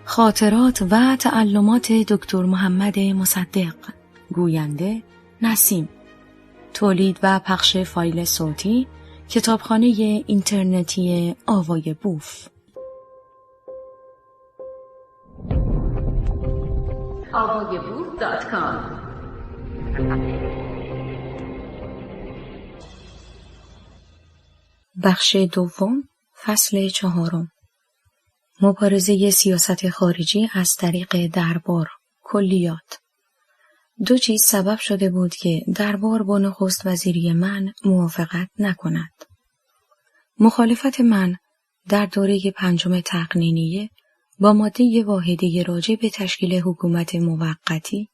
خاطرات و تعلمات دکتر محمد مصدق. گوینده نسیم. تولید و پخش فایل صوتی کتابخانه اینترنتی آوای بوف. avayaboof.com. بخش دوم، فصل 4. مبارزه سیاست خارجی از طریق دربار. کلیات. 2 چیز سبب شده بود که دربار با نخست وزیری من موافقت نکند. مخالفت من در دوره 5 تقنینیه با ماده واحده راجع به تشکیل حکومت موقتی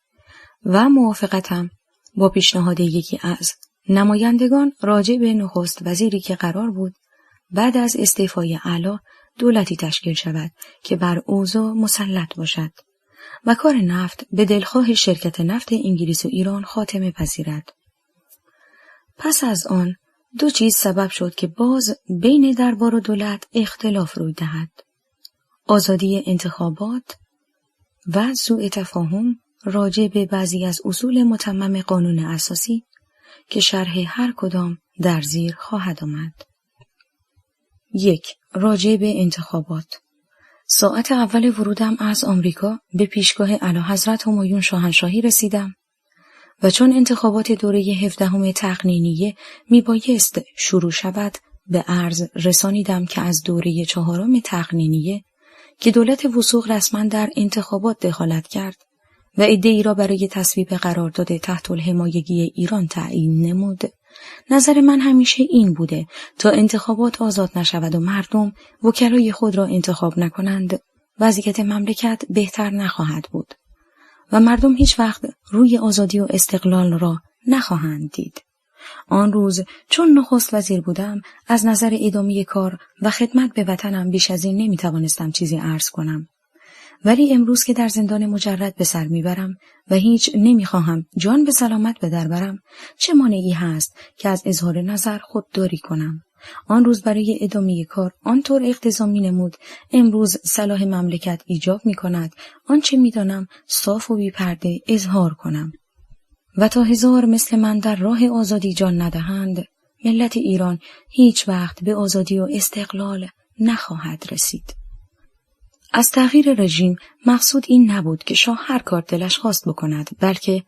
و موافقتم با پیشنهاد یکی از نمایندگان راجع به نخست وزیری که قرار بود بعد از استعفای اعلی دولتی تشکیل شود که بر اوضاع مسلط باشد و کار نفت به دلخواه شرکت نفت انگلیس و ایران خاتمه پذیرد. پس از آن 2 چیز سبب شد که باز بین دربار و دولت اختلاف روی دهد. آزادی انتخابات و سوء تفاهم راجع به بعضی از اصول متمم قانون اساسی که شرح هر کدام در زیر خواهد آمد. 1. راجع به انتخابات. ساعت اول ورودم از آمریکا به پیشگاه اعلیحضرت همایون شاهنشاهی رسیدم و چون انتخابات دوره 17 تقنینیه میبایست شروع شود به عرض رسانیدم که از دوره 4 تقنینیه که دولت وثوق رسما در انتخابات دخالت کرد و عده‌ای را برای تصویب قرارداد تحت الحمایگی ایران تعیین نمود، نظر من همیشه این بوده تا انتخابات آزاد نشود و مردم وکلای خود را انتخاب نکنند، وضعیت مملکت بهتر نخواهد بود و مردم هیچ وقت روی آزادی و استقلال را نخواهند دید. آن روز چون نخست وزیر بودم از نظر ادامه کار و خدمت به وطنم بیش از این نمیتوانستم چیزی عرض کنم، ولی امروز که در زندان مجرد به سر میبرم و هیچ نمیخواهم جان به سلامت به در برم، چه مانعی هست که از اظهار نظر خودداری کنم؟ آن روز برای ادامه کار آنطور اقتضا نمود، امروز صلاح مملکت ایجاب میکند آنچه میدانم صاف و بی پرده اظهار کنم و تا 1000 مثل من در راه آزادی جان ندهند، ملت ایران هیچ وقت به آزادی و استقلال نخواهد رسید. از تغییر رژیم مقصود این نبود که شاه هر کار دلش خواست بکند، بلکه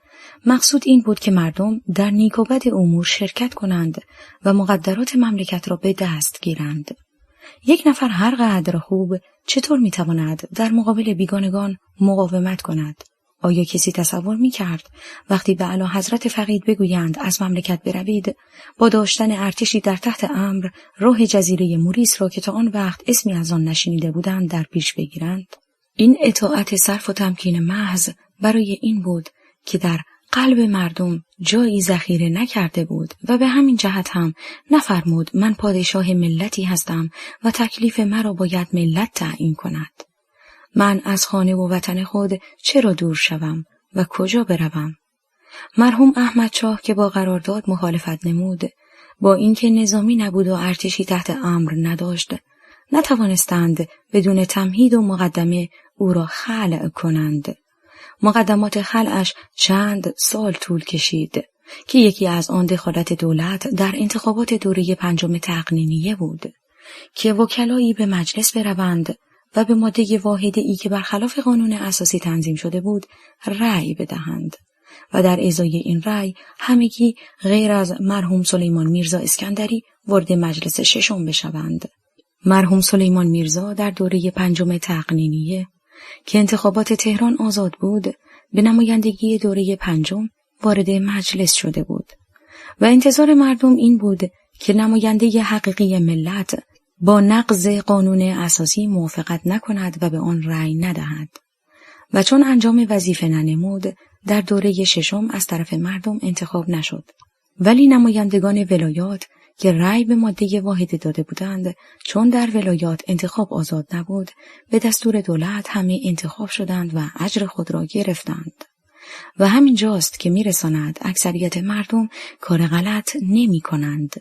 مقصود این بود که مردم در نیک و بد امور شرکت کنند و مقدرات مملکت را به دست گیرند. یک نفر هر قدر خوب چطور میتواند در مقابل بیگانگان مقاومت کند؟ آیا کسی تصور میکرد وقتی به اعلیحضرت فقید بگویند از مملکت بروید، با داشتن ارتشی در تحت امر راه جزیره موریس را که تا آن وقت اسمی از آن نشنیده بودند در پیش بگیرند؟ این اطاعت صرف و تمکین محض برای این بود که در قلب مردم جایی ذخیره نکرده بود و به همین جهت هم نفرمود من پادشاه ملتی هستم و تکلیف مرا باید ملت تعیین کند. من از خانه و وطن خود چرا دور شوم و کجا بروم؟ مرحوم احمد شاه که با قرارداد مخالفت نمود، با اینکه نظامی نبود و ارتشی تحت امر نداشت، نتوانستند بدون تمهید و مقدمه او را خلع کنند. مقدمات خلعش چند سال طول کشید که یکی از آن دخالت دولت در انتخابات دوره 5 تقنینیه بود که وکلایی به مجلس بروند و به ماده واحده ای که برخلاف قانون اساسی تنظیم شده بود رأی بدهند و در ازای این رأی همگی غیر از مرحوم سلیمان میرزا اسکندری وارد مجلس 6 بشوند. مرحوم سلیمان میرزا در دوره 5 تقنینیه که انتخابات تهران آزاد بود به نمایندگی دوره 5 وارد مجلس شده بود و انتظار مردم این بود که نماینده حقیقی ملت با نقض قانون اساسی موافقت نکند و به آن رأی ندهد و چون انجام وظیفه ننمود در دوره 6 از طرف مردم انتخاب نشد، ولی نمایندگان ولایات که رأی به ماده واحده داده بودند چون در ولایات انتخاب آزاد نبود به دستور دولت همه انتخاب شدند و اجر خود را گرفتند و همین جاست که میرساند اکثریت مردم کار غلط نمی کنند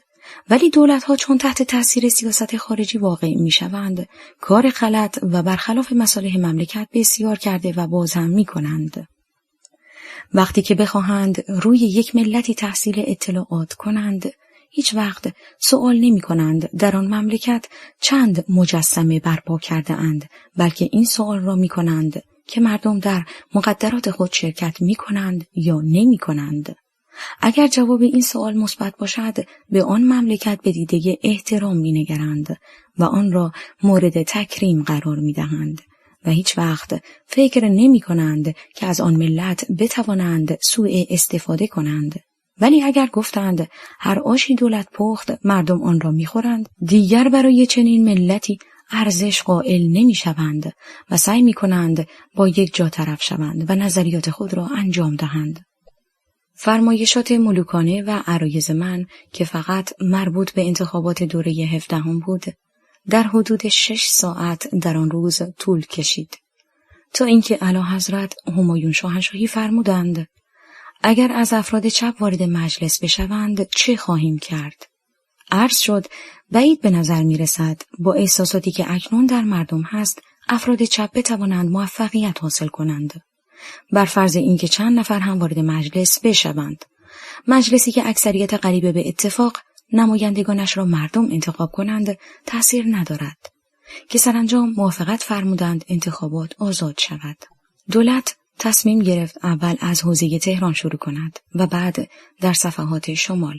ولی دولت‌ها چون تحت تاثیر سیاست خارجی واقع می‌شوند، کار غلط و برخلاف مصالح مملکت بسیار کرده و باز هم می‌کنند. وقتی که بخواهند روی یک ملتی تحصیل اطلاعات کنند، هیچ وقت سوال نمی کنند در آن مملکت چند مجسمه برپا کرده اند، بلکه این سوال را می کنند که مردم در مقدرات خود شرکت می کنند یا نمی کنند. اگر جواب این سوال مثبت باشد، به آن مملکت به دیده احترام می نگرند و آن را مورد تکریم قرار می دهند و هیچ وقت فکر نمی کنند که از آن ملت بتوانند سوء استفاده کنند. ولی اگر گفتند هر آشی دولت پخت مردم آن را می‌خورند، دیگر برای چنین ملتی ارزش قائل نمی‌شوند و سعی می‌کنند با یک جا طرف شوند و نظریات خود را انجام دهند. فرمایشات ملوکانه و عرایض من که فقط مربوط به انتخابات دوره 17 بود، در حدود 6 ساعت در آن روز طول کشید، تا اینکه اعلیحضرت همایون شاهنشاهی فرمودند اگر از افراد چپ وارد مجلس بشوند چه خواهیم کرد؟ عرض شد بعید به نظر می رسد با احساساتی که اکنون در مردم هست افراد چپ بتوانند موفقیت حاصل کنند. بر فرض اینکه چند نفر هم وارد مجلس بشوند، مجلسی که اکثریت قریب به اتفاق نمایندگانش را مردم انتخاب کنند تأثیر ندارد که سرانجام موافقت فرمودند انتخابات آزاد شود. دولت تصمیم گرفت اول از حوزه تهران شروع کند و بعد در صفحات شمال.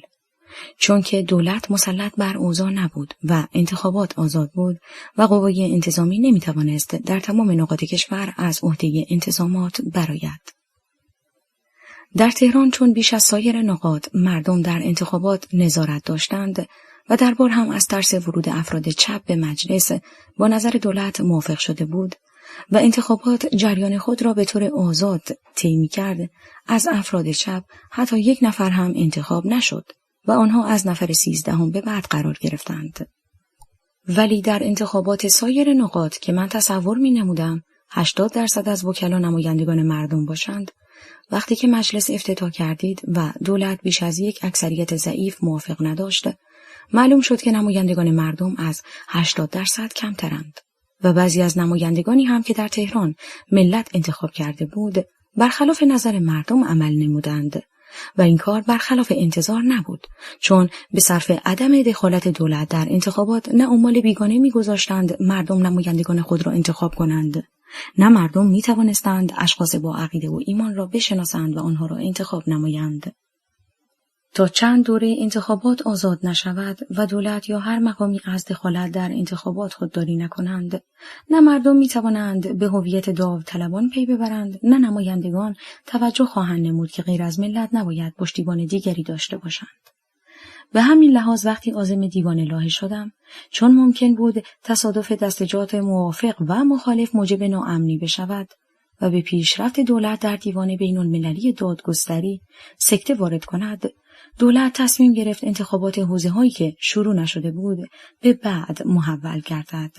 چون که دولت مسلط بر اوضاع نبود و انتخابات آزاد بود و قوای انتظامی نمیتوانست در تمام نقاط کشور از عهده انتظامات برآید. در تهران چون بیش از سایر نقاط مردم در انتخابات نظارت داشتند و دربار هم از ترس ورود افراد چپ به مجلس با نظر دولت موافق شده بود و انتخابات جریان خود را به طور آزاد طی می‌کرد، از افراد چپ حتی یک نفر هم انتخاب نشد و آنها از نفر 13 به بعد قرار گرفتند. ولی در انتخابات سایر نقاط که من تصور می‌نمودم 80% از وکلا نمایندگان مردم باشند، وقتی که مجلس افتتاح کردید و دولت بیش از یک اکثریت ضعیف موافق نداشت، معلوم شد که نمایندگان مردم از 80% کمترند و بعضی از نمایندگانی هم که در تهران ملت انتخاب کرده بود برخلاف نظر مردم عمل نمودند و این کار برخلاف انتظار نبود، چون به صرف عدم دخالت دولت در انتخابات نه عمال بیگانه می‌گذاشتند مردم نمایندگان خود را انتخاب کنند، نه مردم می‌توانستند اشخاص با عقیده و ایمان را بشناسند و آنها را انتخاب نمایند. تا چند دوره انتخابات آزاد نشود و دولت یا هر مقامی از دخالت در انتخابات خودداری نکنند، نه مردم می‌توانند به هویت داوطلبان پی ببرند، نه نمایندگان توجه خواهند نمود که غیر از ملت نباید پشتیبان دیگری داشته باشند. به همین لحاظ وقتی عازم دیوان الهه شدم، چون ممکن بود تصادف دستجات موافق و مخالف موجب ناامنی بشود و به پیشرفت دولت در دیوان بین‌المللی دادگستری سکته وارد کند، دولت تصمیم گرفت انتخابات حوزه‌هایی که شروع نشده بود به بعد محول گردد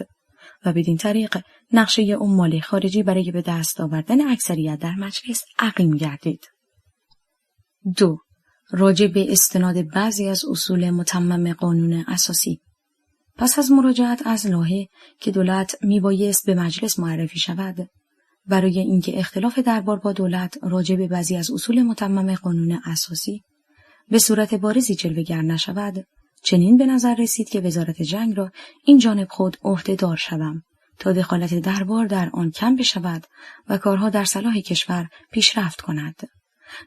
و بدین طریق نقشه عمال خارجی برای به دست آوردن اکثریت در مجلس عقیم گردید. 2. راجع به استناد بعضی از اصول متمم قانون اساسی. پس از مراجعت از لایحه که دولت میبایست به مجلس معرفی شود، برای اینکه اختلاف دربار با دولت راجع به بعضی از اصول متمم قانون اساسی به صورت بارزی جلوه‌گر نشود، چنین به نظر رسید که وزارت جنگ را این جانب خود عهده‌دار شوم تا دخالت دربار در آن کم بشود و کارها در صلاح کشور پیشرفت کند.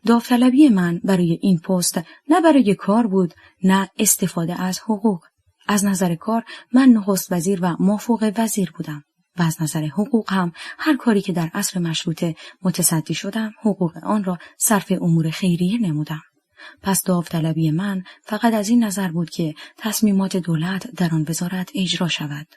داوطلبی من برای این پست نه برای کار بود، نه استفاده از حقوق. از نظر کار من نخست وزیر و مافوق وزیر بودم و از نظر حقوق هم هر کاری که در عصر مشروطه متصدی شدم حقوق آن را صرف امور خیریه نمودم. پس داوطلبی من فقط از این نظر بود که تصمیمات دولت در آن وزارت اجرا شود.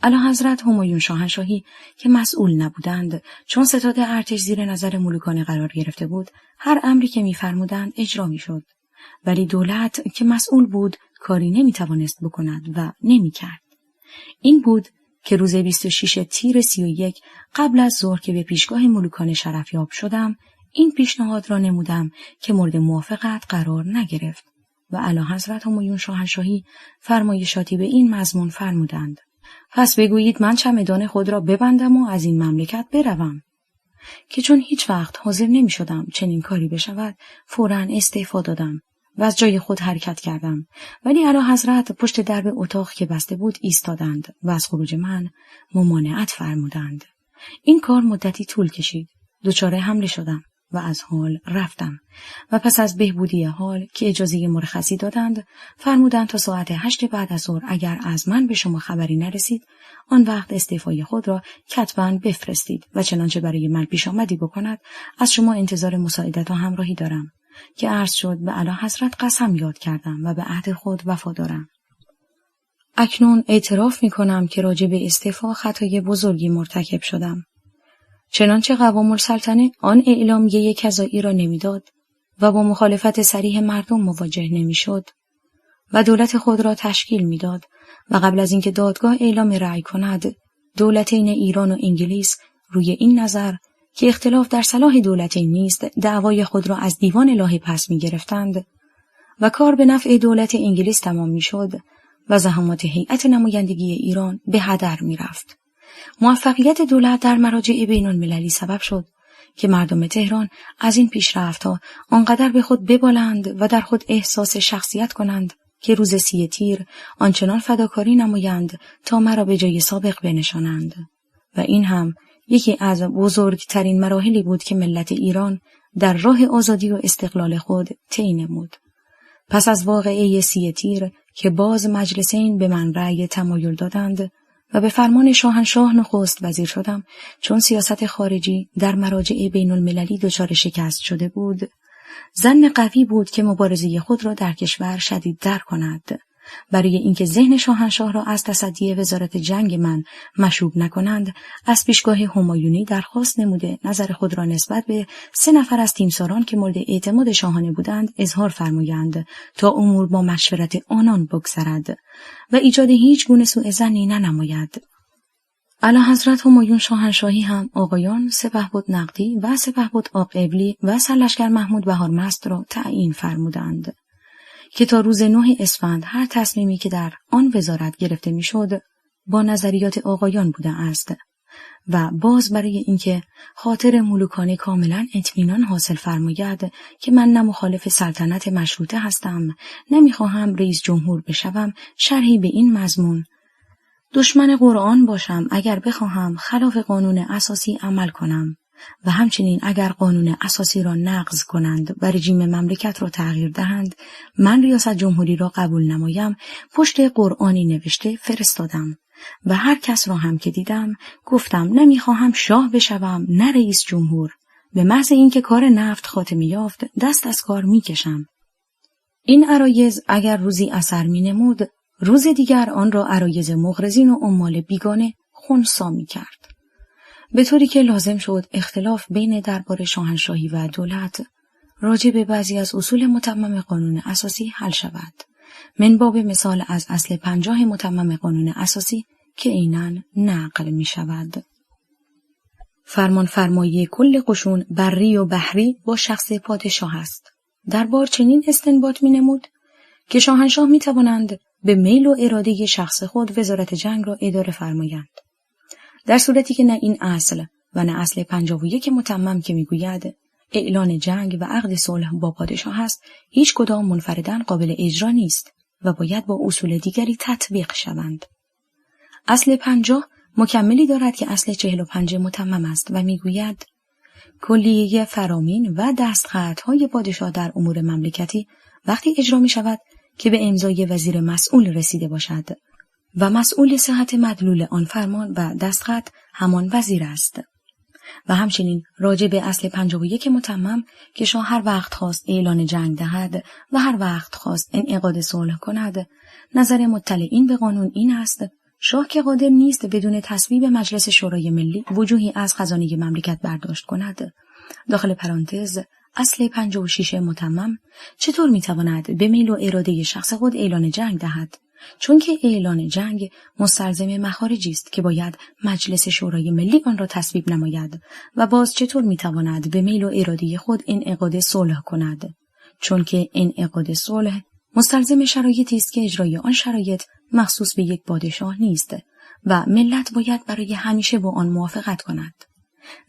اعلیحضرت همایون شاهنشاهی که مسئول نبودند، چون ستاد ارتش زیر نظر ملوکانه قرار گرفته بود، هر امری که می‌فرمودند اجرا می‌شد. ولی دولت که مسئول بود کاری نمی‌توانست بکند و نمی‌کرد. این بود که روز 26 تیر 31 قبل از ظهر که به پیشگاه ملوکانه شرفیاب شدم، این پیشنهاد را نمودم که مورد موافقت قرار نگرفت و اعلیحضرت همایون شاهنشاهی فرمایشاتی به این مضمون فرمودند: پس بگویید من چمدان خود را ببندم و از این مملکت بروم. که چون هیچ وقت حاضر نمی شدم چنین کاری بشود، فوراً استعفا دادم و از جای خود حرکت کردم، ولی اعلیحضرت پشت درب اتاق که بسته بود ایستادند و از خروج من ممانعت فرمودند. این کار مدتی طول کشید. دچار حمله شدم و از حال رفتم و پس از بهبودی حال که اجازه مرخصی دادند، فرمودند تا ساعت 8 بعد از ظهر اگر از من به شما خبری نرسید، آن وقت استعفای خود را کتباً بفرستید و چنانچه برای من پیش آمدی بکند، از شما انتظار مساعدت و همراهی دارم. که عرض شد به اعلیحضرت قسم یاد کردم و به عهد خود وفا دارم. اکنون اعتراف می کنم که راجع به استعفا خطای بزرگی مرتکب شدم. چنانچه قوام السلطنه آن اعلامیه کذایی را نمیداد و با مخالفت صریح مردم مواجه نمیشد و دولت خود را تشکیل میداد و قبل از اینکه دادگاه اعلام رأی کند، دولتین ایران و انگلیس روی این نظر که اختلاف در صلاح دولتین نیست، دعوای خود را از دیوان الهی پس می گرفتند و کار به نفع دولت انگلیس تمام می شد و زحمات هیئت نمایندگی ایران به هدر می رفت. موفقیت دولت در مراجع بین المللی سبب شد که مردم تهران از این پیشرفت‌ها آنقدر به خود ببالند و در خود احساس شخصیت کنند که روز 30 تیر آنچنان فداکاری نمایند تا مرا به جای سابق بنشانند. و این هم یکی از بزرگترین مراحلی بود که ملت ایران در راه آزادی و استقلال خود طی نمود. پس از واقعه 30 تیر که باز مجلسین به من رأی تمایل دادند و به فرمان شاهنشاه نخست وزیر شدم، چون سیاست خارجی در مراجع بین المللی دچار شکست شده بود، ظن قوی بود که مبارزه خود را در کشور شدیدتر کند. برای اینکه ذهن شاهنشاه را از تصدی وزارت جنگ من مشوب نکنند، از پیشگاه همایونی درخواست نموده نظر خود را نسبت به 3 نفر از تیمساران که مورد اعتماد شاهانه بودند اظهار فرمایند تا امور با مشورت آنان بگذرد و ایجاد هیچ گونه سوء ظنی ننماید. اعلیحضرت همایون شاهنشاهی هم آقایان سپهبد نقدی و سپهبد آق‌ابلی و سرلشکر محمود بهارمست را تعیین فرمودند که تا روز 9 اسفند هر تصمیمی که در آن وزارت گرفته میشد با نظریات آقایان بوده است و باز برای اینکه خاطر ملوکانه کاملا اطمینان حاصل فرماید که من نه مخالف سلطنت مشروطه هستم، نمیخواهم رئیس جمهور بشوم، شرحی به این مضمون: دشمن قرآن باشم اگر بخواهم خلاف قانون اساسی عمل کنم و همچنین اگر قانون اساسی را نقض کنند و رژیم مملکت را تغییر دهند، من ریاست جمهوری را قبول نمایم، پشت قرآنی نوشته فرستادم و هر کس را هم که دیدم گفتم نمیخواهم شاه بشوم نه رئیس جمهور، به محض اینکه کار نفت خاتمه یافت دست از کار میکشم. این عرایض اگر روزی اثر مینمود، روز دیگر آن را عرایض مغرضین و عمال بیگانه خنثی میکرد، به طوری که لازم شد اختلاف بین دربار شاهنشاهی و دولت راجع به بعضی از اصول متمم قانون اساسی حل شود، من باب مثال از اصل 50 متمم قانون اساسی که عیناً نقل می شود. فرمان فرمایی کل قشون بری و بحری با شخص پادشاه است. دربار چنین استنباط می نمود که شاهنشاه می توانند به میل و اراده شخص خود وزارت جنگ را اداره فرمایند، در صورتی که نه این اصل و نه اصل 51 متمم که میگوید اعلان جنگ و عقد صلح با پادشاه است، هیچ کدام منفرداً قابل اجرا نیست و باید با اصول دیگری تطبیق شوند. اصل 50 مکملی دارد که اصل 45 متمم است و میگوید کلیه فرامین و دستخطهای پادشاه در امور مملکتی وقتی اجرا می شود که به امضای وزیر مسئول رسیده باشد و مسئول صحت مدلول آن فرمان و دستخط همان وزیر است. و همچنین راجع به اصل 51 متمم که شاه هر وقت خواست اعلان جنگ دهد و هر وقت خواست انعقاد صلح کند، نظر مطلعین به قانون این است: شاه که قادر نیست بدون تصویب مجلس شورای ملی وجوهی از خزانه مملکت برداشت کند، داخل پرانتز اصل 56 متمم، چطور میتواند به میل و اراده شخص خود اعلان جنگ دهد؟ چون که اعلان جنگ مستلزم مخارجی است که باید مجلس شورای ملی آن را تصویب نماید و باز چطور میتواند به میل و اراده خود انعقاد صلح کند؟ چون که انعقاد صلح مستلزم شرایطی است که اجرای آن شرایط مخصوص به یک پادشاه نیست و ملت باید برای همیشه با آن موافقت کند.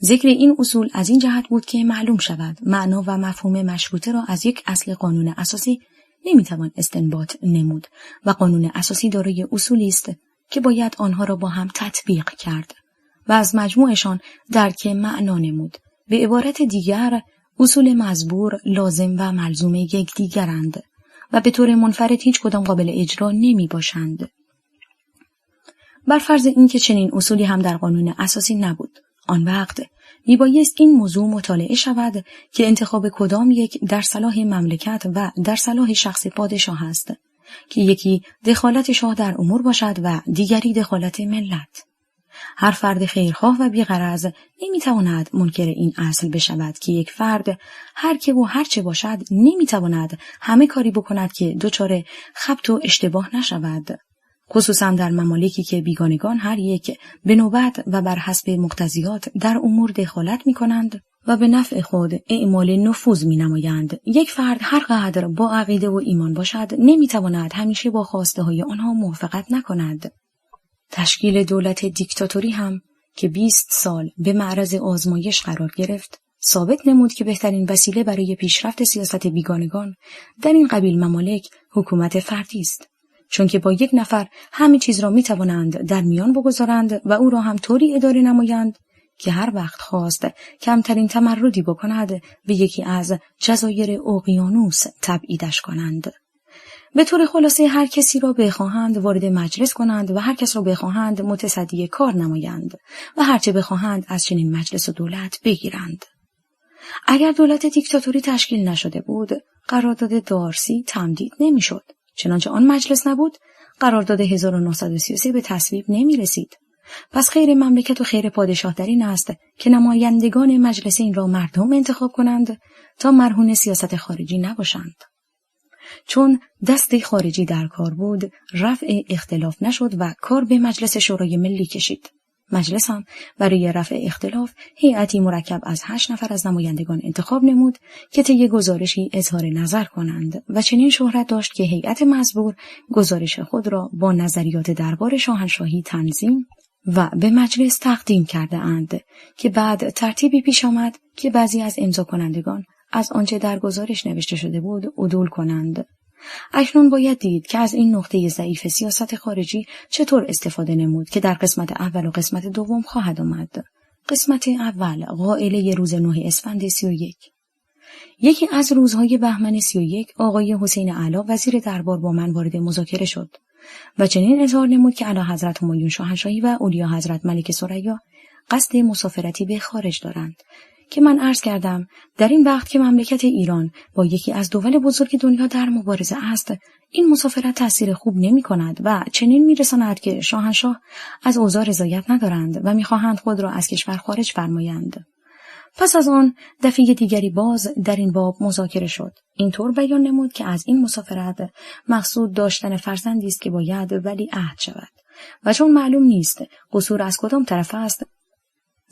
ذکر این اصول از این جهت بود که معلوم شود معنا و مفهوم مشروطه را از یک اصل قانون اساسی نمیتوان استنباط نمود و قانون اساسی دارای اصولی است که باید آنها را با هم تطبیق کرد و از مجموعشان درک معنا نمود. به عبارت دیگر، اصول مزبور لازم و ملزوم یکدیگرند و به طور منفرد هیچ کدام قابل اجرا نمی باشند. بر فرض اینکه چنین اصولی هم در قانون اساسی نبود، آن وقت میبایست این موضوع مطالعه شود که انتخاب کدام یک در صلاح مملکت و در صلاح شخص پادشاه است که یکی دخالت شاه در امور باشد و دیگری دخالت ملت. هر فرد خیرخواه و بی‌غرض نمیتواند منکر این اصل بشود که یک فرد هر که و هر چه باشد نمیتواند همه کاری بکند که دچار خبط و اشتباه نشود، خصوصا در ممالکی که بیگانگان هر یک به نوبت و بر حسب مقتضیات در امور دخالت می‌کنند و به نفع خود اعمال نفوذ می‌نمایند. یک فرد هر قدر با عقیده و ایمان باشد نمی‌تواند همیشه با خواسته‌های آنها موافقت نکند. تشکیل دولت دیکتاتوری هم که 20 سال به معرض آزمایش قرار گرفت، ثابت نمود که بهترین وسیله برای پیشرفت سیاست بیگانگان در این قبیل ممالک حکومت فردی است، چون که با یک نفر همه چیز را می توانند در میان بگذارند و او را هم طوری اداره نمایند که هر وقت خواست کمترین تمردی بکند به یکی از جزایر اقیانوس تبعیدش کنند. به طور خلاصه هر کسی را بخواهند وارد مجلس کنند و هر کس را بخواهند متصدی کار نمایند و هرچه بخواهند از چنین مجلس و دولت بگیرند. اگر دولت دیکتاتوری تشکیل نشده بود، قرارداد دارسی تمدید نمیشد. چنانچه آن مجلس نبود، قرارداد 1933 به تصویب نمی رسید. پس خیر مملکت و خیر پادشاه در این است که نمایندگان مجلس این را مردم انتخاب کنند تا مرهون سیاست خارجی نباشند. چون دست خارجی در کار بود، رفع اختلاف نشد و کار به مجلس شورای ملی کشید. مجلس هم برای رفع اختلاف هیئتی مرکب از 8 نفر از نمایندگان انتخاب نمود که طی گزارشی اظهار نظر کنند و چنین شهرت داشت که هیئت مزبور گزارش خود را با نظریات دربار شاهنشاهی تنظیم و به مجلس تقدیم کرده اند که بعد ترتیبی پیش آمد که بعضی از امضا کنندگان از آنچه در گزارش نوشته شده بود عدول کنند. اکنون باید دید که از این نقطه ضعیف سیاست خارجی چطور استفاده نمود که در قسمت اول و قسمت دوم خواهد آمد. قسمت اول، قائله روز 9 اسفند 31. یکی از روزهای بهمن 31 آقای حسین اعلی وزیر دربار با من وارد مذاکره شد و چنین اظهار نمود که اعلیحضرت همایون شاهنشاهی و اولیاحضرت ملک ثریا قصد مسافرتی به خارج دارند که من عرض کردم در این وقت که مملکت ایران با یکی از دول بزرگ دنیا در مبارزه است، این مسافرت تأثیر خوب نمی کند و چنین می رساند که شاهنشاه از اوضاع رضایت ندارند و می خواهند خود را از کشور خارج فرمایند. پس از آن دفعه دیگری باز در این باب مذاکره شد. اینطور بیان نمود که از این مسافرت مقصود داشتن فرزندی است که باید ولیعهد شود و چون معلوم نیست قصور از کدام طرف است،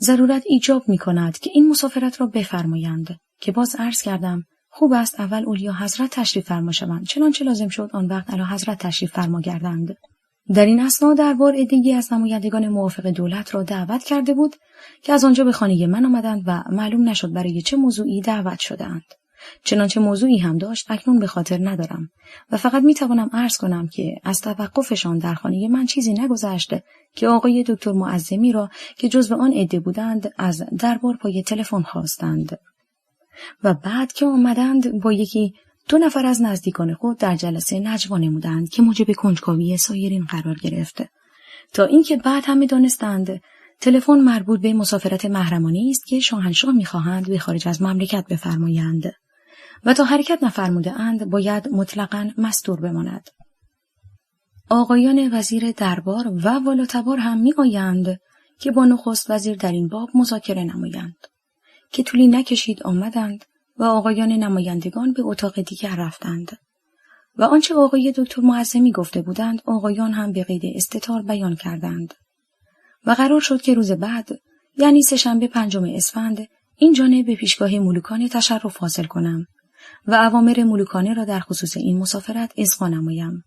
ضرورت ایجاب می کند که این مسافرت را بفرمایند که باز عرض کردم خوب است اول اولیا حضرت تشریف فرما شوند، چنانچه لازم شد آن وقت اعلی حضرت تشریف فرما گردند. در این اثنا دربار عده‌ای از نمایندگان موافق دولت را دعوت کرده بود که از آنجا به خانه من آمدند و معلوم نشد برای چه موضوعی دعوت شدند. چنانچه موضوعی هم داشت اکنون به خاطر ندارم و فقط می توانم عرض کنم که از توقفشان در خانه من چیزی نگذشت که آقای دکتر معظمی را که جزو آن عده بودند از دربار پای تلفن خواستند و بعد که آمدند با یکی 2 نفر از نزدیکان خود در جلسه نجوا نمودند که موجب کنجکاوی سایرین قرار گرفت، تا اینکه بعد همه دانستند تلفن مربوط به مسافرت محرمانه است که شاهنشاه می‌خواهند به خارج از مملکت بفرمایند و تا حرکت نفرموده اند باید مطلقاً مستور بماند. آقایان وزیر دربار و والاتبار هم می‌آیند که با نخست وزیر در این باب مذاکره نمایند که طولی نکشید آمدند و آقایان نمایندگان به اتاق دیگر رفتند و آنچه آقای دکتر معظمی گفته بودند آقایان هم به قید استتار بیان کردند و قرار شد که روز بعد یعنی سه‌شنبه 5 اسفند این جانب به پیشگاه ملوکان تشرف حاصل کنم و اوامر ملوکانه را در خصوص این مسافرت اصغا نمایم.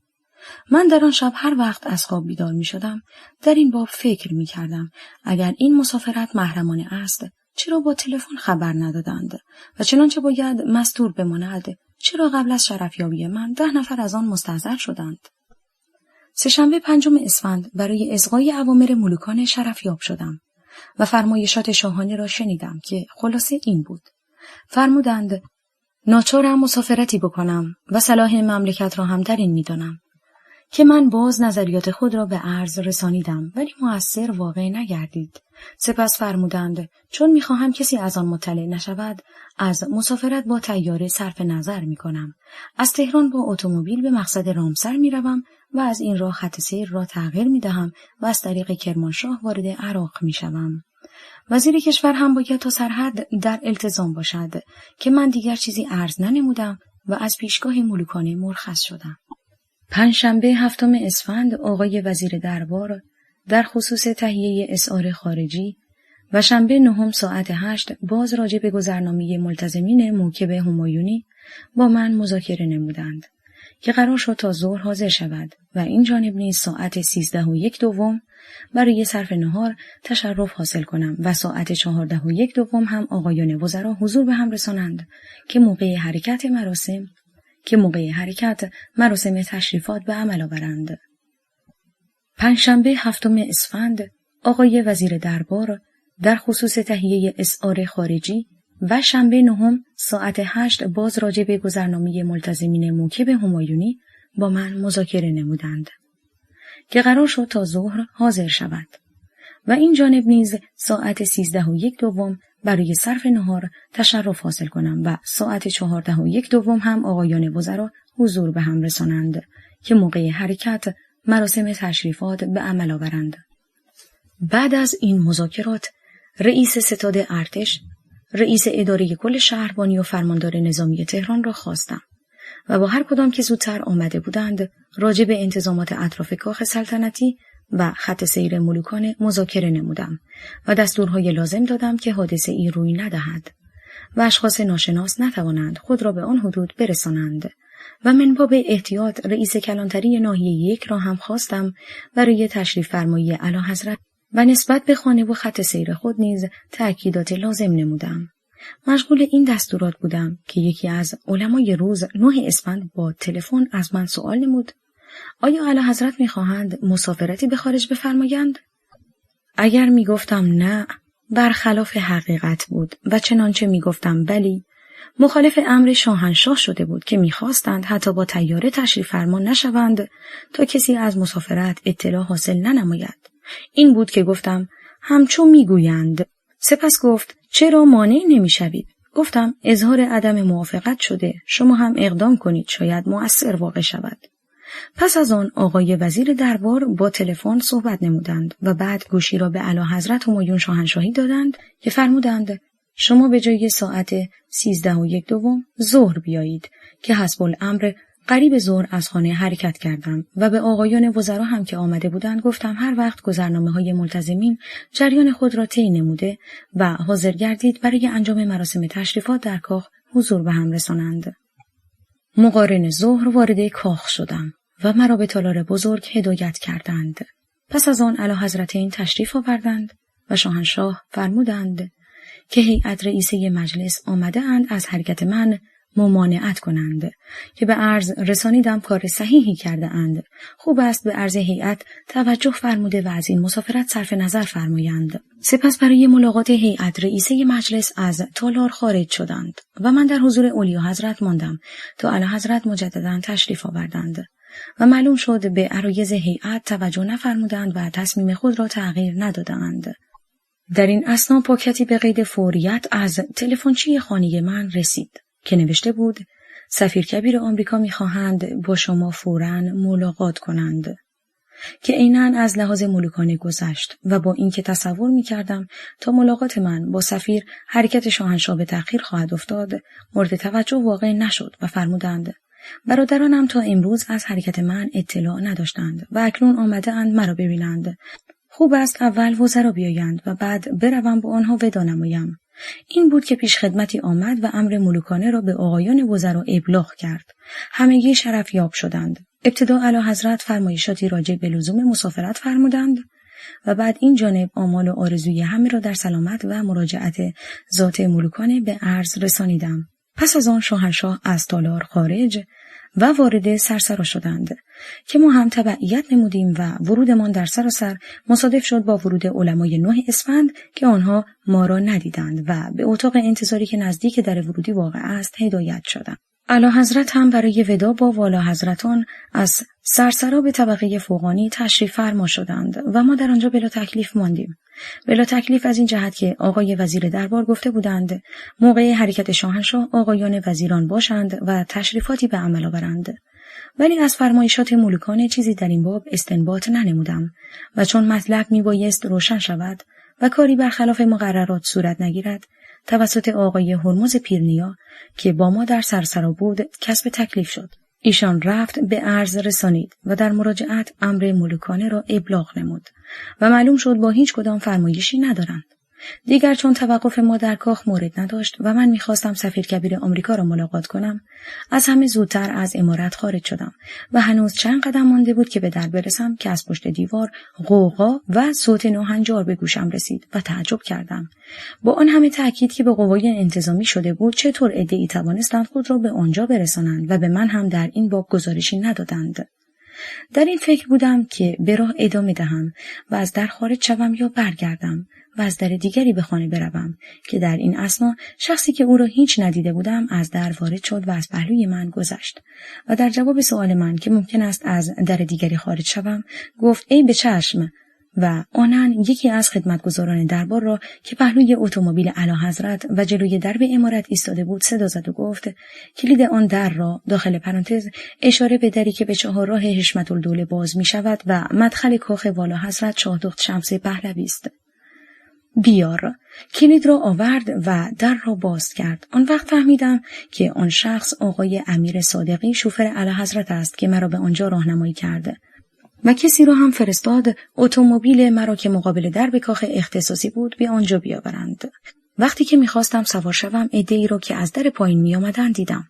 من در آن شب هر وقت از خواب بیدار می شدم در این باب فکر می کردم اگر این مسافرت محرمانه است چرا با تلفن خبر ندادند و چنانچه باید مستور بماند چرا قبل از شرفیابی من 10 نفر از آن مستحضر شدند. سه‌شنبه 5 اسفند برای اصغای اوامر ملوکانه شرفیاب شدم و فرمایشات شاهانه را شنیدم که خلاصه این بود. فرمودند ناچارم مسافرتی بکنم و صلاح مملکت را هم در این می‌دانم که من باز نظریات خود را به عرض رسانیدم ولی مؤثر واقع نگردید. سپس فرمودند چون می‌خواهم کسی از آن مطلع نشود از مسافرت با طیاره صرف نظر می‌کنم. از تهران با اتومبیل به مقصد رامسر می‌روم و از این راه خط سیر را تغییر می‌دهم و از طریق کرمانشاه وارد عراق می‌شوم. وزیر کشور هم باید تا سرحد در التزام باشد که من دیگر چیزی عرض ننمودم و از پیشگاه ملوکانه مرخص شدم. پنجشنبه 7 اسفند آقای وزیر دربار در خصوص تهیه اسعار خارجی و شنبه 9 ساعت 8 باز راجع به گذرنامه ملتزمین موکب همایونی با من مذاکره نمودند که قرار شد تا ظهر حاضر شود و این جانب نیز ساعت 13:01 برای صرف نهار تشرف حاصل کنم و ساعت 14:01 هم آقایان وزرا حضور به هم رسانند که موقع حرکت مراسم تشریفات به عمل آورند. پنجشنبه 7 اسفند آقای وزیر دربار در خصوص تهیه اسعار خارجی و شنبه 9 ساعت 8 باز راجع به گذرنامه ملتزمین موکب همایونی با من مذاکره نمودند که قرار شد تا ظهر حاضر شود و این جانب نیز ساعت 13:01 برای صرف نهار تشرف حاصل کنم و ساعت 14:01 هم آقایان وزرا حضور به هم رسانند که موقع حرکت مراسم تشریفات به عمل آورند. بعد از این مذاکرات رئیس ستاد ارتش، رئیس اداره کل شهربانی و فرماندار نظامی تهران را خواستم و با هر کدام که زودتر آمده بودند راجع به انتظامات اطراف کاخ سلطنتی و خط سیر ملوکانه مذاکره نمودم و دستورهای لازم دادم که حادثه ای روی ندهد و اشخاص ناشناس نتوانند خود را به آن حدود برسانند و من باب احتیاط رئیس کلانتری ناحیه 1 را هم خواستم برای تشریف فرمایی اعلیحضرت و نسبت به خانه و خط سیر خود نیز تأکیدات لازم نمودم. مشغول این دستورات بودم که یکی از علمای روز 9 اسفند با تلفن از من سوال نمود: آیا اعلیحضرت می‌خواهند مسافرتی به خارج بفرمایند؟ اگر می‌گفتم نه، برخلاف حقیقت بود و چنانچه می‌گفتم بلی، مخالف امر شاهنشاه شده بود که می‌خواستند حتی با طیاره تشریف فرما نشوند تا کسی از مسافرت اطلاع حاصل ننماید. این بود که گفتم همچون می‌گویند. سپس گفت چرا مانع نمی‌شوید؟ گفتم اظهار عدم موافقت شده، شما هم اقدام کنید شاید مؤثر واقع شود. پس از آن آقای وزیر دربار با تلفن صحبت نمودند و بعد گوشی را به اعلیحضرت همایون شاهنشاهی دادند که فرمودند شما به جای ساعت 13:01 ظهر بیایید که حسب الامر قریب ظهر از خانه حرکت کردم و به آقایان وزرا هم که آمده بودند گفتم هر وقت گذرنامه‌های ملتزمین جریان خود را طی نموده و حاضر گردید برای انجام مراسم تشریفات در کاخ حضور به هم رسانند. مقارن ظهر وارد کاخ شدم و مرا به تالار بزرگ هدایت کردند. پس از آن اعلیحضرتین تشریف آوردند و شاهنشاه فرمودند که هیئت رئیسه مجلس آمده اند از حرکت من ممانعت کنند که به عرض رسانیدم کار صحیحی کرده اند. خوب است به عرض هیئت توجه فرموده و از این مسافرت صرف نظر فرمایند. سپس برای ملاقات هیئت رئیسه مجلس از تالار خارج شدند و من در حضور اولیا حضرت ماندم تا اعلیحضرت مجددا تشریف آوردند و معلوم شد به عرایض هیئت توجه نفرمودند و تصمیم خود را تغییر ندادند. در این اثنا پاکتی به قید فوریت از تلفنچی خانه من رسید که نوشته بود سفیر کبیر آمریکا می‌خواهند با شما فوراً ملاقات کنند که عیناً از لحاظ ملوکانه گذشت و با اینکه تصور می‌کردم تا ملاقات من با سفیر حرکت شاهنشاه به تأخیر خواهد افتاد مورد توجه واقع نشد و فرمودند برادرانم تا امروز از حرکت من اطلاع نداشتند و اکنون آمده اند مرا ببینند. خوب است اول وزرا بیایند و بعد بروم با آنها ودا نمایم این بود که پیش خدمتی آمد و امر ملوکانه را به آقایان وزرا ابلاغ کرد. همگی شرف یاب شدند. ابتدا اعلیحضرت فرمایشاتی راجع به لزوم مسافرت فرمودند و بعد این جانب آمال و آرزوی همه را در سلامت و مراجعت ذات ملوکانه به عرض رسانیدم. پس از آن شاهنشاه از تالار خارج و وارد سرسرا شدند که ما هم تبعیت نمودیم و ورودمان در سراسر مصادف شد با ورود علمای 9 اسفند که آنها ما را ندیدند و به اتاق انتظاری که نزدیک در ورودی واقع است هدایت شدند. اعلیحضرت هم برای ودا با والا حضرتان از سرسرا به طبقه فوقانی تشریف فرما شدند و ما در آنجا بلا تکلیف ماندیم. بلا تکلیف از این جهت که آقای وزیر دربار گفته بودند موقع حرکت شاهنشاه آقایان وزیران باشند و تشریفاتی به عمل آورند. ولی از فرمایشات ملوکانه چیزی در این باب استنباط ننمودم و چون مطلب میبایست روشن شود و کاری برخلاف مقررات صورت نگیرد، توسط آقای هرمز پیرنیا که با ما در سرسرا بود کسب تکلیف شد. ایشان رفت به عرض رسانید و در مراجعت امر ملوکانه را ابلاغ نمود و معلوم شد با هیچ کدام فرمایشی ندارند. دیگر چون توقف ما در کاخ مورد نداشت و من می‌خواستم سفیر کبیر آمریکا را ملاقات کنم، از همه زودتر از امارت خارج شدم و هنوز چند قدم مانده بود که به در برسم که از پشت دیوار غوغا و صوت ناهنجار به گوشم رسید و تعجب کردم. با آن همه تأکید که به قوای انتظامی شده بود چطور عده‌ای توانستند خود را به آنجا برسانند و به من هم در این باب گزارشی ندادند. در این فکر بودم که به راه ادامه دهم و از در خارج شوم یا برگردم و از در دیگری به خانه بروم که در این اثنا شخصی که او را هیچ ندیده بودم از در وارد شد و از پهلوی من گذشت و در جواب سؤال من که ممکن است از در دیگری خارج شوم گفت ای به چشم و آنن یکی از خدمتگزاران دربار را که پهلوی اتومبیل اعلیحضرت و جلوی درب امارت ایستاده بود صدا زد و گفت کلید آن در را داخل پرانتز اشاره به دری که به چهارراه حشمت الدوله باز می شود و مدخل کاخ والا حضرت شاه دخت شمس پهلوی است. بیار. کلید را آورد و در را باز کرد. آن وقت فهمیدم که آن شخص آقای امیر صادقی شوفر اعلیحضرت است که مرا به آنجا راهنمایی کرده و کسی را هم فرستاد اتومبیل مرا که مقابل درب کاخ اختصاصی بود به آنجا بیاورند. وقتی که می‌خواستم سوار شوم عده‌ای را که از در پایین می‌آمدند دیدم،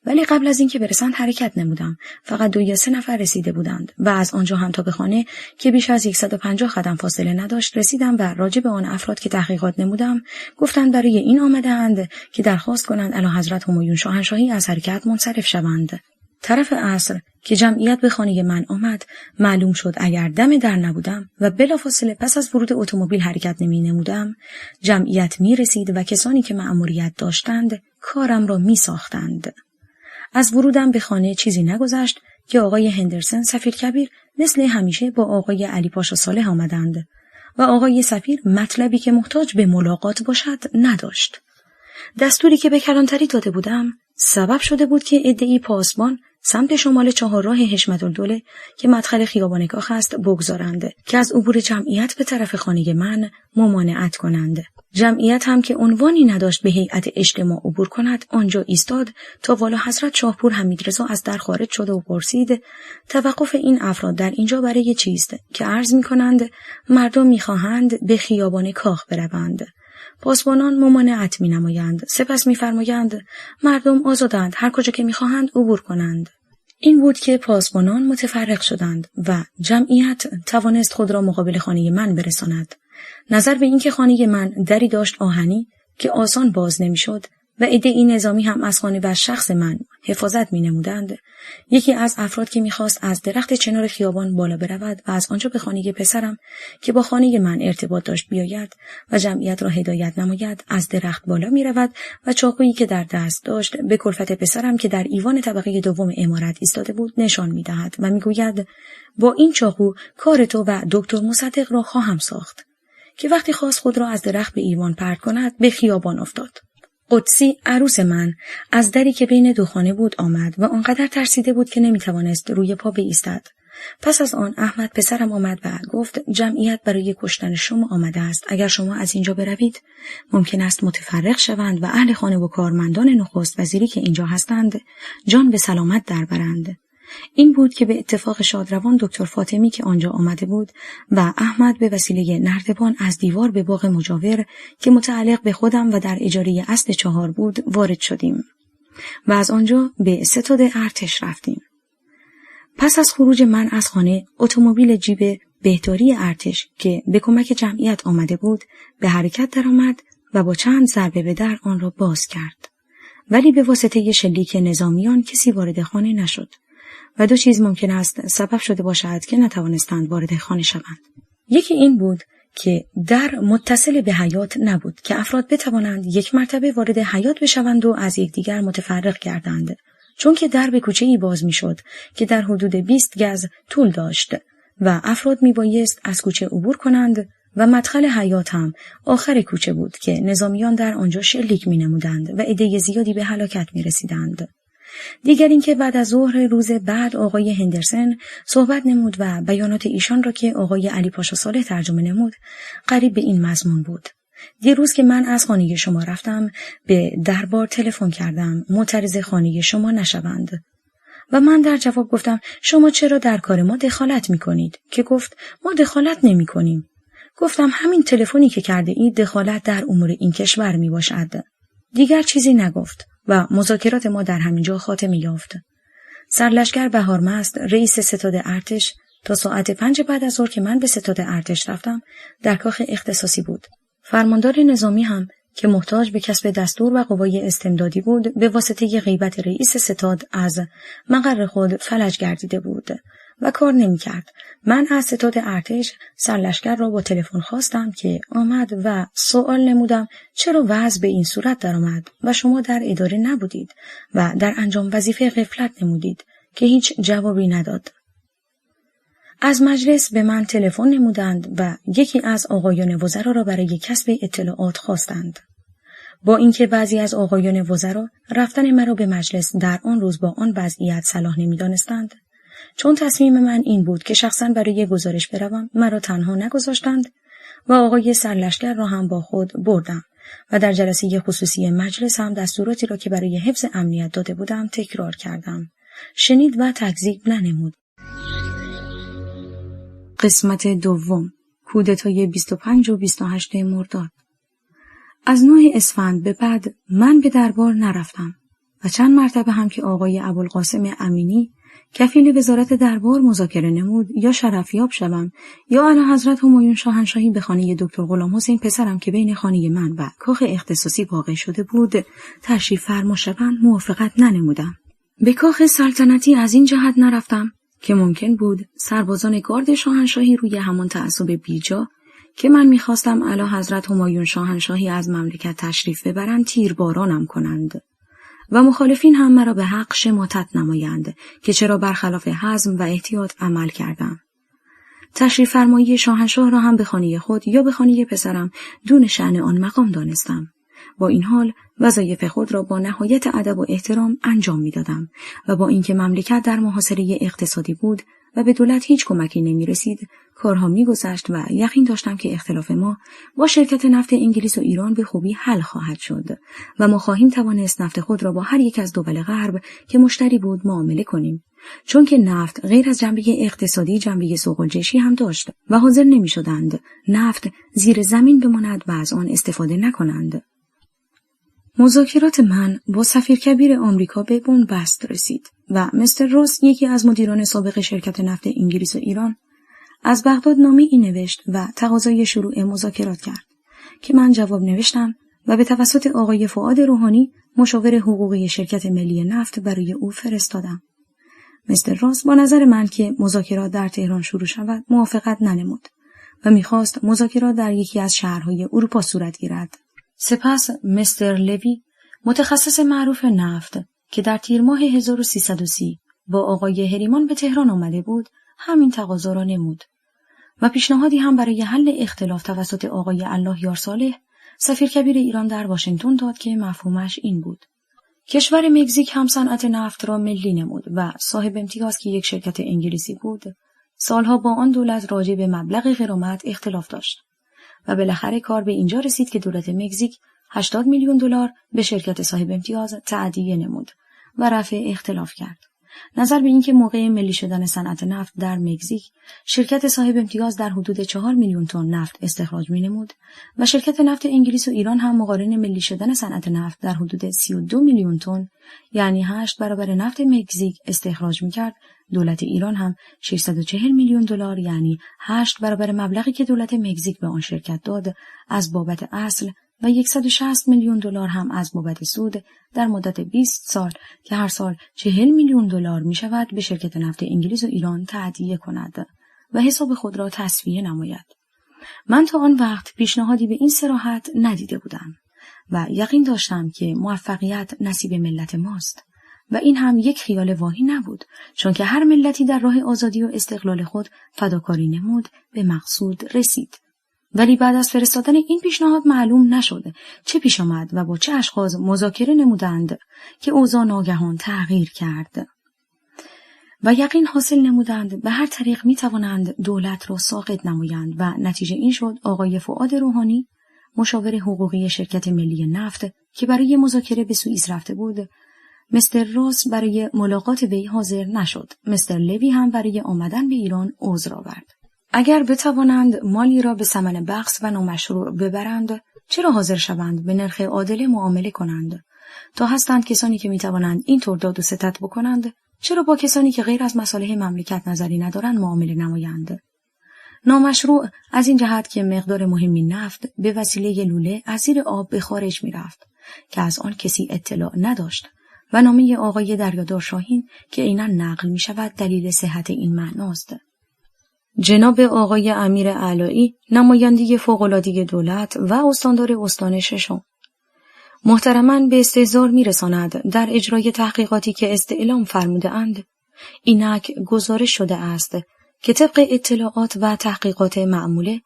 ولی قبل از اینکه برسند حرکت نمودم. فقط 2 یا 3 نفر رسیده بودند و از آنجا هم تا به خانه که بیش از 150 قدم فاصله نداشت رسیدم و راجع به آن افراد که تحقیقات نمودم گفتند برای این آمده‌اند که درخواست کنند اعلیحضرت همایون شاهنشاهی از حرکت منصرف شوند. طرف عصر که جمعیت به خانه من آمد معلوم شد اگر دم در نبودم و بلافاصله پس از ورود اتومبیل حرکت نمی نمودم جمعیت می رسید و کسانی که مأموریت داشتند کارم را می ساختند. از ورودم به خانه چیزی نگذشت که آقای هندرسن سفیر کبیر مثل همیشه با آقای علی پاشا صالح آمدند و آقای سفیر مطلبی که محتاج به ملاقات باشد نداشت. دستوری که به کلانتری داده بودم سبب شده بود که عده‌ای پاسبان سمت شمال چهارراه حشمت الدوله که مدخل خیابان کاخ است بگذارند که از عبور جمعیت به طرف خانه من ممانعت کنند. جمعیت هم که عنوانی نداشت به هیئت اجتماع عبور کند آنجا ایستاد تا والا حضرت شاهپور حمیدرضا از در خارج شد و پرسید توقف این افراد در اینجا برای چیست که عرض می‌کنند مردم می‌خواهند به خیابان کاخ بروند. پاسبانان ممانعت می‌نمایند، سپس می‌فرمایند مردم آزادند هر کجا که می‌خواهند عبور کنند. این بود که پاسبانان متفرق شدند و جمعیت توانست خود را مقابل خانه من برساند. نظر به اینکه خانه من دری داشت آهنی که آسان باز نمی‌شد و عده‌ای نظامی هم از خانه و شخص من حفاظت می‌نمودند، یکی از افراد که می‌خواست از درخت چنار خیابان بالا برود و از آنجا به خانه پسرم که با خانه من ارتباط داشت بیاید و جمعیت را هدایت نماید از درخت بالا می‌رود و چاقویی که در دست داشت به کلفت پسرم که در ایوان طبقه دوم عمارت ایستاده بود نشان می‌دهد و می‌گوید با این چاقو کار تو و دکتر مصدق را خواهم ساخت، که وقتی خواست خود را از درخت به ایوان پرت کند به خیابان افتاد. قدسی عروس من از دری که بین 2 خانه بود آمد و آنقدر ترسیده بود که نمیتوانست روی پا بایستد. پس از آن احمد پسرم آمد و گفت جمعیت برای کشتن شما آمده است. اگر شما از اینجا بروید ممکن است متفرق شوند و اهل خانه و کارمندان نخست وزیری که اینجا هستند جان به سلامت در برند. این بود که به اتفاق شادروان دکتر فاطمی که آنجا آمده بود و احمد به وسیله نردبان از دیوار به باغ مجاور که متعلق به خودم و در اجاره اصل 4 بود وارد شدیم و از آنجا به ستاد ارتش رفتیم. پس از خروج من از خانه، اتومبیل جیب بهداری ارتش که به کمک جمعیت آمده بود به حرکت درآمد و با چند ضربه به در آن را باز کرد. ولی به واسطه شلیک نظامیان کسی وارد خانه نشد و 2 چیز ممکن است سبب شده باشد که نتوانستند وارد خانه شوند. یکی این بود که در متصل به حیاط نبود که افراد بتوانند یک مرتبه وارد حیاط بشوند و از یکدیگر متفرق گردند، چون که در به کوچه‌ای باز میشد که در حدود 20 گز طول داشت و افراد میبایست از کوچه عبور کنند و مدخل حیاط هم آخر کوچه بود که نظامیان در آنجا شلیک می‌نمودند و عده زیادی به هلاکت می‌رسیدند. دیگر اینکه بعد از ظهر روز بعد آقای هندرسن صحبت نمود و بیانات ایشان را که آقای علی پاشا صالح ترجمه نمود قریب به این مضمون بود: دیروز که من از خانه شما رفتم به دربار تلفن کردم معترض خانه شما نشوند و من در جواب گفتم شما چرا در کار ما دخالت می‌کنید؟ که گفت ما دخالت نمی‌کنیم. گفتم همین تلفنی که کرده اید دخالت در امور این کشور می باشد. دیگر چیزی نگفت و مذاکرات ما در همینجا خاتمه یافت. سرلشکر بهارمست رئیس ستاد ارتش تا ساعت 5 بعد از ظهر که من به ستاد ارتش رفتم در کاخ اختصاصی بود. فرماندار نظامی هم که محتاج به کسب دستور و قوای استمدادی بود به واسطه غیبت رئیس ستاد از مقر خود فلج گردیده بود و کار نمی کرد. من از ستاد ارتش سرلشکر را با تلفن خواستم که آمد و سوال نمودم چرا وضع به این صورت درآمد و شما در اداره نبودید و در انجام وظیفه غفلت نمودید، که هیچ جوابی نداد. از مجلس به من تلفن نمودند و یکی از آقایان وزرا را برای کسب اطلاعات خواستند. با اینکه بعضی از آقایان وزرا رفتن مرا به مجلس در آن روز با آن وضعیت صلاح نمی‌دانستند، چون تصمیم من این بود که شخصاً برای گزارش بروم مرا تنها نگذاشتند و آقای سرلشکر را هم با خود بردم و در جلسه خصوصی مجلس هم دستوراتی را که برای حفظ امنیت داده بودم تکرار کردم. شنید و تکذیب ننمود. قسمت دوم، کودتای 25 و 28 مرداد. از 9 اسفند به بعد من به دربار نرفتم و چند مرتبه هم که آقای ابوالقاسم امینی کفیل وزارت دربار مذاکره نمود یا شرفیاب شوم یا اعلیحضرت همایون شاهنشاهی به خانه دکتر غلام حسین پسرم که بین خانه من و کاخ اختصاصی واقع شده بود تشریف فرما شوند موافقت ننمودم. به کاخ سلطنتی از این جهت نرفتم که ممکن بود سربازان گارد شاهنشاهی روی همان تعصب بیجا که من می‌خواستم اعلیحضرت همایون شاهنشاهی از مملکت تشریف ببرند تیربارانم کنند و مخالفین هم مرا به حق شماتت نمایند که چرا برخلاف حزم و احتیاط عمل کردم. تشریف فرمایی شاهنشاه را هم به خانه خود یا به خانه پسرم دون شأن آن مقام دانستم. با این حال وظایف خود را با نهایت ادب و احترام انجام می‌دادم و با اینکه مملکت در محاصره اقتصادی بود و به دولت هیچ کمکی نمی‌رسید، کارها می‌گذشت و یقین داشتم که اختلاف ما با شرکت نفت انگلیس و ایران به خوبی حل خواهد شد و ما خواهیم توانست نفت خود را با هر یک از دول غرب که مشتری بود معامله کنیم، چون که نفت غیر از جنبه اقتصادی جنبه سوق‌الجشی هم داشت و حاضر نمی‌شدند نفت زیر زمین بماند و از آن استفاده نکنند. مذاکرات من با سفیر کبیر آمریکا به بنبست رسید و مستر روس یکی از مدیران سابق شرکت نفت انگلیس و ایران از بغداد نامه‌ای نوشت و تقاضای شروع مذاکرات کرد که من جواب نوشتم و به توسط آقای فؤاد روحانی مشاور حقوقی شرکت ملی نفت برای او فرستادم. مستر روس با نظر من که مذاکرات در تهران شروع شود موافقت ننمود و می‌خواست مذاکرات در یکی از شهرهای اروپا صورت گیرد. سپس مستر لوی متخصص معروف نفت که در تیر ماه 1330 با آقای هریمان به تهران آمده بود همین تقاضا را نمود و پیشنهادی هم برای حل اختلاف توسط آقای الله یار صالح سفیر کبیر ایران در واشنگتن داد که مفهومش این بود: کشور مکزیک هم صنعت نفت را ملی نمود و صاحب امتیاز که یک شرکت انگلیسی بود سالها با آن دولت راجع به مبلغ غرامت اختلاف داشت و بالاخره کار به اینجا رسید که دولت مکزیک 80 میلیون دلار به شرکت صاحب امتیاز تأدیه نمود و رفع اختلاف کرد نظر به اینکه موقع ملی شدن صنعت نفت در مکزیک شرکت صاحب امتیاز در حدود 4 میلیون تن نفت استخراج می‌نمود و شرکت نفت انگلیس و ایران هم مقارن ملی شدن صنعت نفت در حدود 32 میلیون تن یعنی 8 برابر نفت مکزیک استخراج می‌کرد، دولت ایران هم 640 میلیون دلار یعنی 8 برابر مبلغی که دولت مکزیک به آن شرکت داد از بابت اصل و 160 میلیون دلار هم از بابت سود در مدت 20 سال که هر سال 40 میلیون دلار می شود به شرکت نفت انگلیس و ایران تهدیه کند و حساب خود را تصفیه نماید. من تا آن وقت پیشنهادی به این صراحت ندیده بودم و یقین داشتم که موفقیت نصیب ملت ماست و این هم یک خیال واهی نبود، چون که هر ملتی در راه آزادی و استقلال خود فداکاری نمود به مقصود رسید. ولی بعد از فرستادن این پیشنهاد معلوم نشد چه پیش آمد و با چه اشخاص مذاکره نمودند که اوضاع ناگهان تغییر کرد و یقین حاصل نمودند به هر طریق می توانند دولت را ساقط نمایند و نتیجه این شد آقای فؤاد روحانی مشاور حقوقی شرکت ملی نفت که برای مذاکره به سوئیس رفته بود، مستر راس برای ملاقات وی حاضر نشد. مستر لوی هم برای آمدن به ایران عذر آورد. اگر بتوانند مالی را به ثمن بخس و نامشروع ببرند، چرا حاضر شوند به نرخ عادل معامله کنند؟ تا هستند کسانی که میتوانند اینطور داد و ستد بکنند، چرا با کسانی که غیر از مصالح مملکت نظری ندارند معامله نمایند؟ نامشروع از این جهت که مقدار مهمی نفت به وسیله لوله از زیر آب به خارج میرفت که از آن کسی اطلاع نداشت و نامه آقای دریادار شاهین که عیناً نقل می شود دلیل صحت این معناست. جناب آقای امیر علایی نماینده فوق‌العاده دولت و استاندار استان ششم محترماً به استحضار می‌رساند در اجرای تحقیقاتی که استعلام فرموده اند اینک گزارش شده است که طبق اطلاعات و تحقیقات معموله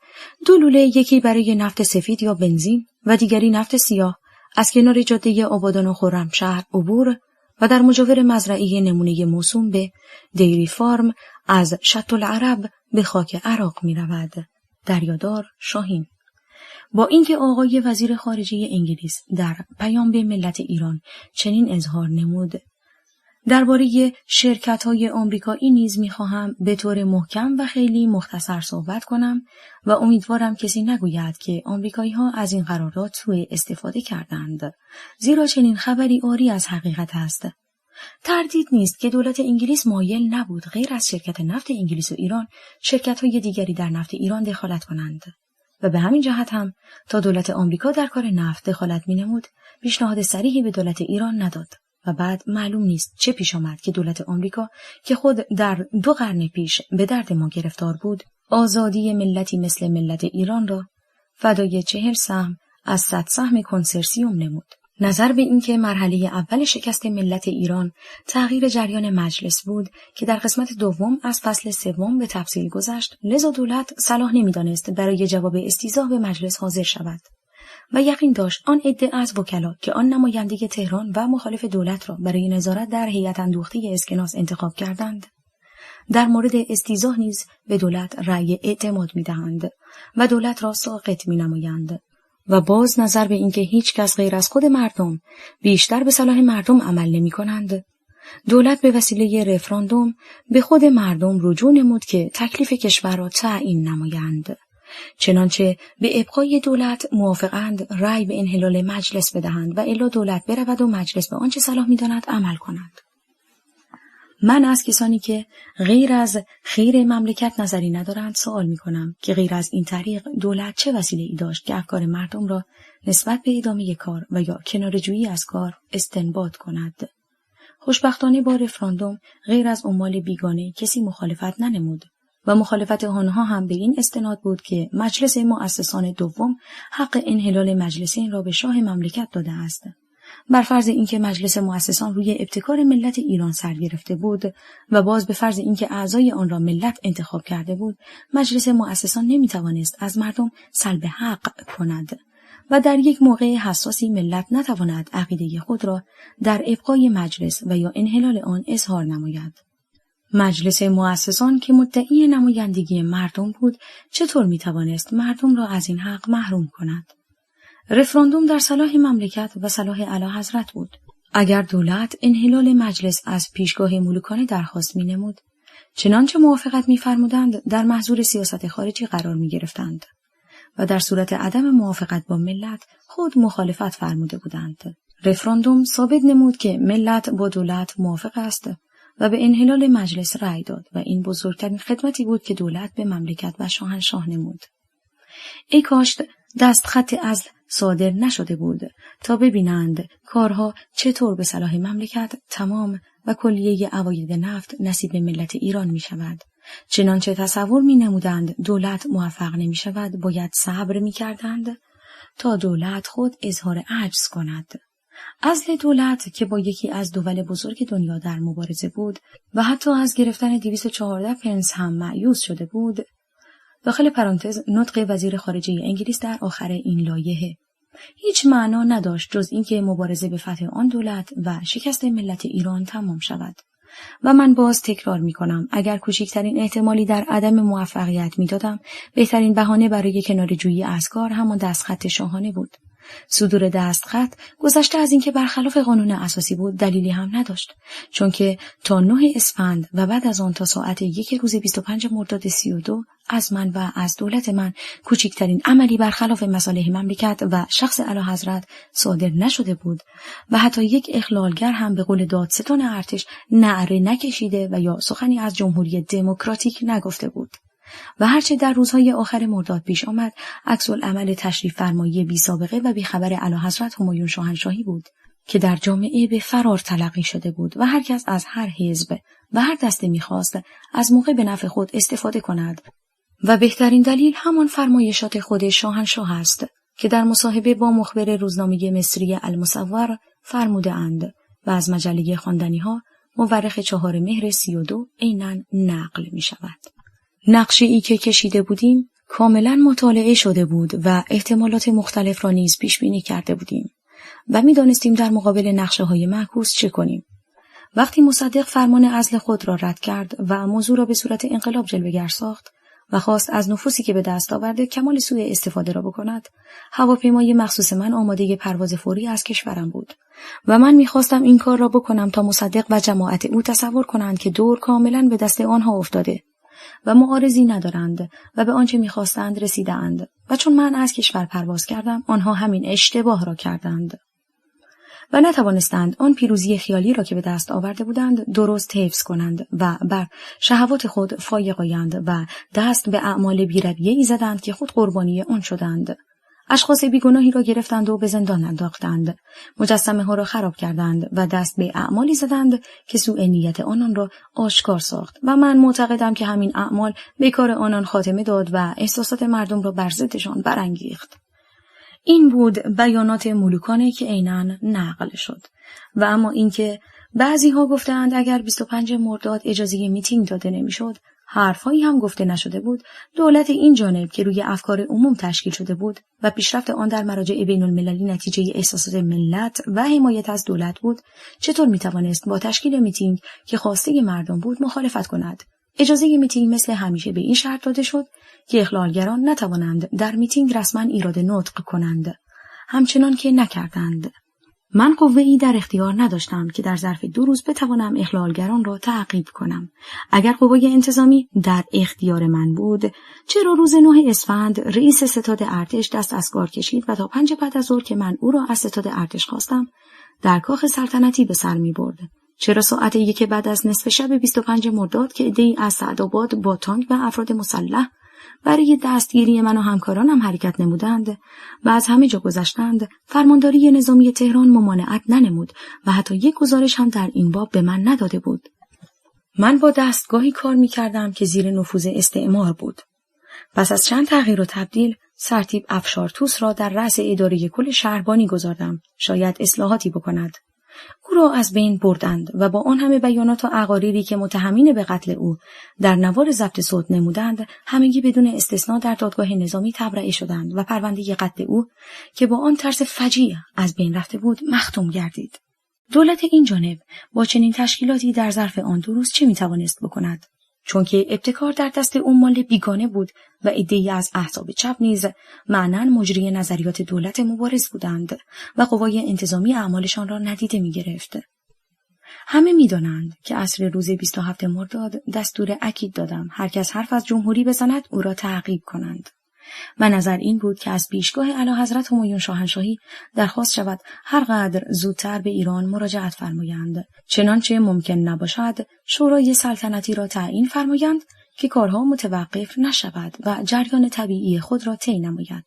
2 لوله، یکی برای نفت سفید یا بنزین و دیگری نفت سیاه، از کنار جاده آبادان و خرمشهر عبور و در مجاور مزرعه نمونه موسوم به دیری فارم از شط العرب به خاک عراق می رود. دریادار شاهین. با اینکه آقای وزیر خارجه انگلیس در پیام به ملت ایران چنین اظهار نمود، درباره شرکت‌های آمریکایی نیز می‌خواهم به طور محکم و خیلی مختصر صحبت کنم و امیدوارم کسی نگوید که آمریکایی‌ها از این قرارداد سوء استفاده کردند، زیرا چنین خبری عاری از حقیقت است. تردید نیست که دولت انگلیس مایل نبود غیر از شرکت نفت انگلیس و ایران شرکت‌های دیگری در نفت ایران دخالت کنند و به همین جهت هم تا دولت آمریکا در کار نفت دخالت می‌نمود پیشنهاد صریحی به دولت ایران نداد و بعد معلوم نیست چه پیش آمد که دولت آمریکا که خود در 2 قرن پیش به درد ما گرفتار بود آزادی ملتی مثل ملت ایران را فدای 40 سهم از 100 سهم کنسرسیوم نمود. نظر به اینکه مرحله اول شکست ملت ایران تغییر جریان مجلس بود که در قسمت دوم از فصل 3 به تفصیل گذشت، لذا دولت صلاح نمی‌دانست برای جواب استیضاح به مجلس حاضر شود و یقین داشت آن عده از وکلا که آن نماینده تهران و مخالف دولت را برای نظارت در هیئت اندوخته اسکناس انتخاب کردند در مورد استیضاح نیز به دولت رأی اعتماد می‌دهند و دولت را ساقط می‌نمایند و باز نظر به اینکه هیچ کس غیر از خود مردم بیشتر به صلاح مردم عمل نمی‌کنند، دولت به وسیله رفراندوم به خود مردم رجوع نمود که تکلیف کشور را تعیین نمایند. چنانچه به ابقای دولت موافقند رأی به انحلال مجلس بدهند و الا دولت برود و مجلس به آنچه صلاح می‌داند عمل کند. من از کسانی که غیر از خیر مملکت نظری ندارند سوال می‌کنم که غیر از این طریق دولت چه وسیله‌ای داشت که افکار مردم را نسبت به ادامه کار و یا کناره‌جویی از کار استنباط کند. خوشبختانه با رفراندوم غیر از عمال بیگانه کسی مخالفت ننمود و مخالفت آنها هم به این استناد بود که مجلس مؤسسان دوم حق انحلال مجلسین را به شاه مملکت داده است. بر فرض اینکه مجلس مؤسسان روی ابتکار ملت ایران سر گرفته بود و باز به فرض اینکه اعضای آن را ملت انتخاب کرده بود، مجلس مؤسسان نمیتوانست از مردم سلب حق کند و در یک موقع حساسی ملت نتواند عقیده خود را در ابقای مجلس و یا انحلال آن اظهار نماید. مجلس مؤسسان که مدعی نمایندگی مردم بود چطور میتوانست مردم را از این حق محروم کند؟ رفراندوم در صلاح مملکت و صلاح اعلیحضرت بود. اگر دولت انحلال مجلس از پیشگاه ملوکانه درخواست می‌نمود، چنانچه موافقت می‌فرمودند در محظور سیاست خارجی قرار می‌گرفتند و در صورت عدم موافقت با ملت خود مخالفت فرموده بودند. رفراندوم ثابت نمود که ملت با دولت موافق است و به انحلال مجلس رأی داد و این بزرگترین خدمتی بود که دولت به مملکت و شاهنشاه نمود. ای کاش دستخط عزل صادر نشده بود تا ببینند کارها چطور به صلاح مملکت تمام و کلیه عواید نفت نصیب ملت ایران می شود. چنانچه تصور می نمودند دولت موفق نمی شود باید صبر می کردند تا دولت خود اظهار عجز کند. عزل دولت که با یکی از دول بزرگ دنیا در مبارزه بود و حتی از گرفتن 214 پنس هم مایوس شده بود. داخل پرانتز نطق وزیر خارجه انگلیس در آخر این لایحه هیچ معنا نداشت جز اینکه مبارزه به فتح آن دولت و شکست ملت ایران تمام شود. و من باز تکرار می کنم اگر کوچکترین احتمالی در عدم موفقیت می دادم بهترین بهانه برای کناره‌جویی از کار همان دستخط شاهانه بود. صدور دستخط گذشته از اینکه برخلاف قانون اساسی بود دلیلی هم نداشت، چون که تا 9 اسفند و بعد از آن تا ساعت 1 روز 25 مرداد 32 از من و از دولت من کوچکترین عملی برخلاف مصالح مملکت و شخص اعلیحضرت صادر نشده بود و حتی یک اخلالگر هم به قول دادستان ارتش نعره نکشیده و یا سخنی از جمهوری دموکراتیک نگفته بود. و هرچه در روزهای آخر مرداد پیش آمد عکس‌العمل تشریف فرمایی بی سابقه و بی خبر اعلیحضرت همایون شاهنشاهی بود که در جامعه به فرار تلقی شده بود و هر کس از هر حزب و هر دسته می‌خواست از موقع به نفع خود استفاده کند و بهترین دلیل همان فرمایشات خود شاهنشاه است که در مصاحبه با مخبر روزنامه مصری المصور فرموده اند و از مجله خواندنی‌ها مورخ 4 مهر 32 عیناً نقل می‌شود. نقشه‌ای که کشیده بودیم کاملا مطالعه شده بود و احتمالات مختلف را نیز پیش بینی کرده بودیم و می‌دانستیم در مقابل نقشه‌های معکوس چه کنیم. وقتی مصدق فرمان عزل خود را رد کرد و موضوع را به صورت انقلاب جلوه‌گر ساخت و خواست از نفوذی که به دست آورده کمال سوء استفاده را بکند، هواپیمای مخصوص من آماده پرواز فوری از کشورم بود و من می‌خواستم این کار را بکنم تا مصدق و جماعت او تصور کنند که دور کاملا به دست آنها افتاده و معارضی ندارند و به آنچه می‌خواستند رسیدند و چون من از کشور پرواز کردم آنها همین اشتباه را کردند و نتوانستند آن پیروزی خیالی را که به دست آورده بودند درست حفظ کنند و بر شهوات خود فایق آیند و دست به اعمال بی‌رویه‌ای زدند که خود قربانی آن شدند. اشخاص بیگناهی را گرفتند و به زندان انداختند، مجسمه ها را خراب کردند و دست به اعمالی زدند که سوء نیت آنان را آشکار ساخت و من معتقدم که همین اعمال به کار آنان خاتمه داد و احساسات مردم را بر ضدشان برانگیخت. این بود بیانات ملوکانه که عیناً نقل شد. و اما اینکه بعضی ها گفتند اگر 25 مرداد اجازه میتینگ داده نمیشد، حرفهایی هم گفته نشده بود، دولت این جانب که روی افکار عموم تشکیل شده بود و پیشرفت آن در مراجع بین المللی نتیجه احساسات ملت و حمایت از دولت بود، چطور میتوانست با تشکیل میتینگ که خواسته مردم بود مخالفت کند؟ اجازه میتینگ مثل همیشه به این شرط داده شد که اخلالگران نتوانند در میتینگ رسما ایراد نطق کنند، همچنان که نکردند. من قوه‌ای در اختیار نداشتم که در ظرف 2 روز بتوانم اخلالگران را تعقیب کنم. اگر قوه انتظامی در اختیار من بود، چرا روز 9 اسفند رئیس ستاد ارتش دست از کار کشید و تا 5 بعد از ظهر که من او را از ستاد ارتش خواستم در کاخ سلطنتی به سر می برد؟ چرا ساعت 1 بعد از نصف شب 25 مرداد که عده‌ای از سعدآباد با تانک و افراد مسلح برای دستگیری من و همکارانم حرکت نمودند و از همه جا گذشتند، فرمانداری نظامی تهران ممانعت ننمود و حتی یک گزارش هم در این باب به من نداده بود. من با دستگاهی کار می کردم که زیر نفوذ استعمار بود. پس از چند تغییر و تبدیل، سرتیپ افشارتوس را در رأس اداره کل شهربانی گذاردم، شاید اصلاحاتی بکند. او را از بین بردند و با آن همه بیانات و اقاریری که متهمین به قتل او در نوار ضبط صوت نمودند، همگی بدون استثنا در دادگاه نظامی تبرئه شدند و پرونده قتل او که با آن طرز فجیع از بین رفته بود مختوم گردید. دولت این جانب با چنین تشکیلاتی در ظرف آن 2 روز چه میتوانست بکند؟ چون که ابتکار در دست عمال بیگانه بود و عده‌ای از احزاب چپ نیز معناً مجری نظریات دولت مبارز بودند و قوای انتظامی اعمالشان را ندیده می‌گرفت. همه می‌دانند که عصر روز 27 مرداد دستور اکید دادم هر کس حرف از جمهوری بزند او را تعقیب کنند. و نظر این بود که از پیشگاه اعلیحضرت همایون شاهنشاهی درخواست شود هر قدر زودتر به ایران مراجعت فرمایند، چنانچه ممکن نباشد شورای سلطنتی را تعیین فرمایند که کارها متوقف نشود و جریان طبیعی خود را طی نماید.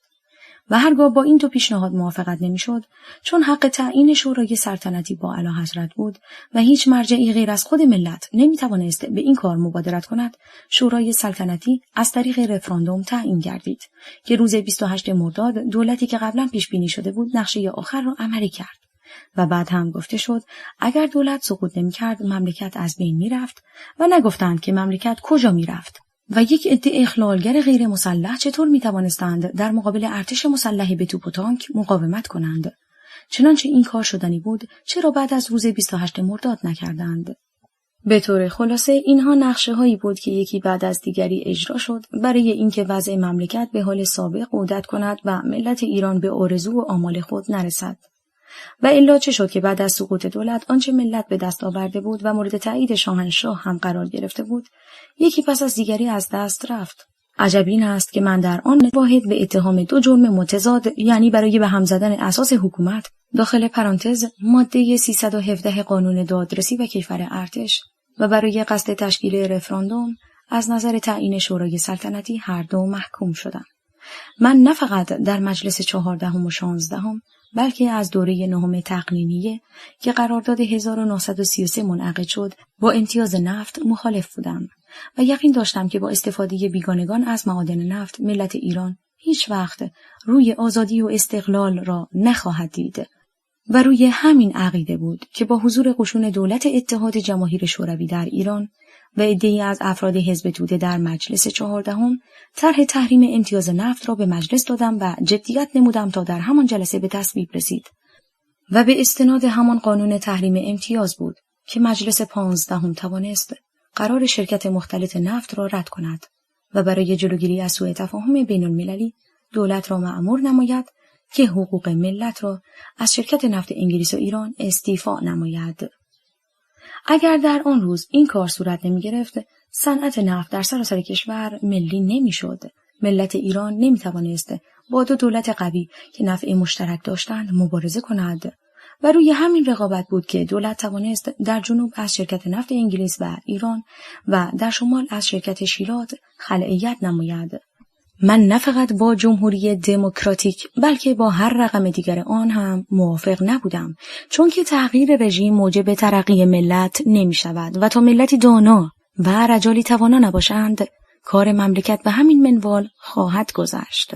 و هرگاه با این دو پیشنهاد موافقت نمیشد، چون حق تعیین شورای سلطنتی با اعلیحضرت بود و هیچ مرجعی غیر از خود ملت نمیتوانست به این کار مبادرت کند، شورای سلطنتی از طریق رفراندوم تعیین گردید که روز 28 مرداد دولتی که قبلا پیش بینی شده بود نقشه آخر را عملی کرد و بعد هم گفته شد اگر دولت سقوط نمی‌کرد مملکت از بین میرفت و نگفتند که مملکت کجا میرفت. و یک عده اخلالگر غیر مسلح چطور می توانستند در مقابل ارتش مسلح به توپ و تانک مقاومت کنند؟ چنانچه این کار شدنی بود، چرا بعد از روز 28 مرداد نکردند؟ به طور خلاصه اینها نقشه هایی بود که یکی بعد از دیگری اجرا شد برای اینکه وضع مملکت به حال سابق عودت کند و ملت ایران به آرزو و آمال خود نرسد. و الا چه شد که بعد از سقوط دولت آنچه ملت به دست آورده بود و مورد تایید شاهنشاه هم قرار گرفته بود یکی پس از دیگری از دست رفت. عجب این است که من در آن واحد به اتهام دو جرم متضاد، یعنی برای به هم زدن اساس حکومت داخل پرانتز ماده 317 قانون دادرسی و کیفر ارتش و برای قصد تشکیل رفراندوم از نظر تعیین شورای سلطنتی هر دو محکوم شدم. من نه فقط در مجلس 14 و 16 بلکه از دوره 9 تقنینیه که قرارداد 1933 منعقد شد با امتیاز نفت مخالف بودم و یقین داشتم که با استفاده بیگانگان از معادن نفت ملت ایران هیچ وقت روی آزادی و استقلال را نخواهد دید و روی همین عقیده بود که با حضور قشون دولت اتحاد جماهیر شوروی در ایران و عده‌ای از افراد حزب توده در مجلس 14 طرح تحریم امتیاز نفت را به مجلس دادم و جدیت نمودم تا در همان جلسه به تصویب رسید و به استناد همان قانون تحریم امتیاز بود که مجلس 15 توانست قرار شرکت مختلط نفت را رد کند و برای جلوگیری از سوء تفاهم بین المللی دولت را مأمور نماید که حقوق ملت را از شرکت نفت انگلیس و ایران استیفا نماید. اگر در آن روز این کار صورت نمی گرفت، صنعت نفت در سراسر کشور ملی نمی شد. ملت ایران نمی توانست با دو دولت قوی که نفع مشترک داشتند مبارزه کند و روی همین رقابت بود که دولت توانست در جنوب از شرکت نفت انگلیس و ایران و در شمال از شرکت شیرات خلعیت نماید. من نه فقط با جمهوری دموکراتیک بلکه با هر رقم دیگر آن هم موافق نبودم، چون که تغییر رژیم موجب ترقی ملت نمی شود و تا ملتی دانا و رجالی توانا نباشند کار مملکت به همین منوال خواهد گذشت.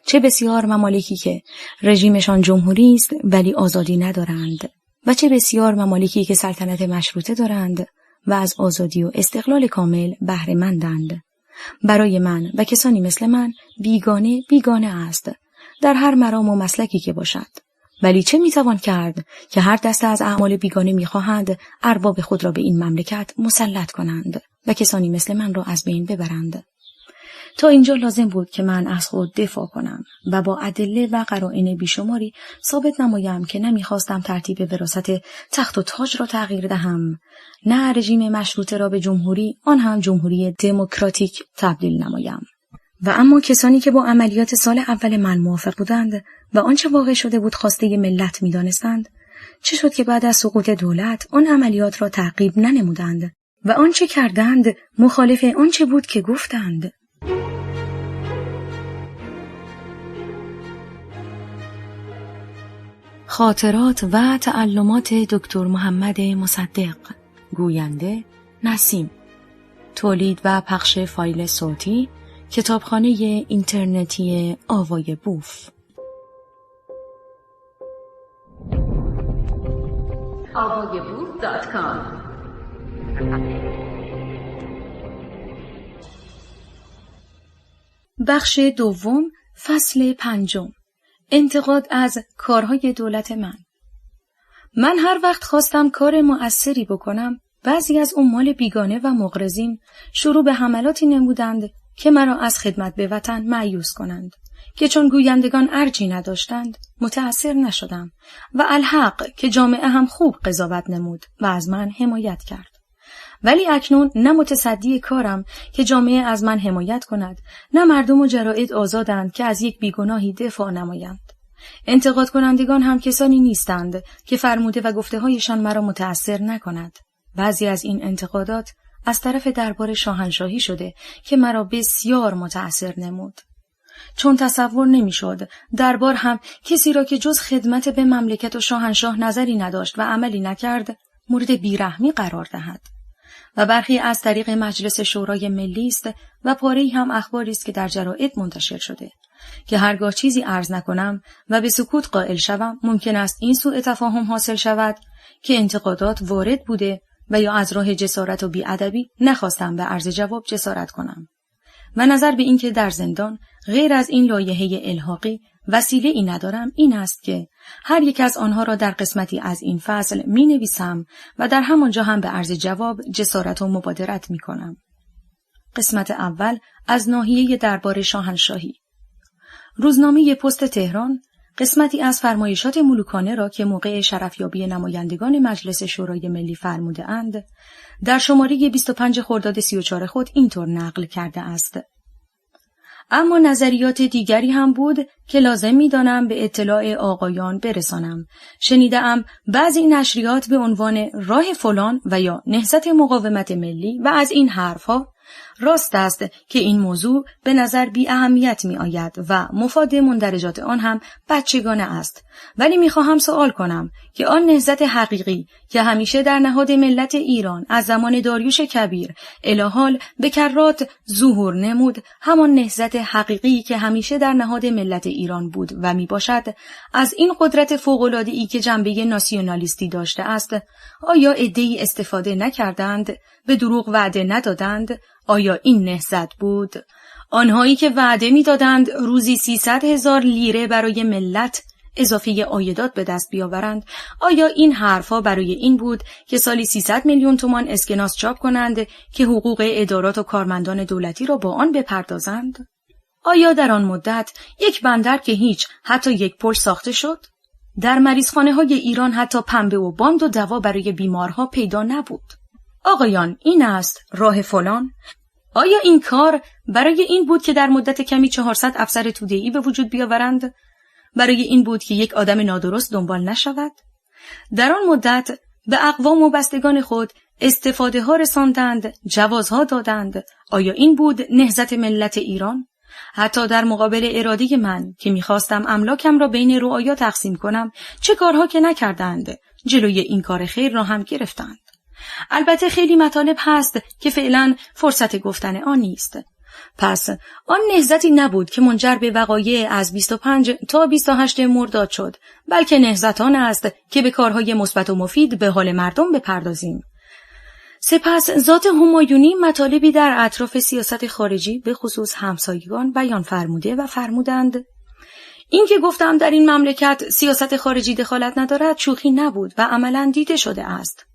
چه بسیار ممالکی که رژیمشان جمهوری است ولی آزادی ندارند و چه بسیار ممالکی که سلطنت مشروطه دارند و از آزادی و استقلال کامل بهره مندند. برای من و کسانی مثل من بیگانه است در هر مرام و مسلکی که باشد. ولی چه میتوان کرد که هر دسته از اعمال بیگانه میخواهند ارباب خود را به این مملکت مسلط کنند و کسانی مثل من را از بین ببرند. تا اینجا لازم بود که من از خود دفاع کنم و با ادله و قرائن بیشماری ثابت نمایم که نمیخواستم ترتیب وراثت تخت و تاج را تغییر دهم، نه رژیم مشروطه را به جمهوری، آن هم جمهوری دموکراتیک تبدیل نمایم. و اما کسانی که با عملیات سال اول من موافق بودند و آنچه واقع شده بود خواسته ملت می‌دانستند، چه شد که بعد از سقوط دولت آن عملیات را تعقیب ننمودند و آنچه کردند مخالف آنچه بود که گفتند؟ خاطرات و تعلمات دکتر محمد مصدق، گوینده نسیم، تولید و پخش فایل صوتی کتابخانه اینترنتی آوای بوف. avayaboof.com بخش دوم، فصل 5. انتقاد از کارهای دولت من هر وقت خواستم کار مؤثری بکنم بعضی از عمال بیگانه و مغرضین شروع به حملاتی نمودند که مرا از خدمت به وطن مایوس کنند که چون گویندگان ارجی نداشتند متأثر نشدم و الحق که جامعه هم خوب قضاوت نمود و از من حمایت کرد. ولی اکنون نه متصدی کارم که جامعه از من حمایت کند، نه مردم و جرائد آزادند که از یک بیگناهی دفاع نمایند. انتقاد کنندگان هم کسانی نیستند که فرموده و گفته هایشان مرا متأثر نکند. بعضی از این انتقادات از طرف دربار شاهنشاهی شده که مرا بسیار متأثر نمود. چون تصور نمی‌شد دربار هم کسی را که جز خدمت به مملکت و شاهنشاه نظری نداشت و عملی نکرد مورد بیرحمی قرار دهد. و برخی از طریق مجلس شورای ملی است و پاره‌ای هم اخباری است که در جرائد منتشر شده که هرگاه چیزی عرض نکنم و به سکوت قائل شوم ممکن است این سوء تفاهم حاصل شود که انتقادات وارد بوده و یا از راه جسارت و بی‌ادبی نخواستم به عرض جواب جسارت کنم. و نظر به این که در زندان غیر از این لایحه الحاقی وسیله ای ندارم این است که هر یک از آنها را در قسمتی از این فصل می نویسم و در همانجا هم به عرض جواب جسارت و مبادرت می کنم. قسمت اول از ناحیه دربار شاهنشاهی. روزنامه پست تهران قسمتی از فرمایشات ملوکانه را که موقع شرفیابی نمایندگان مجلس شورای ملی فرموده اند در شماره 25 خرداد 34 خود اینطور نقل کرده است: اما نظریات دیگری هم بود که لازم می‌دانم به اطلاع آقایان برسانم. شنیدم بعضی نشریات به عنوان راه فلان و یا نهضت مقاومت ملی و از این حرفها. راست است که این موضوع به نظر بی اهمیت می آید و مفاد مندرجات آن هم بچگانه است، ولی می خواهم سوال کنم که آن نهضت حقیقی که همیشه در نهاد ملت ایران از زمان داریوش کبیر الی حال به کرات ظهور نمود، همان نهضت حقیقی که همیشه در نهاد ملت ایران بود و می باشد، از این قدرت فوق‌العاده‌ای که جنبه ناسیونالیستی داشته است، آیا عده‌ای استفاده نکردند، به دروغ وعده ندادند؟ آیا این نهضت بود؟ آنهایی که وعده می‌دادند روزی 300,000 لیره برای ملت اضافه عایدات به دست بیاورند، آیا این حرفها برای این بود که سالی 300 میلیون تومان اسکناس چاپ کنند که حقوق ادارات و کارمندان دولتی را با آن بپردازند؟ آیا در آن مدت یک بندر که هیچ حتی یک پل ساخته شد؟ در مریضخانه‌های ایران حتی پنبه و باند و دوا برای بیمارها پیدا نبود. آقایان، این است راه فلان؟ آیا این کار برای این بود که در مدت کمی 400 افسر توده‌ای به وجود بیاورند؟ برای این بود که یک آدم نادرست دنبال نشود؟ در آن مدت به اقوام و بستگان خود استفاده ها رساندند، جوازها دادند. آیا این بود نهضت ملت ایران؟ حتی در مقابل اراده من که می‌خواستم املاکم را بین رعایا تقسیم کنم، چه کارها که نکردند، جلوی این کار خیر را هم گرفتند. البته خیلی مطالب هست که فعلا فرصت گفتن آن نیست. پس آن نهضتی نبود که منجر به وقایع از 25 تا 28 مرداد شد، بلکه نهضتان است که به کارهای مثبت و مفید به حال مردم بپردازیم. سپس ذات همایونی مطالبی در اطراف سیاست خارجی به خصوص همسایگان بیان فرموده و فرمودند این که گفتم در این مملکت سیاست خارجی دخالت ندارد شوخی نبود و عملاً دیده شده است.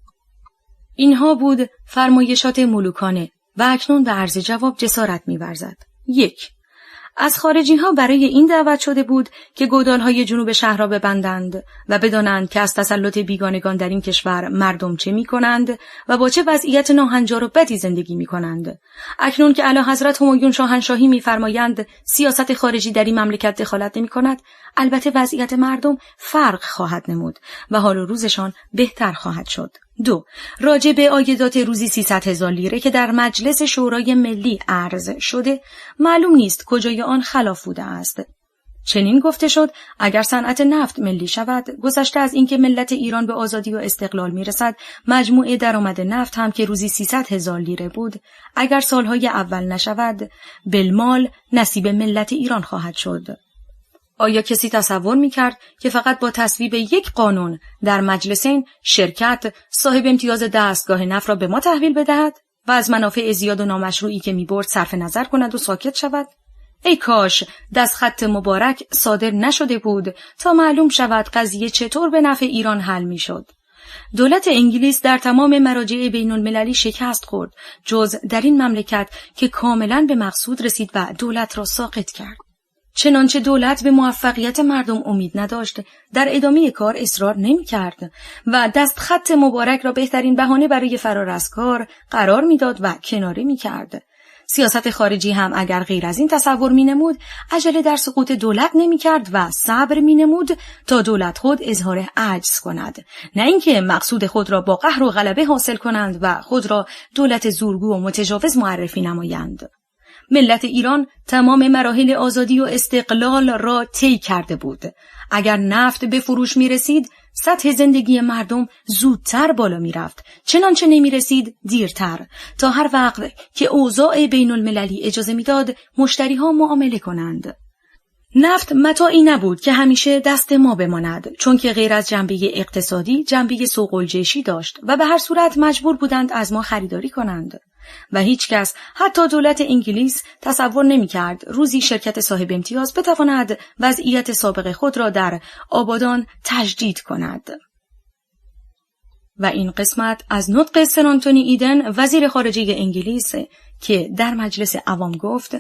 اینها بود فرمایشات ملوکانه و اکنون به عرض جواب جسارت می‌ورزد. 1. از خارجی ها برای این دعوت شده بود که گودال‌های جنوب شهر را ببندند و بدانند که از تسلط بیگانگان در این کشور مردم چه می‌کنند و با چه وضعیت ناهنجار و بدی زندگی می‌کنند. اکنون که اعلیحضرت همایون شاهنشاهی می‌فرمایند سیاست خارجی در این مملکت دخالت نمی‌کند، البته وضعیت مردم فرق خواهد نمود و حال و روزشان بهتر خواهد شد. 2. راجع به عایدات روزی 300,000 لیره که در مجلس شورای ملی عرض شده، معلوم نیست کجای آن خلاف بوده است. چنین گفته شد اگر صنعت نفت ملی شود، گذشته از اینکه ملت ایران به آزادی و استقلال میرسد، مجموع درآمد نفت هم که روزی 300,000 لیره بود، اگر سالهای اول نشود، بالمال نصیب ملت ایران خواهد شد. آیا کسی تصور می‌کرد که فقط با تصویب یک قانون در مجلسین شرکت صاحب امتیاز دستگاه نفت را به ما تحویل بدهد و از منافع زیاد و نامشروعی که می‌برد صرف نظر کند و ساکت شود؟ ای کاش دستخط مبارک صادر نشده بود تا معلوم شود قضیه چطور به نفع ایران حل می‌شد. دولت انگلیس در تمام مراجع بین المللی شکست خورد جز در این مملکت که کاملا به مقصود رسید و دولت را ساقط کرد. چنانچه دولت به موفقیت مردم امید نداشت، در ادامه کار اصرار نمی کرد و دستخط مبارک را بهترین بهانه برای فرار از کار قرار می داد و کناره می کرد. سیاست خارجی هم اگر غیر از این تصور می نمود، عجله در سقوط دولت نمی کرد و صبر می نمود تا دولت خود اظهار عجز کند، نه اینکه مقصود خود را با قهر و غلبه حاصل کنند و خود را دولت زورگو و متجاوز معرفی نمایند. ملت ایران تمام مراحل آزادی و استقلال را طی کرده بود. اگر نفت به فروش می رسید، سطح زندگی مردم زودتر بالا می رفت. چنانچه نمی رسید دیرتر، تا هر وقت که اوضاع بین المللی اجازه می داد مشتری ها معامله کنند. نفت متاعی نبود که همیشه دست ما بماند، چون که غیر از جنبه اقتصادی جنبه سوق الجیشی داشت و به هر صورت مجبور بودند از ما خریداری کنند. و هیچ کس، حتی دولت انگلیس، تصور نمی کرد روزی شرکت صاحب امتیاز بتواند وضعیت سابق خود را در آبادان تجدید کند. و این قسمت از نطق سر آنتونی ایدن، وزیر خارجه انگلیس، که در مجلس عوام گفت: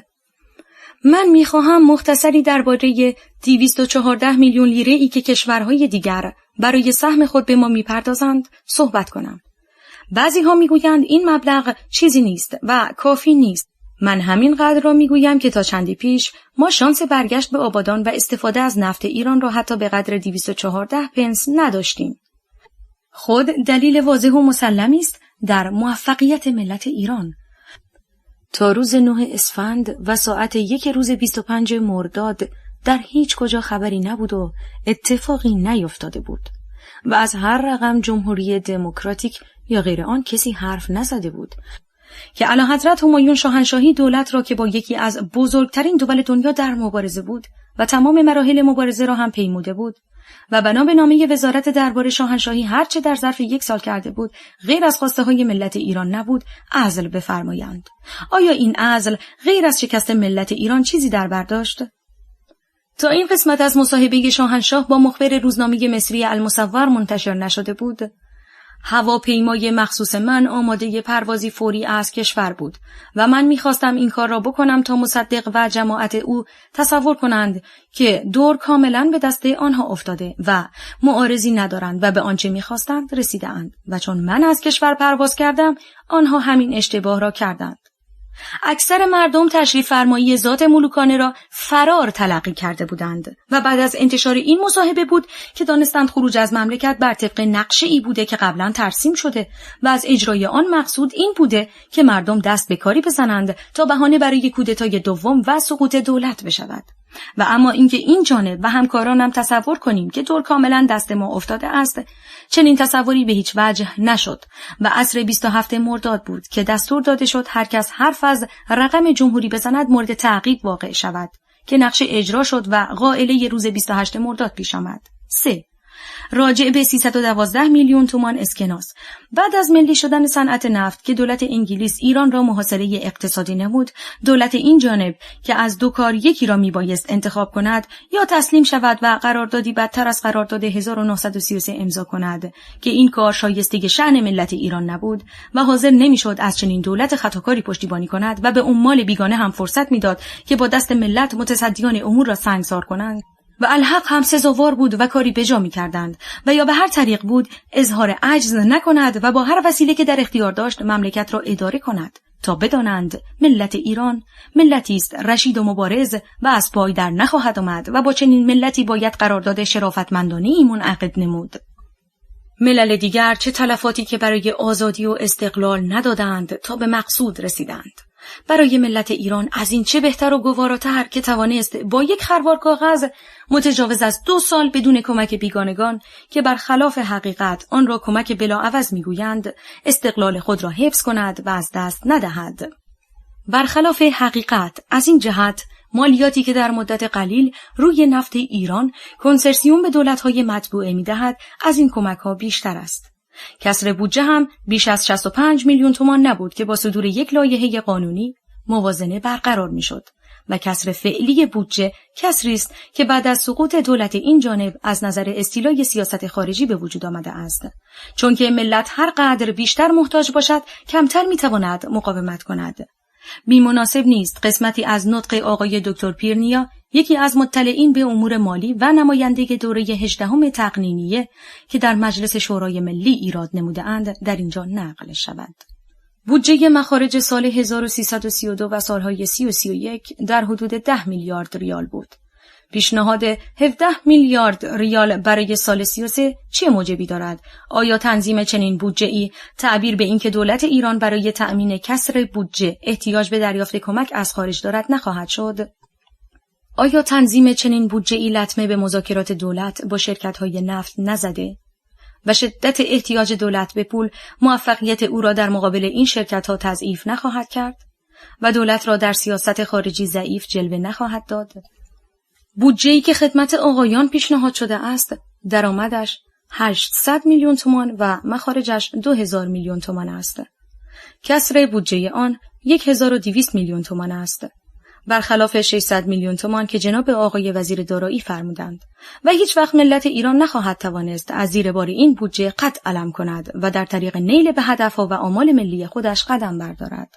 من می‌خواهم مختصری درباره 214 میلیون لیره ای که کشورهای دیگر برای سهم خود به ما می‌پردازند صحبت کنم. بعضی ها میگویند این مبلغ چیزی نیست و کافی نیست. من همین قدر را میگویم که تا چندی پیش ما شانس برگشت به آبادان و استفاده از نفت ایران را حتی به قدر 214 پنس نداشتیم. خود دلیل واضح و مسلمی است در موفقیت ملت ایران. تا روز 9 اسفند و ساعت 1 روز 25 مرداد در هیچ کجا خبری نبود و اتفاقی نیفتاده بود و از هر رقم جمهوری دموکراتیک یا غیر آن کسی حرف نزده بود که اعلیحضرت همایون شاهنشاهی دولت را که با یکی از بزرگترین دول دنیا در مبارزه بود و تمام مراحل مبارزه را هم پیموده بود و بنا به نامه وزارت دربار شاهنشاهی هرچه در ظرف 1 سال کرده بود غیر از خواسته های ملت ایران نبود، عزل بفرمایند. آیا این عزل غیر از شکست ملت ایران چیزی در بر داشت؟ تا این قسمت از مصاحبه شاهنشاه با مخبر روزنامه مصری المصور منتشر نشده بود، هواپیمای مخصوص من آماده پروازی فوری از کشور بود و من می‌خواستم این کار را بکنم تا مصدق و جماعت او تصور کنند که دور کاملا به دست آنها افتاده و معارضی ندارند و به آنچه می‌خواستند رسیدند و چون من از کشور پرواز کردم آنها همین اشتباه را کردند. اکثر مردم تشریف فرمایی ذات ملوکانه را فرار تلقی کرده بودند و بعد از انتشار این مصاحبه بود که دانستند خروج از مملکت بر طبق نقشه‌ای بوده که قبلا ترسیم شده و از اجرای آن مقصود این بوده که مردم دست به کاری بزنند تا بهانه برای کودتای دوم و سقوط دولت بشود. و اما اینکه این جانب و همکارانم تصور کنیم که دور کاملا دست ما افتاده است، چنین تصوری به هیچ وجه نشد و عصر 27 مرداد بود که دستور داده شد هر کس حرف از رقم جمهوری بزند مورد تعقیب واقع شود که نقشه اجرا شد و قائله روز 28 مرداد پیش آمد. 3. راجع به 312 میلیون تومان اسکناس. بعد از ملی شدن صنعت نفت که دولت انگلیس ایران را محاصره اقتصادی نمود، دولت این جانب که از دو کار یکی را میبایست انتخاب کند، یا تسلیم شود و قراردادی بدتر از قرارداد 1933 امضا کند که این کار شایسته شأن ملت ایران نبود و حاضر نمیشد از چنین دولت خطاکاری پشتیبانی کند و به عمال بیگانه هم فرصت میداد که با دست ملت متصدیان امور را سنگسار کنند و الحق هم سزاوار بود و کاری بجا می کردند و یا به هر طریق بود اظهار عجز نکند و با هر وسیله که در اختیار داشت مملکت را اداره کند تا بدانند ملت ایران ملتی است رشید و مبارز و از پای در نخواهد آمد و با چنین ملتی باید قرارداد شرافتمندانه‌ای منعقد نمود. ملل دیگر چه تلفاتی که برای آزادی و استقلال ندادند تا به مقصود رسیدند. برای ملت ایران از این چه بهتر و گواراتر که توانست با یک خروار کاغذ متجاوز از 2 سال بدون کمک بیگانگان که برخلاف حقیقت آن را کمک بلاعوض میگویند استقلال خود را حفظ کند و از دست ندهد. برخلاف حقیقت از این جهت مالیاتی که در مدت قلیل روی نفت ایران کنسرسیوم به دولت‌های مطبوعه می‌دهد از این کمک‌ها بیشتر است. کسر بودجه هم بیش از 65 میلیون تومان نبود که با صدور یک لایحه قانونی موازنه برقرار می‌شد و کسر فعلی بودجه کسری است که بعد از سقوط دولت این جانب از نظر استیلای سیاست خارجی به وجود آمده است، چون که ملت هر قدر بیشتر محتاج باشد کمتر میتواند مقاومت کند. بی‌مناسب نیست قسمتی از نطق آقای دکتر پیرنیا، یکی از مطلعین به امور مالی و نماینده دوره 18 تقنینیه که در مجلس شورای ملی ایراد نموده‌اند در اینجا نقل شود. بودجه مخارج سال 1332 و سالهای 30 و 31 در حدود 10 میلیارد ریال بود. پیشنهاد 17 میلیارد ریال برای سال 33 چه موجبی دارد؟ آیا تنظیم چنین بودجه‌ای تعبیر به اینکه دولت ایران برای تأمین کسر بودجه احتیاج به دریافت کمک از خارج دارد نخواهد شد؟ آیا تنظیم چنین بودجه‌ای لطمه به مذاکرات دولت با شرکت‌های نفت نزده؟ و شدت احتیاج دولت به پول موفقیت او را در مقابل این شرکت‌ها تضعیف نخواهد کرد و دولت را در سیاست خارجی ضعیف جلوه نخواهد داد؟ بودجه‌ای که خدمت آقایان پیشنهاد شده است، درآمدش 800 میلیون تومان و مخارجش 2000 میلیون تومان است. کسر بودجه آن 1200 میلیون تومان است، برخلاف 600 میلیون تومان که جناب آقای وزیر دارایی فرمودند و هیچ وقت ملت ایران نخواهد توانست از زیر بار این بودجه قد علم کند و در طریق نیل به هدفها و آمال ملی خودش قدم بردارد.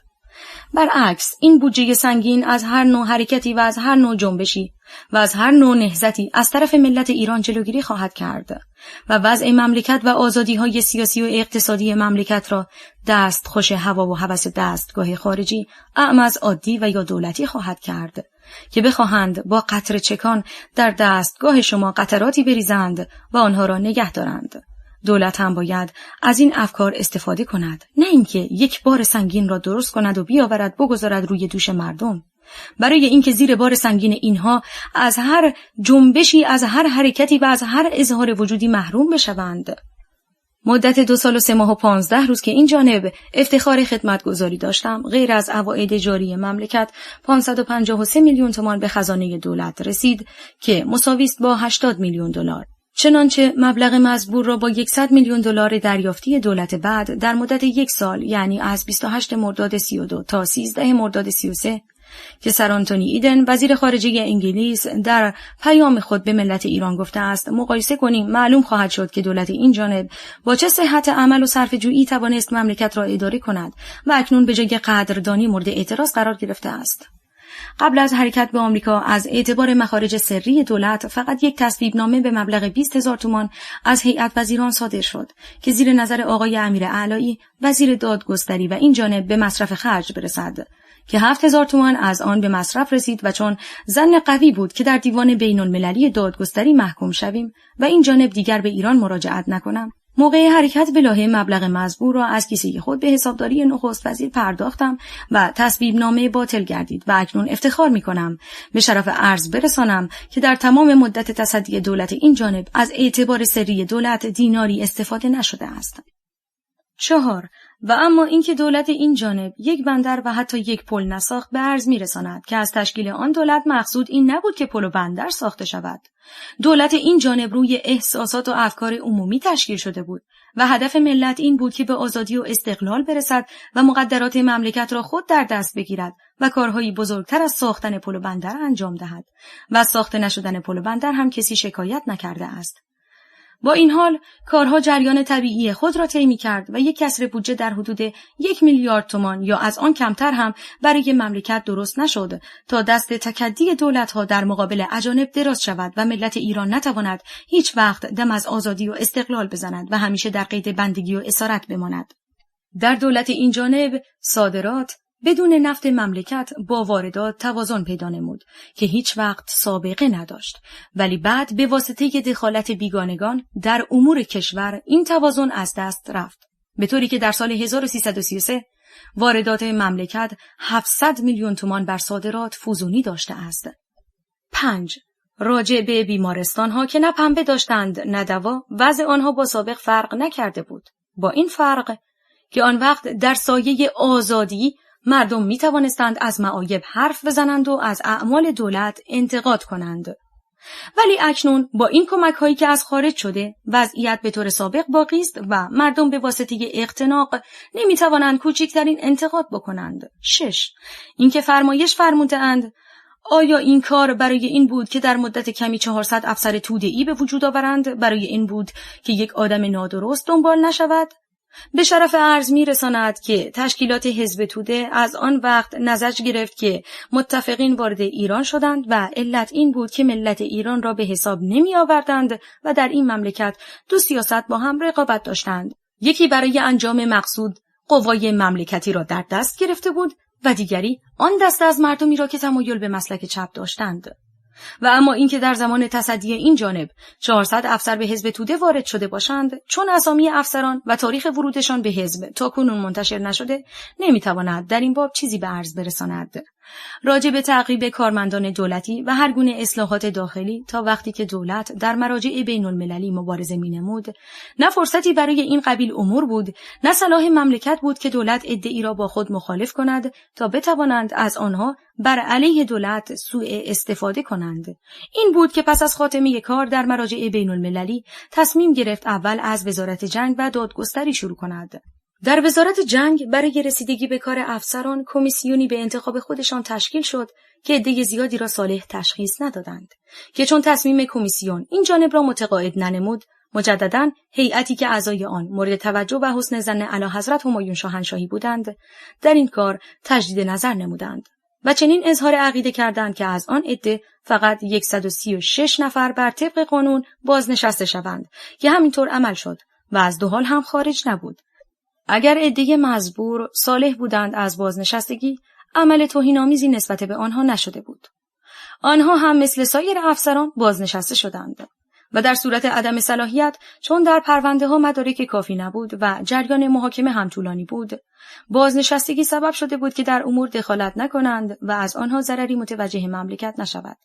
برعکس این بودجه سنگین از هر نوع حرکتی و از هر نوع جنبشی و از هر نوع نهضتی از طرف ملت ایران جلوگیری خواهد کرد و وضع مملکت و آزادی‌های سیاسی و اقتصادی مملکت را دست خوش هوا و هوس دستگاه خارجی اعم از عادی و یا دولتی خواهد کرد که بخواهند با قطره چکان در دستگاه شما قطراتی بریزند و آنها را نگه دارند. دولت هم باید از این افکار استفاده کند، نه اینکه یک بار سنگین را درست کند و بیاورد بگذارد روی دوش مردم، برای اینکه زیر بار سنگین اینها از هر جنبشی، از هر حرکتی و از هر اظهار وجودی محروم بشوند. مدت 2 سال و 3 ماه و 15 روز که این جانب افتخار خدمتگزاری داشتم، غیر از عواید جاری مملکت 553 میلیون تومان به خزانه دولت رسید که مساوی است با 80 میلیون دلار. چنانچه مبلغ مزبور را با 100 میلیون دلار دریافتی دولت بعد در مدت 1 سال، یعنی از 28 مرداد 32 تا 13 مرداد 33 که سر آنتونی ایدن وزیر خارجه انگلیس در پیام خود به ملت ایران گفته است مقایسه کنیم، معلوم خواهد شد که دولت این جانب با چه صحت عمل و صرفه‌جویی توانست مملکت را اداره کند و اکنون به جای قدردانی مورد اعتراض قرار گرفته است. قبل از حرکت به آمریکا از اعتبار مخارج سری دولت فقط یک تصویبنامه به مبلغ 20,000 تومان از هیئت وزیران صادر شد که زیر نظر آقای امیر اعلایی وزیر دادگستری و این جانب به مصرف خرج برسد که 7,000 تومان از آن به مصرف رسید و چون ظن قوی بود که در دیوان بین المللی دادگستری محکوم شویم و این جانب دیگر به ایران مراجعت نکنم، موقع حرکت به لاهه مبلغ مزبور را از کیسه خود به حسابداری نخست وزیر پرداختم و تصویبنامه باطل گردید و اکنون افتخار می‌کنم به شرف عرض برسانم که در تمام مدت تصدی دولت این جانب از اعتبار سری دولت دیناری استفاده نشده است. 4. و اما اینکه دولت این جانب یک بندر و حتی یک پل نساخت به عرض می‌رساند که از تشکیل آن دولت مقصود این نبود که پل و بندر ساخته شود. دولت این جانب روی احساسات و افکار عمومی تشکیل شده بود و هدف ملت این بود که به آزادی و استقلال برسد و مقدرات مملکت را خود در دست بگیرد و کارهایی بزرگتر از ساختن پل و بندر انجام دهد و از ساخته نشدن پل و بندر هم کسی شکایت نکرده است. با این حال کارها جریان طبیعی خود را طی می‌کرد و یک کسر بودجه در حدود 1 میلیارد تومان یا از آن کمتر هم برای مملکت درست نشد تا دست تکدی دولت‌ها در مقابل اجانب دراز شود و ملت ایران نتواند هیچ وقت دم از آزادی و استقلال بزند و همیشه در قید بندگی و اسارت بماند. در دولت این جانب صادرات بدون نفت مملکت با واردات توازن پیدا نمود که هیچ وقت سابقه نداشت، ولی بعد به واسطه دخالت بیگانگان در امور کشور این توازن از دست رفت، به طوری که در سال 1333 واردات مملکت 700 میلیون تومان بر صادرات فزونی داشته است. 5. راجع به بیمارستان‌ها که نه پنبه داشتند نه دوا، وضع آنها با سابق فرق نکرده بود، با این فرق که آن وقت در سایه آزادی مردم می توانستند از معایب حرف بزنند و از اعمال دولت انتقاد کنند. ولی اکنون با این کمک هایی که از خارج شده وضعیت به طور سابق باقی است و مردم به واسطه اختناق نمی توانند کوچکترین انتقاد بکنند. 6. اینکه فرمایش فرمودند آیا این کار برای این بود که در مدت کمی 400 افسر توده‌ای به وجود آورند؟ برای این بود که یک آدم نادرست دنبال نشود؟ به شرف عرض می‌رساند که تشکیلات حزب توده از آن وقت نزج گرفت که متفقین وارد ایران شدند و علت این بود که ملت ایران را به حساب نمی آوردند و در این مملکت دو سیاست با هم رقابت داشتند. یکی برای انجام مقصود قوای مملکتی را در دست گرفته بود و دیگری آن دسته از مردمی را که تمایل به مسلک چپ داشتند. و اما اینکه در زمان تصدی این جانب 400 افسر به حزب توده وارد شده باشند، چون اسامی افسران و تاریخ ورودشان به حزب تاکنون منتشر نشده، نمیتواند در این باب چیزی به عرض برساند. راجع به تعقیب کارمندان دولتی و هر گونه اصلاحات داخلی تا وقتی که دولت در مراجع بین المللی مبارزه می‌نمود، نه فرصتی برای این قبیل امور بود، نه صلاح مملکت بود که دولت عده‌ای را با خود مخالف کند تا بتوانند از آنها بر علیه دولت سوء استفاده کنند. این بود که پس از خاتمه کار در مراجع بین المللی تصمیم گرفت اول از وزارت جنگ و دادگستری شروع کند. در وزارت جنگ برای رسیدگی به کار افسران کمیسیونی به انتخاب خودشان تشکیل شد که عده زیادی را صالح تشخیص ندادند که چون تصمیم کمیسیون این جانب را متقاعد ننمود، مجدداً هیئتی که اعضای آن مورد توجه و حسن ظن اعلیحضرت همایون شاهنشاهی بودند در این کار تجدید نظر نمودند و چنین اظهار عقیده کردند که از آن عده فقط 136 نفر بر طبق قانون بازنشسته شوند که همینطور عمل شد و از دو حال هم خارج نبود. اگر عده مزبور صالح بودند از بازنشستگی، عمل توهین‌آمیزی نسبت به آنها نشده بود. آنها هم مثل سایر افسران بازنشسته شدند و در صورت عدم صلاحیت، چون در پرونده ها مدارک کافی نبود و جریان محاکمه هم طولانی بود، بازنشستگی سبب شده بود که در امور دخالت نکنند و از آنها ضرری متوجه مملکت نشود.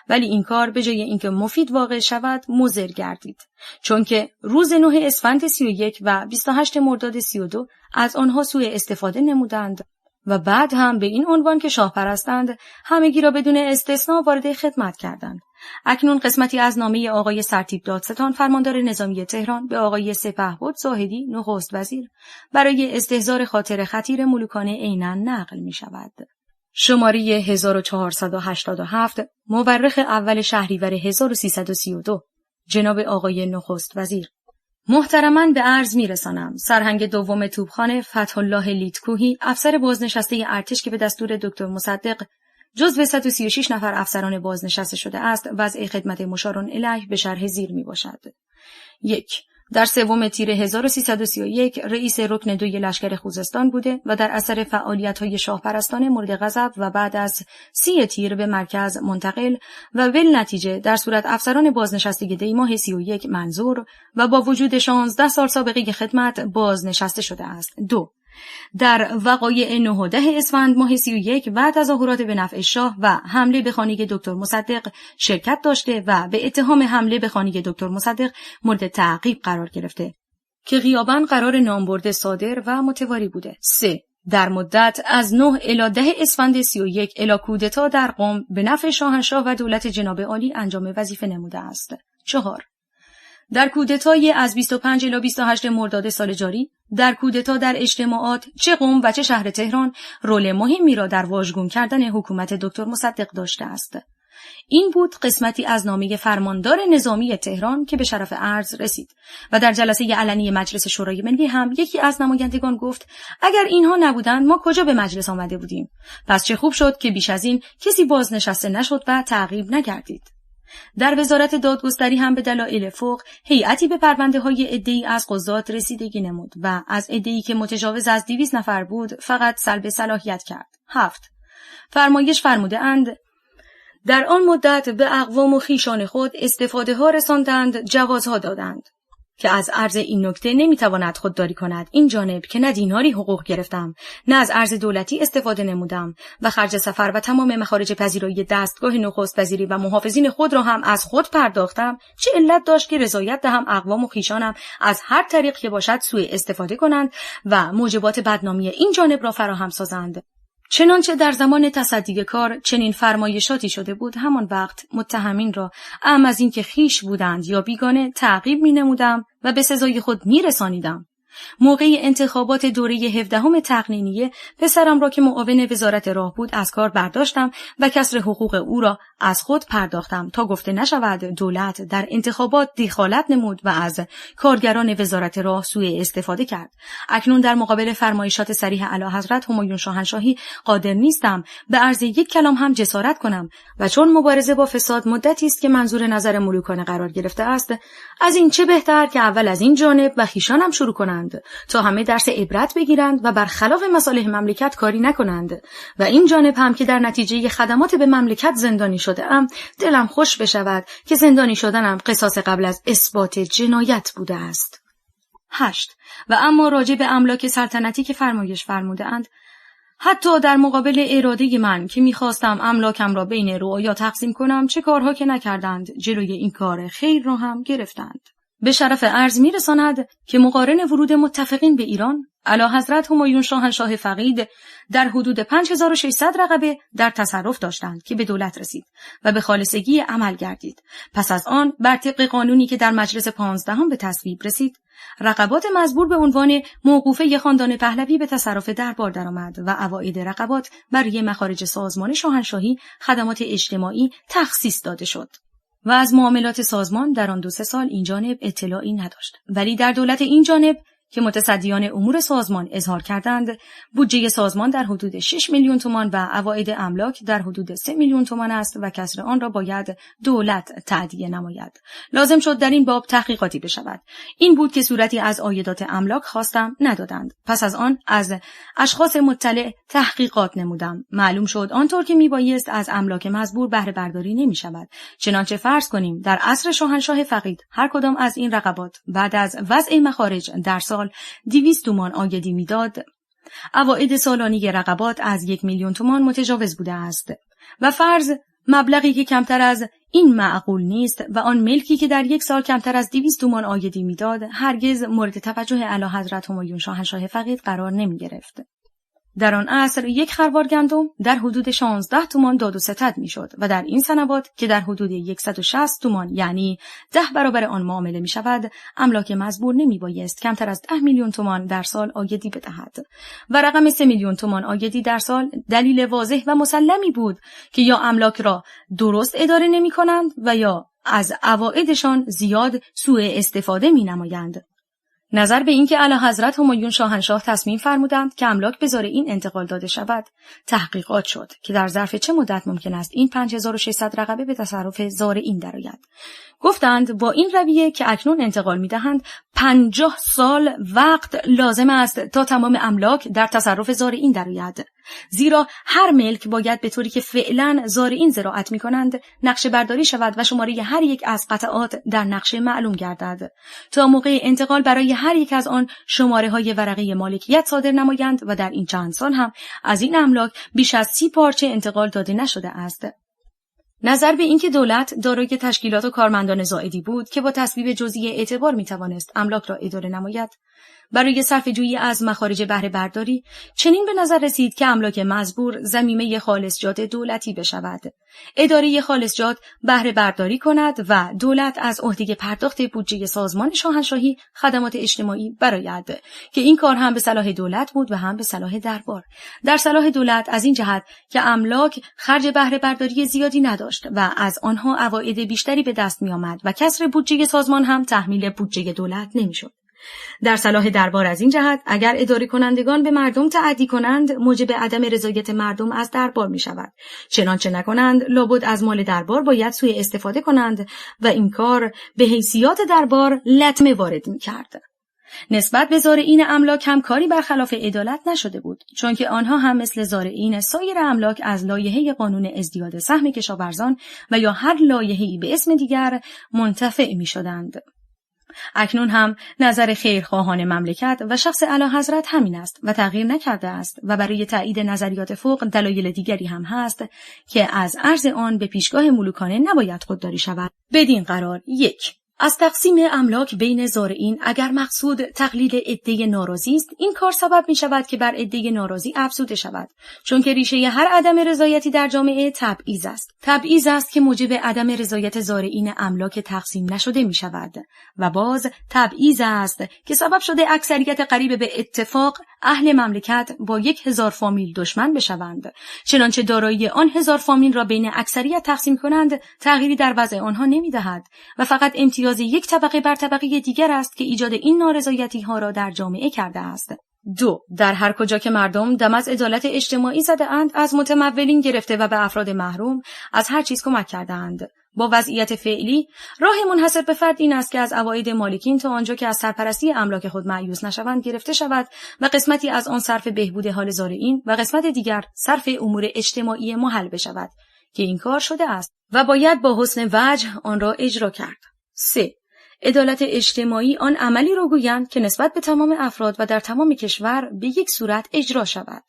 ولی این کار به جای اینکه مفید واقع شود مضر گردید، چون که روز 9 اسفند 31 و 28 مرداد 32 از آنها سوء استفاده نمودند و بعد هم به این عنوان که شاه پرستند همگی را بدون استثناء وارد خدمت کردند. اکنون قسمتی از نامه آقای سرتیپ دادستان فرماندار نظامی تهران به آقای سپهبد زاهدی نخست وزیر برای استحضار خاطر خطیر ملوکانه عیناً نقل می شود. شماره 1487 مورخ اول شهریور 1332 جناب آقای نخست وزیر. محترماً به عرض می‌رسانم سرهنگ دوم توپخانه فتح الله لیتکوهی، افسر بازنشسته ارتش که به دستور دکتر مصدق جزو 136 نفر افسران بازنشسته شده است، وضع خدمت مشارون الیه به شرح زیر میباشد. 1. در 3 تیر 1331 رئیس رکن 2 لشکر خوزستان بوده و در اثر فعالیت‌های شاهپرستانه مورد غضب و بعد از 30 تیر به مرکز منتقل و نتیجه در صورت افسران بازنشسته دی ماه 31 منظور و با وجود 16 سال سابقه خدمت بازنشسته شده است. 2. در وقایع 9 و 10 اسفند ماه 31 و تظاهرات به نفع شاه و حمله به خانه دکتر مصدق شرکت داشته و به اتهام حمله به خانه دکتر مصدق مورد تعقیب قرار گرفته که غیاباً قرار نامبرده صادر و متواری بوده. 3. در مدت از 9 الی 10 اسفند 31 الی کودتا در قم به نفع شاهنشاه و دولت جناب عالی انجام وظیفه نموده است. 4. در کودتای از 25 الی 28 مرداد سال جاری، در کودتا در اجتماعات چه قم و چه شهر تهران رول مهمی را در واژگون کردن حکومت دکتر مصدق داشته است. این بود قسمتی از نامه فرماندار نظامی تهران که به شرف عرض رسید و در جلسه علنی مجلس شورای ملی هم یکی از نمایندگان گفت اگر اینها نبودند ما کجا به مجلس آمده بودیم؟ پس چه خوب شد که بیش از این کسی بازنشسته نشد و تعقیب نگردید. در وزارت دادگستری هم به دلایل فوق هیئتی به پرونده‌های عده‌ای از قضات رسیدگی نمود و از عده‌ای که متجاوز از 200 نفر بود فقط سلب صلاحیت کرد. 7. فرمایش فرموده‌اند در آن مدت به اقوام و خویشان خود استفاده ها رساندند، جوازها دادند که از عرض این نکته نمیتواند خودداری کند این جانب که نه دیناری حقوق گرفتم نه از عرض دولتی استفاده نمودم و خرج سفر و تمام مخارج پذیرایی دستگاه نخست وزیری و محافظین خود را هم از خود پرداختم، چه علت داشت که رضایت دهم اقوام و خویشانم از هر طریق که باشد سوء استفاده کنند و موجبات بدنامی این جانب را فراهم سازند. چنانچه در زمان تصدی کار چنین فرمایشاتی شده بود، همان وقت متهمین را اعم از این که خویش بودند یا بیگانه تعقیب می نمودم و به سزای خود می رسانیدم موقع انتخابات دوره 17 تقنینیه پسرم را که معاون وزارت راه بود از کار برداشتم و کسر حقوق او را از خود پرداختم تا گفته نشود دولت در انتخابات دخالت نمود و از کارگران وزارت راه سوء استفاده کرد. اکنون در مقابل فرمایشات صریح اعلیحضرت همایون شاهنشاهی قادر نیستم به عرض یک کلام هم جسارت کنم و چون مبارزه با فساد مدتی است که منظور نظر ملوکانه قرار گرفته است، از این چه بهتر که اول از این جانب و خویشانم شروع کنند تا همه درس عبرت بگیرند و برخلاف مصالح مملکت کاری نکنند و این جانب هم که در نتیجه خدمات به مملکت زندانی شده ام دلم خوش بشود که زندانی شدنم قصاص قبل از اثبات جنایت بوده است. 8. و اما راجع به املاک سلطنتی که فرمایش فرموده اند، حتی در مقابل اراده من که می‌خواستم املاکم را بین رعایا تقسیم کنم چه کارها که نکردند جلوی این کار خیر را هم گرفتند. به شرف عرض می‌رساند که مقارن ورود متفقین به ایران اعلیحضرت همایون شاهنشاه فقید در حدود 5600 رقبه در تصرف داشتند که به دولت رسید و به خالصگی عمل گردید. پس از آن بر طبق قانونی که در مجلس 15 به تصویب رسید، رقبات مزبور به عنوان موقوفه خاندان پهلوی به تصرف دربار درآمد و عواید رقبات برای مخارج سازمان شاهنشاهی خدمات اجتماعی تخصیص داده شد و از معاملات سازمان در آن 2-3 سال این جانب اطلاعی نداشت. ولی در دولت این جانب که متصدیان امور سازمان اظهار کردند، بودجه سازمان در حدود 6 میلیون تومان و عواید املاک در حدود 3 میلیون تومان است و کسر آن را باید دولت تأدیه نماید. لازم شد در این باب تحقیقاتی بشود. این بود که صورتی از عایدات املاک خواستم، ندادند. پس از آن از اشخاص مطلع تحقیقات نمودم. معلوم شد آنطور که میبایست از املاک مزبور بهره برداری نمیشود. چنانچه فرض کنیم در عصر شاهنشاه فقید هر کدام از این رقبات بعد از وضع مخارج در سال 200 تومان آیدی میداد، عواید سالانه رقبات از 1 میلیون تومان متجاوز بوده است و فرض مبلغی که کمتر از این معقول نیست و آن ملکی که در یک سال کمتر از 200 تومان آیدی میداد هرگز مورد توجه اعلیحضرت همایون شاهنشاه فقید قرار نمی گرفت. در آن عصر یک خروار گندم در حدود 16 تومان داد و ستد می شد و در این سنوات که در حدود 160 تومان یعنی 10 برابر آن معامله می شود، املاک مزبور نمی بایست کمتر از 10 میلیون تومان در سال آیدی بدهد و رقم 3 میلیون تومان آیدی در سال دلیل واضح و مسلمی بود که یا املاک را درست اداره نمی کنند و یا از عوائدشان زیاد سوء استفاده می نمایند. نظر به اینکه اعلیحضرت همایون شاهنشاه تصمیم فرمودند که املاک به زارعین انتقال داده شود، تحقیقات شد که در ظرف چه مدت ممکن است این 5600 رقبه به تصرف زارعین درآید. گفتند با این رویه که اکنون انتقال می‌دهند 50 سال وقت لازم است تا تمام املاک در تصرف زارعین درآید، زیرا هر ملک باید به طوری که فعلا زارعین زراعت می‌کنند نقشه برداری شود و شماره هر یک از قطعات در نقشه معلوم گردد تا موقع انتقال برای هر یک از آن شماره‌های ورقه مالکیت صادر نمایند و در این چند سال هم از این املاک بیش از 30 پارچه انتقال داده نشده است. نظر به اینکه دولت دارای تشکیلات و کارمندان زائدی بود که با تصویب جزئی اعتبار میتوانست املاک را اداره نماید، برای صرفه‌جویی از مخارج بهره برداری چنین به نظر رسید که املاک مزبور ضمیمه خالصجات دولتی بشود. اداره خالصجات بهره برداری کند و دولت از عهده پرداخت بودجه سازمان شاهنشاهی خدمات اجتماعی برآید که این کار هم به صلاح دولت بود و هم به صلاح دربار. در صلاح دولت از این جهت که املاک خرج بهره برداری زیادی نداشت و از آنها عواید بیشتری به دست می آمد و کسر بودجه سازمان هم تحمیل بودجه دولت نمیشد. در صلاح دربار از این جهت اگر اداره کنندگان به مردم تعدی کنند موجب عدم رضایت مردم از دربار می شود. چنانچه نکنند لابد از مال دربار باید سوء استفاده کنند و این کار به حیثیات دربار لطمه وارد می کرد. نسبت به زارعین املاک هم کاری برخلاف عدالت نشده بود، چون که آنها هم مثل زارعین سایر املاک از لایحه قانون ازدیاد سهم کشاورزان و یا هر لایحه‌ای به اسم دیگر منتفع می شدند. اکنون هم نظر خیرخواهان مملکت و شخص اعلیحضرت همین است و تغییر نکرده است و برای تایید نظریات فوق دلایل دیگری هم هست که از عرض آن به پیشگاه ملوکانه نباید خودداری شود. بدین قرار 1. از تقسیم املاک بین زارعین اگر مقصود تقلیل عده ناراضی است، این کار سبب می شود که بر عده ناراضی افزوده شود، چون که ریشه هر عدم رضایتی در جامعه تبعیض است. تبعیض است که موجب عدم رضایت زارعین املاک تقسیم نشده می شود و باز تبعیض است که سبب شده اکثریت قریب به اتفاق اهل مملکت با 1000 فامیل دشمن بشوند. چنانچه دارایی آن 1000 فامیل را بین اکثریت تقسیم کنند، تغییری در وضع آنها نمی دهد و فقط امتیاز یک طبقه بر طبقه دیگر است که ایجاد این نارضایتی ها را در جامعه کرده است. 2. در هر کجا که مردم دم از عدالت اجتماعی زده اند، از متمولین گرفته و به افراد محروم از هر چیز کمک کرده اند. با وضعیت فعلی، راه منحصر به فرد این است که از عواید مالکین تا آنجا که از سرپرستی املاک خود مایوس نشوند گرفته شود و قسمتی از آن صرف بهبود حال زارعین و قسمت دیگر صرف امور اجتماعی محل بشود که این کار شده است و باید با حسن وجه آن را اجرا کرد. 3. عدالت اجتماعی آن عملی را گویند که نسبت به تمام افراد و در تمام کشور به یک صورت اجرا شود.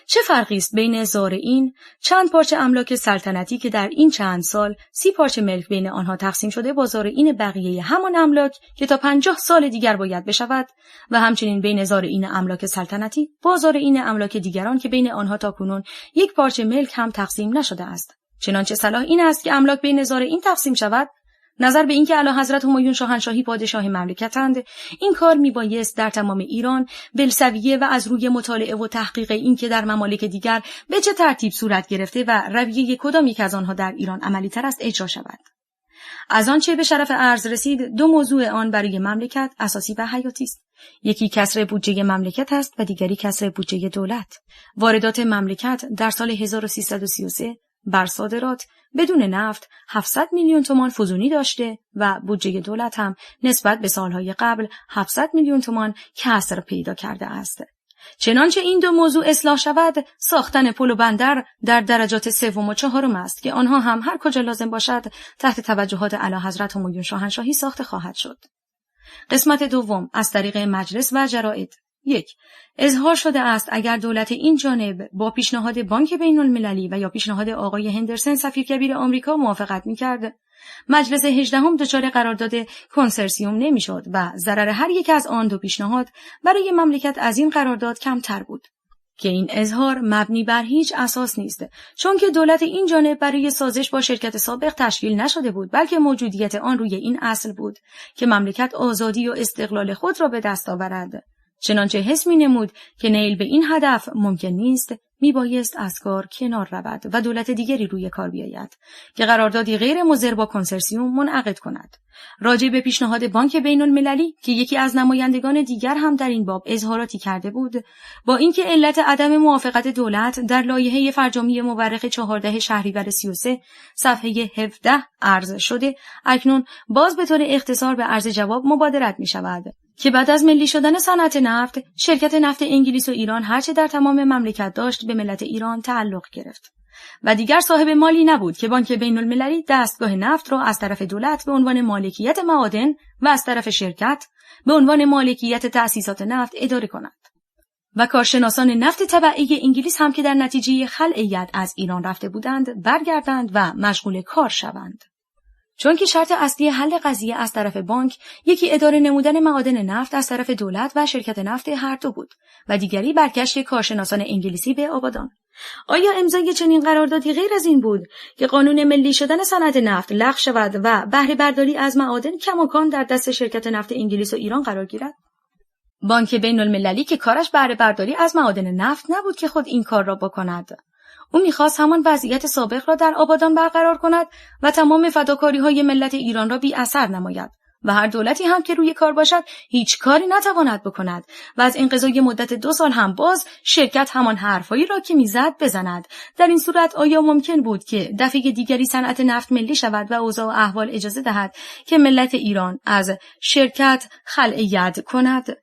چه فرقی است بین زارعین، چند پارچه املاک سلطنتی که در این چند سال 30 پارچه ملک بین آنها تقسیم شده با زارعین بقیه همان املاک که تا 50 سال دیگر باید بشود و همچنین بین زارعین املاک سلطنتی با زارعین املاک دیگران که بین آنها تاکنون 1 پارچه ملک هم تقسیم نشده است. چنانچه صلاح این است که املاک بین زارعین تقسیم شود. نظر به اینکه اعلیحضرت همایون شاهنشاهی پادشاه مملکتند، این کار میبایست در تمام ایران بالسویه و از روی مطالعه و تحقیق این که در ممالک دیگر به چه ترتیب صورت گرفته و رویه کدام یک از آنها در ایران عملی تر است اجرا شود. از آنچه به شرف عرض رسید، 2 موضوع آن برای مملکت اساسی و حیاتی است. یکی کسر بودجه مملکت است و دیگری کسر بودجه دولت. واردات مملکت در سال 1333 بر صادرات بدون نفت 700 میلیون تومان فزونی داشته و بودجه دولت هم نسبت به سالهای قبل 700 میلیون تومان کسر پیدا کرده است. چنانچه این 2 موضوع اصلاح شود، ساختن پل و بندر در درجات 3 و 4 است که آنها هم هر کجا لازم باشد تحت توجهات اعلیحضرت همایون شاهنشاهی ساخته خواهد شد. قسمت دوم از طریق مجلس و جراید. 1. اظهار شده است اگر دولت این جانب با پیشنهاد بانک بین‌المللی و یا پیشنهاد آقای هندرسن سفیر کبیر آمریکا موافقت می‌کرد، مجلس 18 دچار قرارداد کنسرسیوم نمی‌شد و ضرر هر یک از آن 2 پیشنهاد برای مملکت از این قرارداد کمتر بود. که این اظهار مبنی بر هیچ اساس نیست، چون که دولت این جانب برای سازش با شرکت سابق تشکیل نشده بود، بلکه موجودیت آن روی این اصل بود که مملکت آزادی و استقلال خود را به دست آورد. چنانچه حس می‌نمود که نیل به این هدف ممکن نیست، میبایست از کار کنار رود و دولت دیگری روی کار بیاید که قراردادی غیر مضر با کنسرسیوم منعقد کند. راجع به پیشنهاد بانک بین‌المللی که یکی از نمایندگان دیگر هم در این باب اظهاراتی کرده بود، با اینکه علت عدم موافقت دولت در لایحه فرجامی مورخ 14 شهریور 33 صفحه 17 عرض شده، اکنون باز به طور اختصار به عرض جواب مبادرت می‌شود که بعد از ملی شدن صنعت نفت، شرکت نفت انگلیس و ایران هرچه در تمام مملکت داشت به ملت ایران تعلق گرفت و دیگر صاحب مالی نبود که بانک بین‌المللی دستگاه نفت را از طرف دولت به عنوان مالکیت معادن و از طرف شرکت به عنوان مالکیت تأسیسات نفت اداره کند. و کارشناسان نفت تبعی انگلیس هم که در نتیجه خلع ید از ایران رفته بودند برگردند و مشغول کار شوند. چون که شرط اصلی حل قضیه از طرف بانک یکی اداره نمودن معادن نفت از طرف دولت و شرکت نفت هر دو بود و دیگری برگشت کارشناسان انگلیسی به آبادان. آیا امضای چنین قراردادی غیر از این بود که قانون ملی شدن صنعت نفت لغو شود و بهره برداری از معادن کماکان در دست شرکت نفت انگلیس و ایران قرار گیرد؟ بانک بین‌المللی که کارش بهره برداری از معادن نفت نبود که خود این کار را بکند. او می‌خواست همان وضعیت سابق را در آبادان برقرار کند و تمام فداکاری‌های ملت ایران را بی اثر نماید و هر دولتی هم که روی کار باشد هیچ کاری نتواند بکند و از انقضای مدت 2 سال هم باز شرکت همان حرفایی را که میزد بزند. در این صورت آیا ممکن بود که دفعه دیگری صنعت نفت ملی شود و اوضاع و احوال اجازه دهد که ملت ایران از شرکت خلع ید کند؟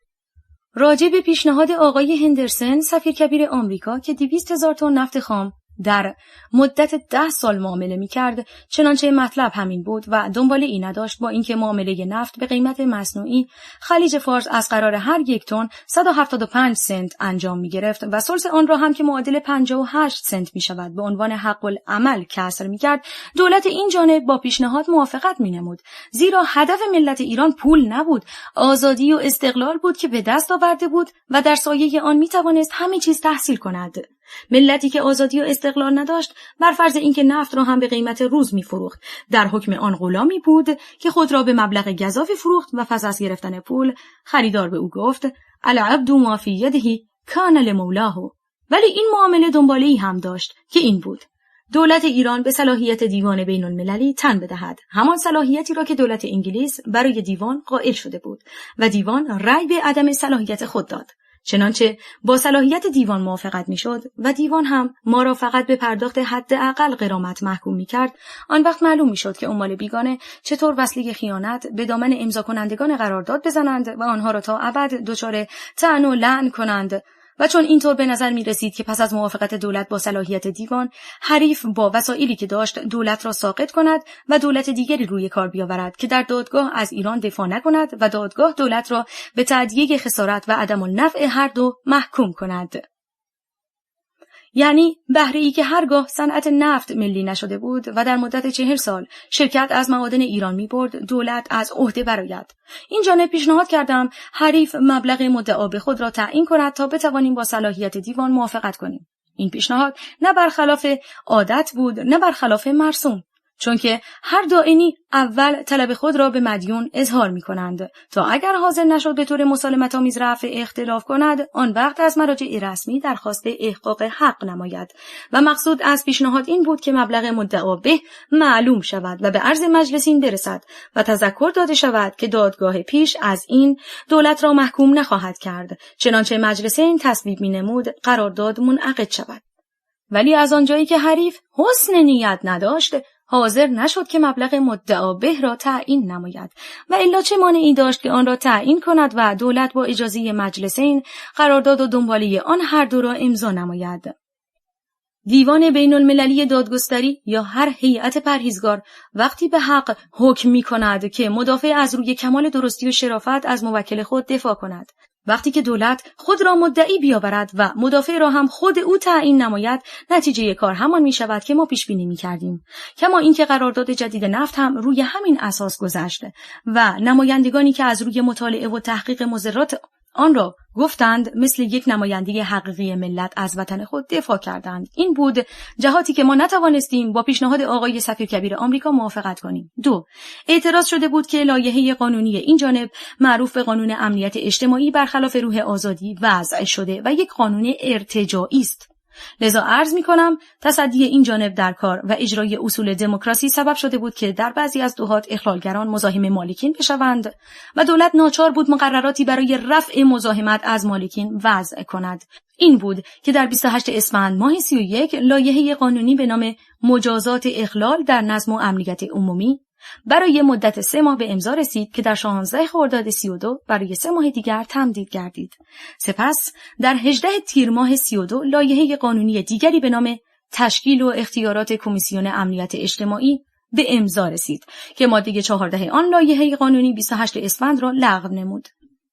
راجع به پیشنهاد آقای هندرسن سفیر کبیر آمریکا که 200,000 تن نفت خام در مدت 10 سال معامله می‌کرد، چنانچه مطلب همین بود و دنبال این نداشت با اینکه معامله نفت به قیمت مصنوعی خلیج فارس از قرار هر 1 تن 175 سنت انجام می‌گرفت و ثلث آن را هم که معادل 58 سنت می‌شود به عنوان حق العمل کسر می‌کرد، دولت این جانب با پیشنهاد موافقت می‌نمود، زیرا هدف ملت ایران پول نبود، آزادی و استقلال بود که به دست آورده بود و در سایه آن می‌توانست همه چیز تحصیل کند. ملتی که آزادی و استقلال نداشت، بر فرض اینکه نفت را هم به قیمت روز می‌فروخت، در حکم آن غلامی بود که خود را به مبلغ گزافی فروخت و پس از گرفتن پول خریدار به او گفت العبد ما فی یده کان لمولاه. ولی این معامله دنباله‌ای هم داشت که این بود: دولت ایران به صلاحیت دیوان بین المللی تن بدهد، همان صلاحیتی را که دولت انگلیس برای دیوان قائل شده بود و دیوان رأی به عدم صلاحیت خود داد. چنانچه با صلاحیت دیوان موافقت میشد و دیوان هم ما را فقط به پرداخت حداقل غرامت محکوم میکرد، آن وقت معلوم میشد که عمال بیگانه چطور وسیله خیانت به دامن امضا کنندگان قرارداد بزنند و آنها را تا ابد دچار طعن و لعن کنند. و چون اینطور به نظر می رسید که پس از موافقت دولت با صلاحیت دیوان، حریف با وسایلی که داشت دولت را ساقط کند و دولت دیگری روی کار بیاورد که در دادگاه از ایران دفاع نکند و دادگاه دولت را به تأدیه خسارت و عدم النفع هر دو محکوم کند. یعنی بهره‌ای که هرگاه صنعت نفت ملی نشده بود و در مدت 40 سال شرکت از معادن ایران می‌برد، دولت از عهده برآید. این جانب پیشنهاد کردم حریف مبلغ مدعا به خود را تعیین کند تا بتوانیم با صلاحیت دیوان موافقت کنیم. این پیشنهاد نه برخلاف عادت بود نه برخلاف مرسوم، چون که هر دائنی اول طلب خود را به مدیون اظهار می کنند تا اگر حاضر نشد به طور مسالمت‌آمیز رفع اختلاف کند، آن وقت از مراجع رسمی درخواست احقاق حق نماید و مقصود از پیشنهاد این بود که مبلغ مدعا به معلوم شود و به عرض مجلسین برسد و تذکر داده شود که دادگاه پیش از این دولت را محکوم نخواهد کرد، چنانچه مجلسین تصویب می نمود قرارداد منعقد شود. ولی از آنجایی که حریف حسن نیت نداشت، حاضر نشد که مبلغ مدعا به را تعیین نماید و الا چه مانعی داشت که آن را تعیین کند و دولت با اجازه مجلسین قرارداد و دنباله آن هر دو را امضا نماید. دیوان بین المللی دادگستری یا هر هیئت پرهیزگار وقتی به حق حکم می کند که مدافع از روی کمال درستی و شرافت از موکل خود دفاع کند، وقتی که دولت خود را مدعی بیاورد و مدافع را هم خود او تعیین نماید، نتیجه کار همان می شود که ما پیش بینی می کردیم. کما اینکه قرارداد جدید نفت هم روی همین اساس گذشت و نمایندگانی که از روی مطالعه و تحقیق مضرات آن را گفتند مثل یک نماینده حقیقی ملت از وطن خود دفاع کردند. این بود جهاتی که ما نتوانستیم با پیشنهاد آقای سفیر کبیر آمریکا موافقت کنیم. 2. اعتراض شده بود که لایحه قانونی این جانب معروف به قانون امنیت اجتماعی برخلاف روح آزادی وضع شده و یک قانون ارتجاعی است. لذا عرض می‌کنم تصدی این جانب در کار و اجرای اصول دموکراسی سبب شده بود که در بعضی از دهات اخلالگران مزاحم مالکین بشوند و دولت ناچار بود مقرراتی برای رفع مزاحمت از مالکین وضع کند. این بود که در 28 اسفند ماه 31 لایحه قانونی به نام مجازات اخلال در نظم و امنیت عمومی برای مدت 3 ماه به امضا رسید که در 16 خرداد 32 برای 3 ماه دیگر تمدید گردید. سپس در 18 تیر ماه 32 لایحه قانونی دیگری به نام تشکیل و اختیارات کمیسیون امنیت اجتماعی به امضا رسید که ماده 14 آن لایحه قانونی 28 اسفند را لغو نمود.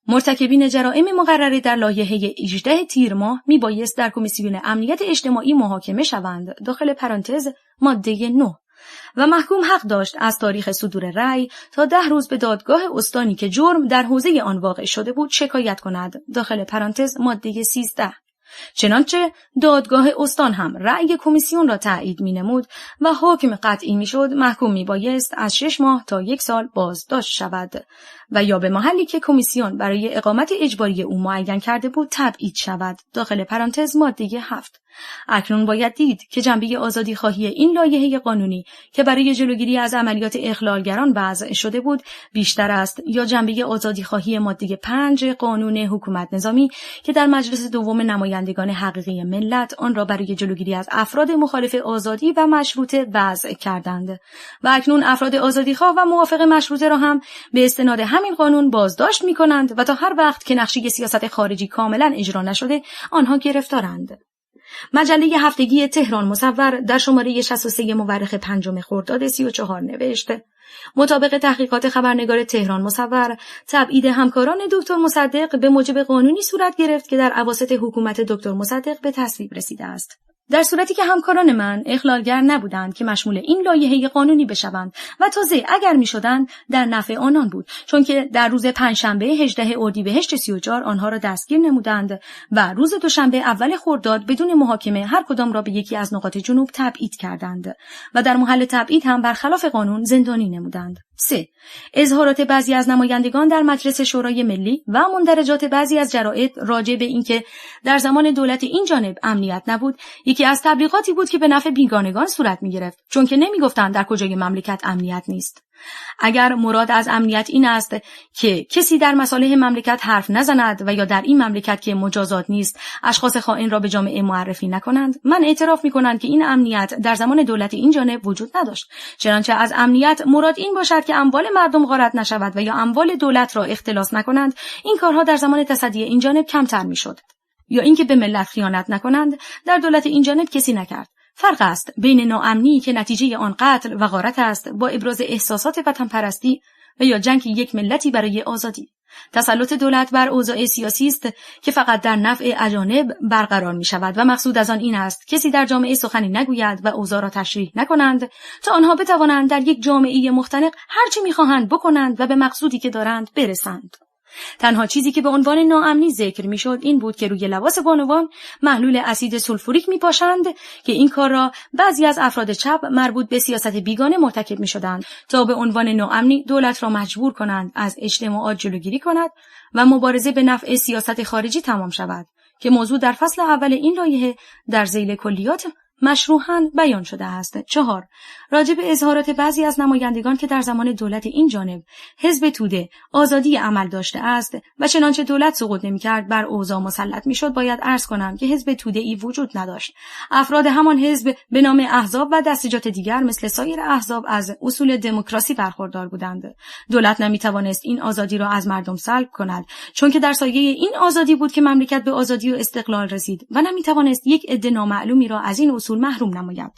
مرتکبین جرائم مقرره در لایحه 18 تیر ماه میبایست در کمیسیون امنیت اجتماعی محاکمه شوند، داخل پرانتز ماده 9، و محکوم حق داشت از تاریخ صدور رأی تا 10 روز به دادگاه استانی که جرم در حوزه آن واقع شده بود شکایت کند، داخل پرانتز ماده 13. چنانچه دادگاه استان هم رأی کمیسیون را تایید می‌نمود و حکم قطعی می‌شد محکوم می‌بایست از 6 ماه تا 1 سال بازداشت شود و یا به محلی که کمیسیون برای اقامت اجباری او معین کرده بود تبعید شود، داخل پرانتز ماده 7. اکنون باید دید که جنبه آزادی خواهی این لایحه قانونی که برای جلوگیری از عملیات اخلالگران وضع شده بود بیشتر است یا جنبه آزادی خواهی ماده 5 قانون حکومت نظامی که در مجلس دوم نمایندگان حقیقی ملت آن را برای جلوگیری از افراد مخالف آزادی و مشروطه وضع کردند و اکنون افراد آزادیخواه و موافق مشروطه را هم به استناد همین قانون بازداشت می‌کنند و تا هر وقت که نقشه سیاست خارجی کاملا اجرا نشده آنها گرفتارند. مجله هفتگی تهران مصور در شماره 63 مورخ 5 خرداد 34 نوشت: مطابق تحقیقات خبرنگار تهران مصور، تبعید همکاران دکتر مصدق به موجب قانونی صورت گرفت که در اواسط حکومت دکتر مصدق به تصویب رسیده است. در صورتی که همکاران من اخلالگر نبودند که مشمول این لایحه قانونی بشوند و تازه اگر میشدند در نفع آنان بود، چون که در روز پنجشنبه 18 اردیبهشت 34 آنها را دستگیر نمودند و روز دوشنبه اول خرداد بدون محاکمه هر کدام را به یکی از نقاط جنوب تبعید کردند و در محل تبعید هم برخلاف قانون زندانی نمودند. 3. اظهارات بعضی از نمایندگان در مجلس شورای ملی و مندرجات بعضی از جراید راجع به اینکه در زمان دولت این جانب امنیت نبود، یکی از تبلیغاتی بود که به نفع بیگانگان صورت می‌گرفت، چون که نمی‌گفتند در کجای مملکت امنیت نیست. اگر مراد از امنیت این است که کسی در مصالح مملکت حرف نزند و یا در این مملکت که مجازات نیست اشخاص خائن را به جامعه معرفی نکنند، من اعتراف می‌کنم که این امنیت در زمان دولت این جانب وجود نداشت. چنانچه از امنیت مراد این باشد که اموال مردم غارت نشود و یا اموال دولت را اختلاس نکنند، این کارها در زمان تصدی این جانب کمتر می‌شد. یا اینکه به ملت خیانت نکنند، در دولت این جانب کسی نکرد. فرق است بین ناامنی که نتیجه آن قتل و غارت است با ابراز احساسات وطن پرستی و یا جنگ یک ملتی برای آزادی. تسلط دولت بر اوضاع سیاسی است که فقط در نفع اجانب برقرار می شود و مقصود از آن این است کسی در جامعه سخنی نگوید و اوضاع را تشریح نکنند تا آنها بتوانند در یک جامعه مختنق هرچی می خواهند بکنند و به مقصودی که دارند برسند. تنها چیزی که به عنوان ناامنی ذکر میشد این بود که روی لباس بانوان محلول اسید سولفوریک میپاشند که این کار را بعضی از افراد چپ مربوط به سیاست بیگانه مرتکب میشدند تا به عنوان ناامنی دولت را مجبور کنند از اجتماعات جلوگیری کند و مبارزه به نفع سیاست خارجی تمام شود که موضوع در فصل اول این لایحه در ذیل کلیات مشروحاً بیان شده است. 4. راجع به اظهارات بعضی از نمایندگان که در زمان دولت این جانب حزب توده آزادی عمل داشته است و چنانچه دولت سقوط نمی‌کرد بر اوضاع مسلط می‌شد، باید عرض کنم که حزب توده‌ای وجود نداشت. افراد همان حزب به نام احزاب و دستجات دیگر مثل سایر احزاب از اصول دموکراسی برخوردار بودند. دولت نمی‌توانست این آزادی را از مردم سلب کند، چون که در سایه این آزادی بود که مملکت به آزادی و استقلال رسید و نمی‌توانست یک عده نامعلومی را از این اصول محروم نماید.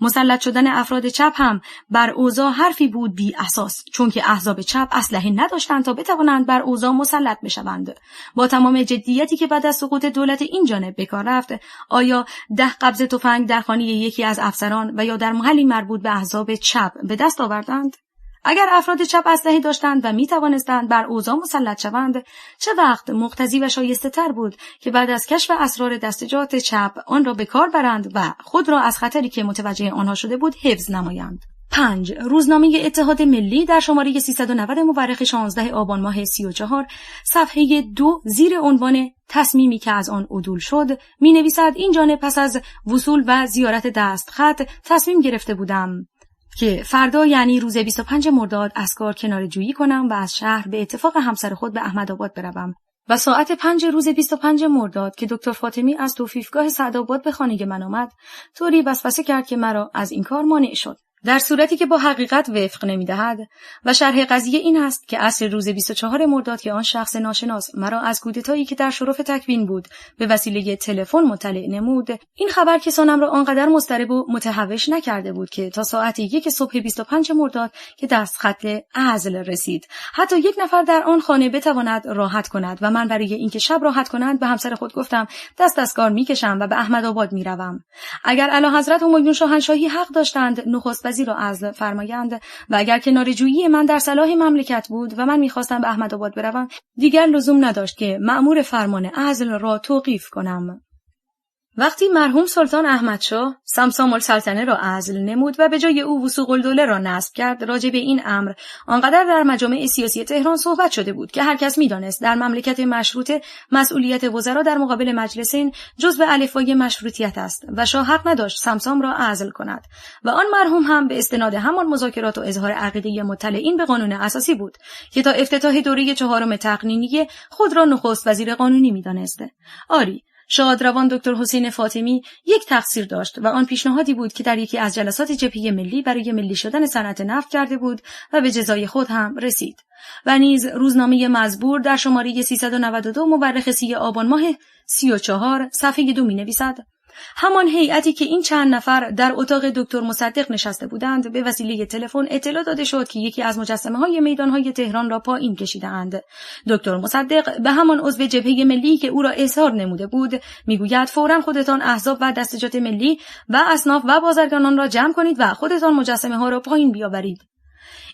مسلط شدن افراد چپ هم بر اوضاع حرفی بود بی اساس، چون که احزاب چپ اسلحه نداشتند تا بتوانند بر اوضاع مسلط بشوند. با تمام جدیتی که بعد از سقوط دولت این جانب به کار رفت، آیا 10 قبض تفنگ در خانه یکی از افسران و یا در محلی مربوط به احزاب چپ به دست آوردند؟ اگر افراد چپ اسلحه داشتند و می توانستند بر اوضاع مسلط شوند، چه وقت مقتضی و شایسته تر بود که بعد از کشف اسرار دستجات چپ آن را به کار برند و خود را از خطری که متوجه آنها شده بود حفظ نمایند. 5. روزنامه اتحاد ملی در شماره 390 مورخ 16 آبان ماه 34 صفحه 2 زیر عنوان تصمیمی که از آن عدول شد می نویسد: این جانب پس از وصول و زیارت دستخط تصمیم گرفته بودم که فردا یعنی روز 25 مرداد از کار کناره‌جویی کنم و از شهر به اتفاق همسر خود به احمدآباد بروم و ساعت 5 روز 25 مرداد که دکتر فاطمی از توفیفگاه سعدآباد به خانه من آمد، طوری وسوسه کرد که مرا از این کار مانع شد. در صورتی که با حقیقت وفق نمی‌دهد و شرح قضیه این است که عصر روز 24 مرداد که آن شخص ناشناس مرا از کودتایی که در شرف تکوین بود به وسیله تلفن مطلع نمود، این خبر کسانم را آنقدر مضطرب و متهوش نکرده بود که تا ساعت 1 صبح 25 مرداد که دستخط عزل رسید حتی یک نفر در آن خانه بتواند راحت کند و من برای اینکه شب راحت کنند به همسر خود گفتم دست از کار میکشم و به احمدآباد میروم. اگر اعلیحضرت همایون شاهنشاهی حق داشتند نخست وزیر را عزل فرمایند و اگر کناره‌جویی من در صلاح مملکت بود و من می‌خواستم به احمدآباد بروم، دیگر لزوم نداشت که مأمور فرمان عزل را توقیف کنم. وقتی مرحوم سلطان احمدشاه سمسام السلطنه را عزل نمود و به جای او وثوق الدوله را نصب کرد، راجع به این امر آنقدر در مجامع سیاسی تهران صحبت شده بود که هر کس می‌دانست در مملکت مشروطه مسئولیت وزرا در مقابل مجلسین جزو الفبای مشروطیت است و شاه حق نداشت سمسام را عزل کند و آن مرحوم هم به استناد همان مذاکرات و اظهار عقیده مطلعین به قانون اساسی بود که تا افتتاح دوره 4 تقنینی خود را نخست وزیر قانونی می‌دانست. آری، شادروان دکتر حسین فاطمی یک تقصیر داشت و آن پیشنهادی بود که در یکی از جلسات جبهه ملی برای ملی شدن صنعت نفت کرده بود و به جزای خود هم رسید. و نیز روزنامه مزبور در شماره 392 مورخ 30 آبان ماه 34 صفحه 2 می‌نویسد: همان هیئتی که این چند نفر در اتاق دکتر مصدق نشسته بودند به وسیله تلفن اطلاع داده شد که یکی از مجسمه‌های میدان‌های تهران را پایین کشیده‌اند. دکتر مصدق به همان عضو جبهه ملی که او را اظهار نموده بود میگوید فوراً خودتان احزاب و دستجات ملی و اصناف و بازرگانان را جمع کنید و خودتان مجسمه‌ها را پایین بیاورید.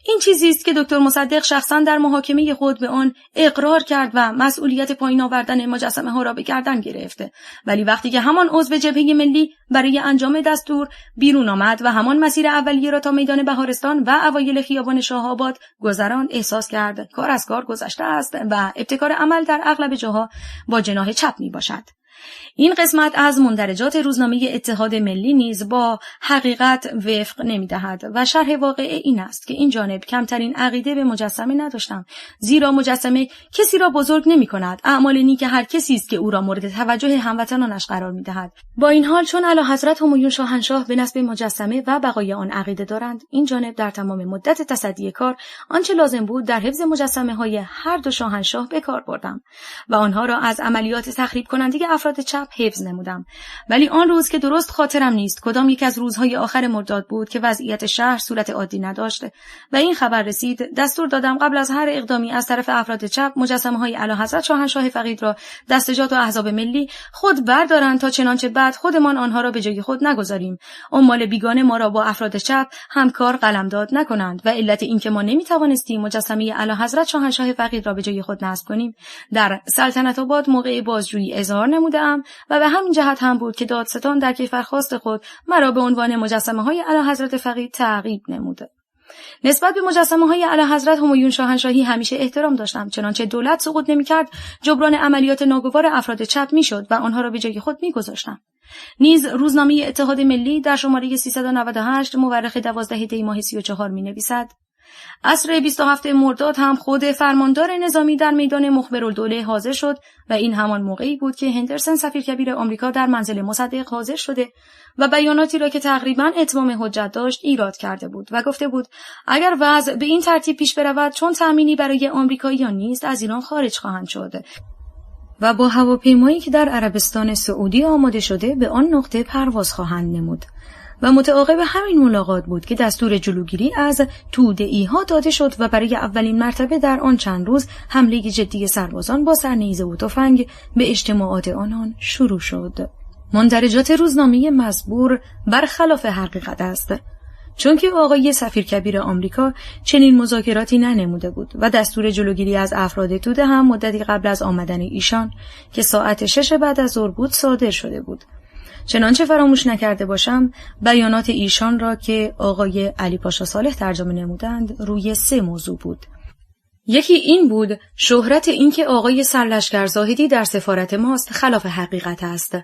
این چیزی است که دکتر مصدق شخصا در محاکمه خود به آن اقرار کرد و مسئولیت پایین آوردن مجسمه ها را به گردن گرفت. ولی وقتی که همان عضو جبهه ملی برای انجام دستور بیرون آمد و همان مسیر اولیه را تا میدان بهارستان و اوایل خیابان شاه‌آباد گذراند، احساس کرد کار از کار گذشته است و ابتکار عمل در اغلب جاها با جناح چپ می باشد. این قسمت از مندرجات روزنامه اتحاد ملی نیز با حقیقت وفق نمی‌دهد و شرح واقعه این است که این جانب کمترین عقیده به مجسمه نداشتم، زیرا مجسمه کسی را بزرگ نمی‌کند. اعمال نیک هر کسی است که او را مورد توجه هموطنانش قرار می‌دهد. با این حال چون اعلیحضرت همایون شاهنشاه به نسب مجسمه و بقای آن عقیده دارند، این جانب در تمام مدت تصدی کار آنچه لازم بود در حفظ مجسمه‌های هر دو شاهنشاه به کار بردم و آنها را از عملیات تخریب کننده افراد چپ حفظ نمودم. ولی آن روز که درست خاطرم نیست کدام یک از روزهای آخر مرداد بود که وضعیت شهر صورت عادی نداشت و این خبر رسید، دستور دادم قبل از هر اقدامی از طرف افراد چپ مجسمه‌های اعلیحضرت شاهنشاه فقید را دستجات و احزاب ملی خود بردارند تا چنانچه بعد خودمان آنها را به جای خود نگذاریم. عمال بیگانه ما را با افراد چپ همکار قلمداد نکنند و علت اینکه ما نمیتوانستیم مجسمه اعلیحضرت شاهنشاه فقید را به جای خود نصب کنیم در سلطنت آباد موقع بازجویی اظهار نمودم و به همین جهت هم بود که دادستان در کیفرخواست خود مرا به عنوان مجسمه‌های اعلیحضرت فقید تعقیب نمود. نسبت به مجسمه‌های اعلیحضرت همایون شاهنشاهی همیشه احترام داشتم، چنانچه دولت سقوط نمی‌کرد جبران عملیات ناگوار افراد چپ می‌شد و آنها را به جای خود می‌گذاشتم. نیز روزنامه اتحاد ملی در شماره 398 مورخ 12 دی ماه 34 می‌نویسد: عصر 27 مرداد هم خود فرماندار نظامی در میدان مخبرالدوله حاضر شد و این همان موقعی بود که هندرسون سفیر کبیر آمریکا در منزل مصدق حاضر شده و بیاناتی را که تقریباً اتمام حجت داشت ایراد کرده بود و گفته بود اگر وضع به این ترتیب پیش برود چون تأمینی برای آمریکاییان نیست از ایران خارج خواهند شد و با هواپیمایی که در عربستان سعودی آماده شده به آن نقطه پرواز خواهند نمود. و متعاقب همین ملاقات بود که دستور جلوگیری از توده‌ای‌ها داده شد و برای اولین مرتبه در آن چند روز حمله جدی سربازان با سرنیزه و تفنگ به اجتماعات آنان شروع شد. مندرجات روزنامه مزبور برخلاف حقیقت است، چون که آقای سفیر کبیر آمریکا چنین مذاکراتی ننموده بود و دستور جلوگیری از افراد توده هم مدتی قبل از آمدن ایشان که ساعت 6 بعد از ظهر بود صادر شده بود. چنانچه فراموش نکرده باشم بیانات ایشان را که آقای علی پاشا صالح ترجمه نمودند روی 3 موضوع بود. یکی این بود شهرت این که آقای سرلشکر زاهدی در سفارت ماست خلاف حقیقت است.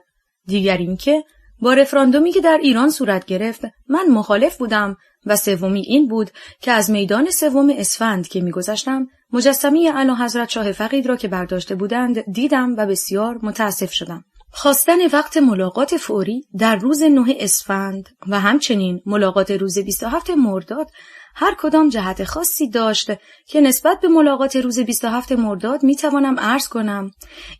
دیگر این که با رفراندومی که در ایران صورت گرفت من مخالف بودم و سومی این بود که از میدان 3 اسفند که می‌گذشتم مجسمه اعلیحضرت شاه فقید را که برداشته بودند دیدم و بسیار متاسف شدم. خواستن وقت ملاقات فوری در روز 9 اسفند و همچنین ملاقات روز 27 مرداد هر کدام جهت خاصی داشت که نسبت به ملاقات روز 27 مرداد میتوانم عرض کنم.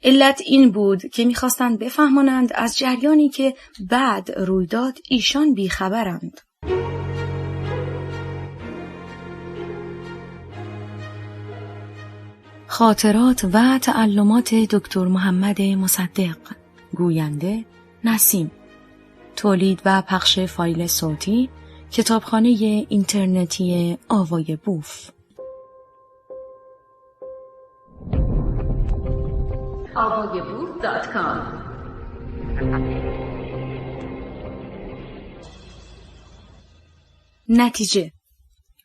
علت این بود که میخواستند بفهمانند از جریانی که بعد روی داد ایشان بیخبرند. خاطرات و تعلمات دکتر محمد مصدق، گوینده نسیم، تولید و پخش فایل صوتی کتابخانه اینترنتی آوای بوف. avayaboof.com. نتیجه: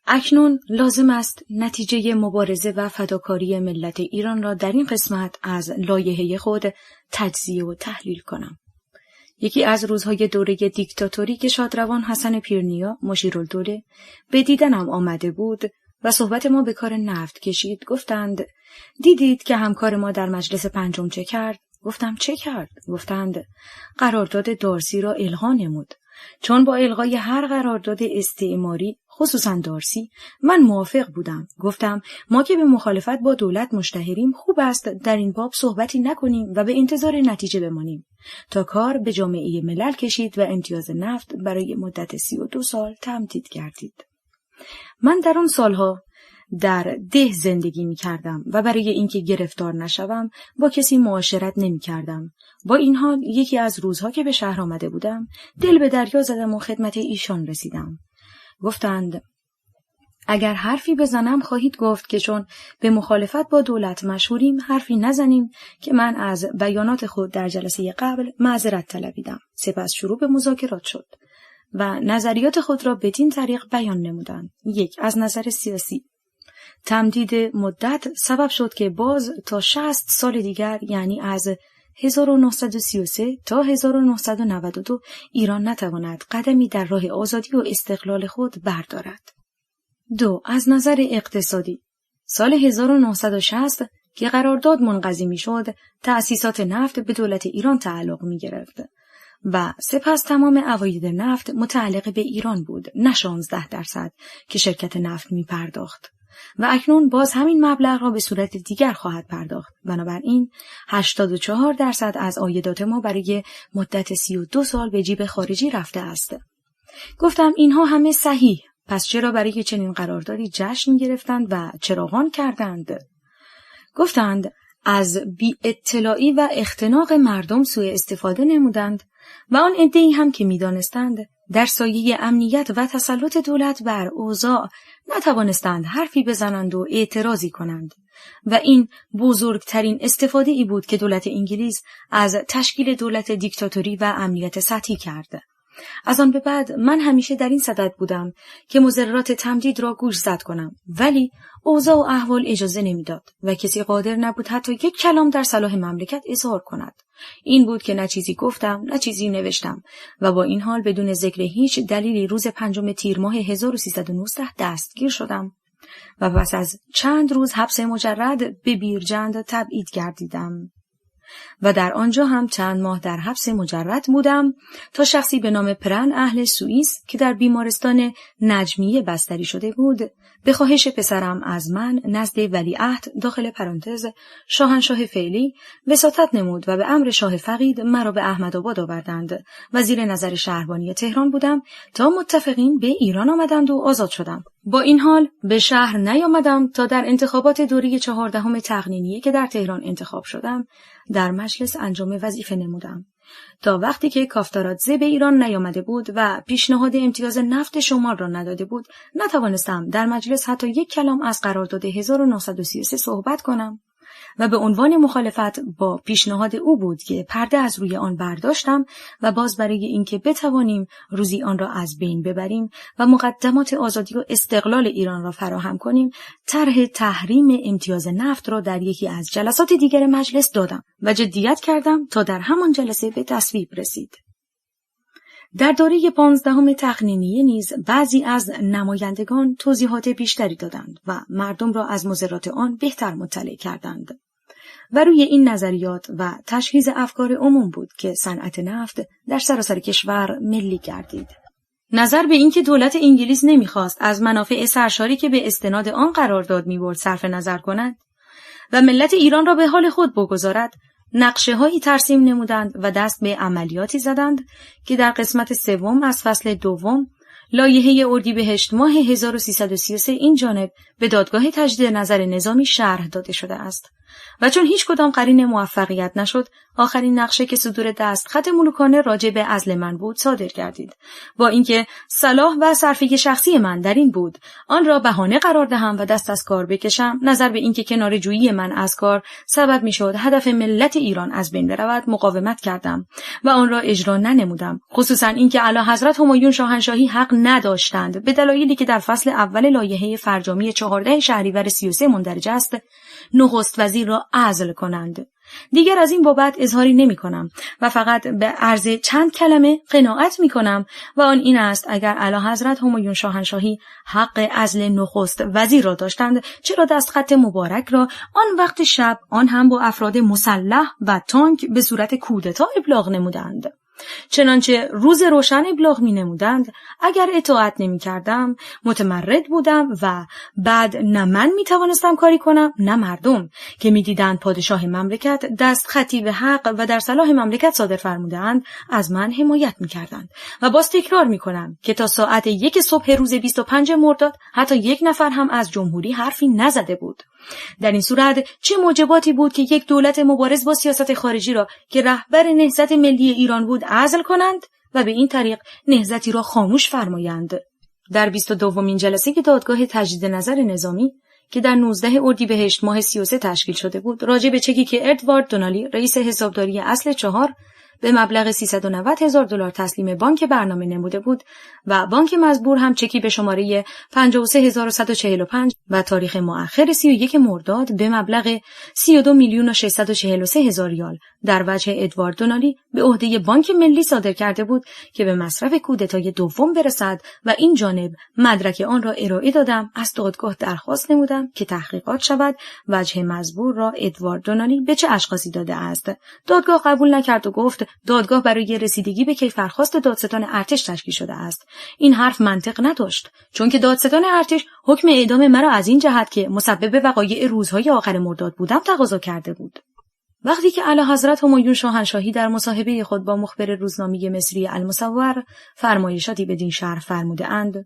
اکنون لازم است نتیجه مبارزه و فداکاری ملت ایران را در این قسمت از لایحه خود تجزیه و تحلیل کنم. یکی از روزهای دوره دیکتاتوری که شادروان حسن پیرنیا مشیرالدوله به دیدنم آمده بود و صحبت ما به کار نفت کشید، گفتند دیدید که همکار ما در مجلس پنجم چه کرد؟ گفتم چه کرد؟ گفتند قرارداد دارسی را الغا نمود، چون با الغای هر قرارداد استعماری خصوصا دارسی، من موافق بودم. گفتم ما که به مخالفت با دولت مشتهریم، خوب است در این باب صحبتی نکنیم و به انتظار نتیجه بمانیم تا کار به جامعه ملل کشید و امتیاز نفت برای مدت 32 سال تمدید گردید. من در آن سالها در ده زندگی می کردم و برای اینکه گرفتار نشوم با کسی معاشرت نمی کردم. با این حال یکی از روزها که به شهر آمده بودم دل به دریا زدم و خدمت ایشان رسیدم. گفتند اگر حرفی بزنم خواهید گفت که چون به مخالفت با دولت مشهوریم حرفی نزنیم که من از بیانات خود در جلسه قبل معذرت طلبیدم. سپس شروع به مذاکرات شد و نظریات خود را بدین طریق بیان نمودند. 1. از نظر سیاسی، تمدید مدت سبب شد که باز تا 60 سال دیگر، یعنی از 1933 تا 1992 ایران نتواند قدمی در راه آزادی و استقلال خود بردارد. 2. از نظر اقتصادی، سال 1960 که قرارداد منقضی می‌شد، تأسیسات نفت به دولت ایران تعلق می‌گرفت و سپس تمام عواید نفت متعلق به ایران بود، نه 16% که شرکت نفت می‌پرداخت. و اکنون باز همین مبلغ را به صورت دیگر خواهد پرداخت. بنابراین 84% از عایدات ما برای مدت 32 سال به جیب خارجی رفته است. گفتم اینها همه صحیح، پس چرا برای چنین قراردادی جشن می‌گرفتند و چراغان کردند؟ گفتند از بی اطلاعی و اختناق مردم سوء استفاده نمودند و آن عده‌ای هم که می‌دانستند در سایه امنیت و تسلط دولت بر اوضاع نتوانستند حرفی بزنند و اعتراضی کنند و این بزرگترین استفاده ای بود که دولت انگلیس از تشکیل دولت دیکتاتوری و امنیت سطحی کرد. از آن به بعد من همیشه در این صدد بودم که مضرات تمدید را گوشزد کنم، ولی اوضاع و احوال اجازه نمیداد و کسی قادر نبود حتی یک کلام در صلاح مملکت اظهار کند. این بود که نه چیزی گفتم نه چیزی نوشتم و با این حال بدون ذکر هیچ دلیلی روز 5 تیر ماه 1319 دستگیر شدم و پس از چند روز حبس مجرد به بیرجند تبعید گردیدم و در آنجا هم چند ماه در حبس مجرد بودم تا شخصی به نام پرن اهل سوئیس که در بیمارستان نجمیه بستری شده بود به خواهش پسرم از من نزد ولیعهد داخل پرانتز شاهنشاه فعلی وساطت نمود و به امر شاه فقید مرا به احمدآباد آوردند و زیر نظر شهربانی تهران بودم تا متفقین به ایران آمدند و آزاد شدم. با این حال به شهر نیامدم تا در انتخابات دوره 14 تقنینیه که در تهران انتخاب شدم در مجلس انجام وظیفه نمودم. تا وقتی که کافتارادزه به ایران نیامده بود و پیشنهاد امتیاز نفت شمال را نداده بود، نتوانستم در مجلس حتی یک کلام از قرارداد 1933 صحبت کنم و به عنوان مخالفت با پیشنهاد او بود که پرده از روی آن برداشتم و باز برای اینکه بتوانیم روزی آن را از بین ببریم و مقدمات آزادی و استقلال ایران را فراهم کنیم، طرح تحریم امتیاز نفت را در یکی از جلسات دیگر مجلس دادم و جدیت کردم تا در همان جلسه به تصویب رسید. در دوره 15 تقنینیه نیز بعضی از نمایندگان توضیحات بیشتری دادند و مردم را از مضرات آن بهتر مطلع کردند و روی این نظریات و تشخیص افکار عموم بود که صنعت نفت در سراسر کشور ملی گردید. نظر به اینکه دولت انگلیس نمیخواست از منافع سرشاری که به استناد آن قرارداد میبرد صرف نظر کند و ملت ایران را به حال خود بگذارد، نقشه‌هایی ترسیم نمودند و دست به عملیاتی زدند که در قسمت 3 از فصل 2 لایحه اردیبهشت ماه 1333 این جانب به دادگاه تجدید نظر نظامی شرح داده شده است و چون هیچ کدام قرین موفقیت نشد، آخرین نقشه که صدور دستخط ملوکانه راجع به عزل من بود صادر گردید. با اینکه صلاح و صرفه شخصی من در این بود آن را بهانه قرار دهم و دست از کار بکشم، نظر به اینکه کناره‌جویی من از کار سبب میشد هدف ملت ایران از بین برود، مقاومت کردم و آن را اجرا ننمودم. خصوصا اینکه اعلیحضرت همایون شاهنشاهی حق نداشتند به دلایلی که در فصل اول لایحه فرجامی 14 شهریور 33 مندرج است، نخست وزیر را عزل کنند. دیگر از این بابت اظهاری نمی کنم و فقط به عرض چند کلمه قناعت می کنم و آن این است اگر اعلیحضرت همایون شاهنشاهی حق عزل نخست وزیر را داشتند، چرا دستخط مبارک را آن وقت شب، آن هم با افراد مسلح و تانک به صورت کودتا ابلاغ نمودند؟ چنانچه روز روشن ابلاغ می نمودند، اگر اطاعت نمی کردم متمرد بودم و بعد نه من می توانستم کاری کنم نه مردم که می دیدند پادشاه مملکت دست خطی به حق و در صلاح مملکت صادر فرمودند از من حمایت می کردند. و باز تکرار می کنم که تا ساعت 1 صبح روز 25 مرداد حتی یک نفر هم از جمهوری حرفی نزده بود. در این صورت چه موجباتی بود که یک دولت مبارز با سیاست خارجی را که رهبر نهضت ملی ایران بود عزل کنند و به این طریق نهضتی را خاموش فرمایند. در 22مین جلسه دادگاه تجدید نظر نظامی که در 19 اردیبهشت ماه 33 تشکیل شده بود، راجع به چکی که ادوارد دونالی رئیس حسابداری اصل 4 به مبلغ $390,000 تسلیم بانک برنامه نموده بود و بانک مزبور هم چکی به شماره 53145 و تاریخ مؤخر 31 مرداد به مبلغ 32,643,000 ریال در وجه ادوارد دونالی به عهده بانک ملی صادر کرده بود که به مصرف کودتای دوم برسد و این جانب مدرک آن را ارائه دادم. از دادگاه درخواست نمودم که تحقیقات شود وجه مزبور را ادوارد دونالی به چه اشخاصی داده است. دادگاه قبول نکرد و گفت دادگاه برای رسیدگی به کیفرخواست دادستان ارتش تشکیل شده است. این حرف منطق نداشت، چون که دادستان ارتش حکم اعدام مرا از این جهت که مسبب وقایع روزهای آخر مرداد بودم تقاضا کرده بود. وقتی که اعلیحضرت همایون شاهنشاهی در مصاحبه خود با مخبر روزنامه مصری المصور فرمایشاتی بدین شرح فرموده اند: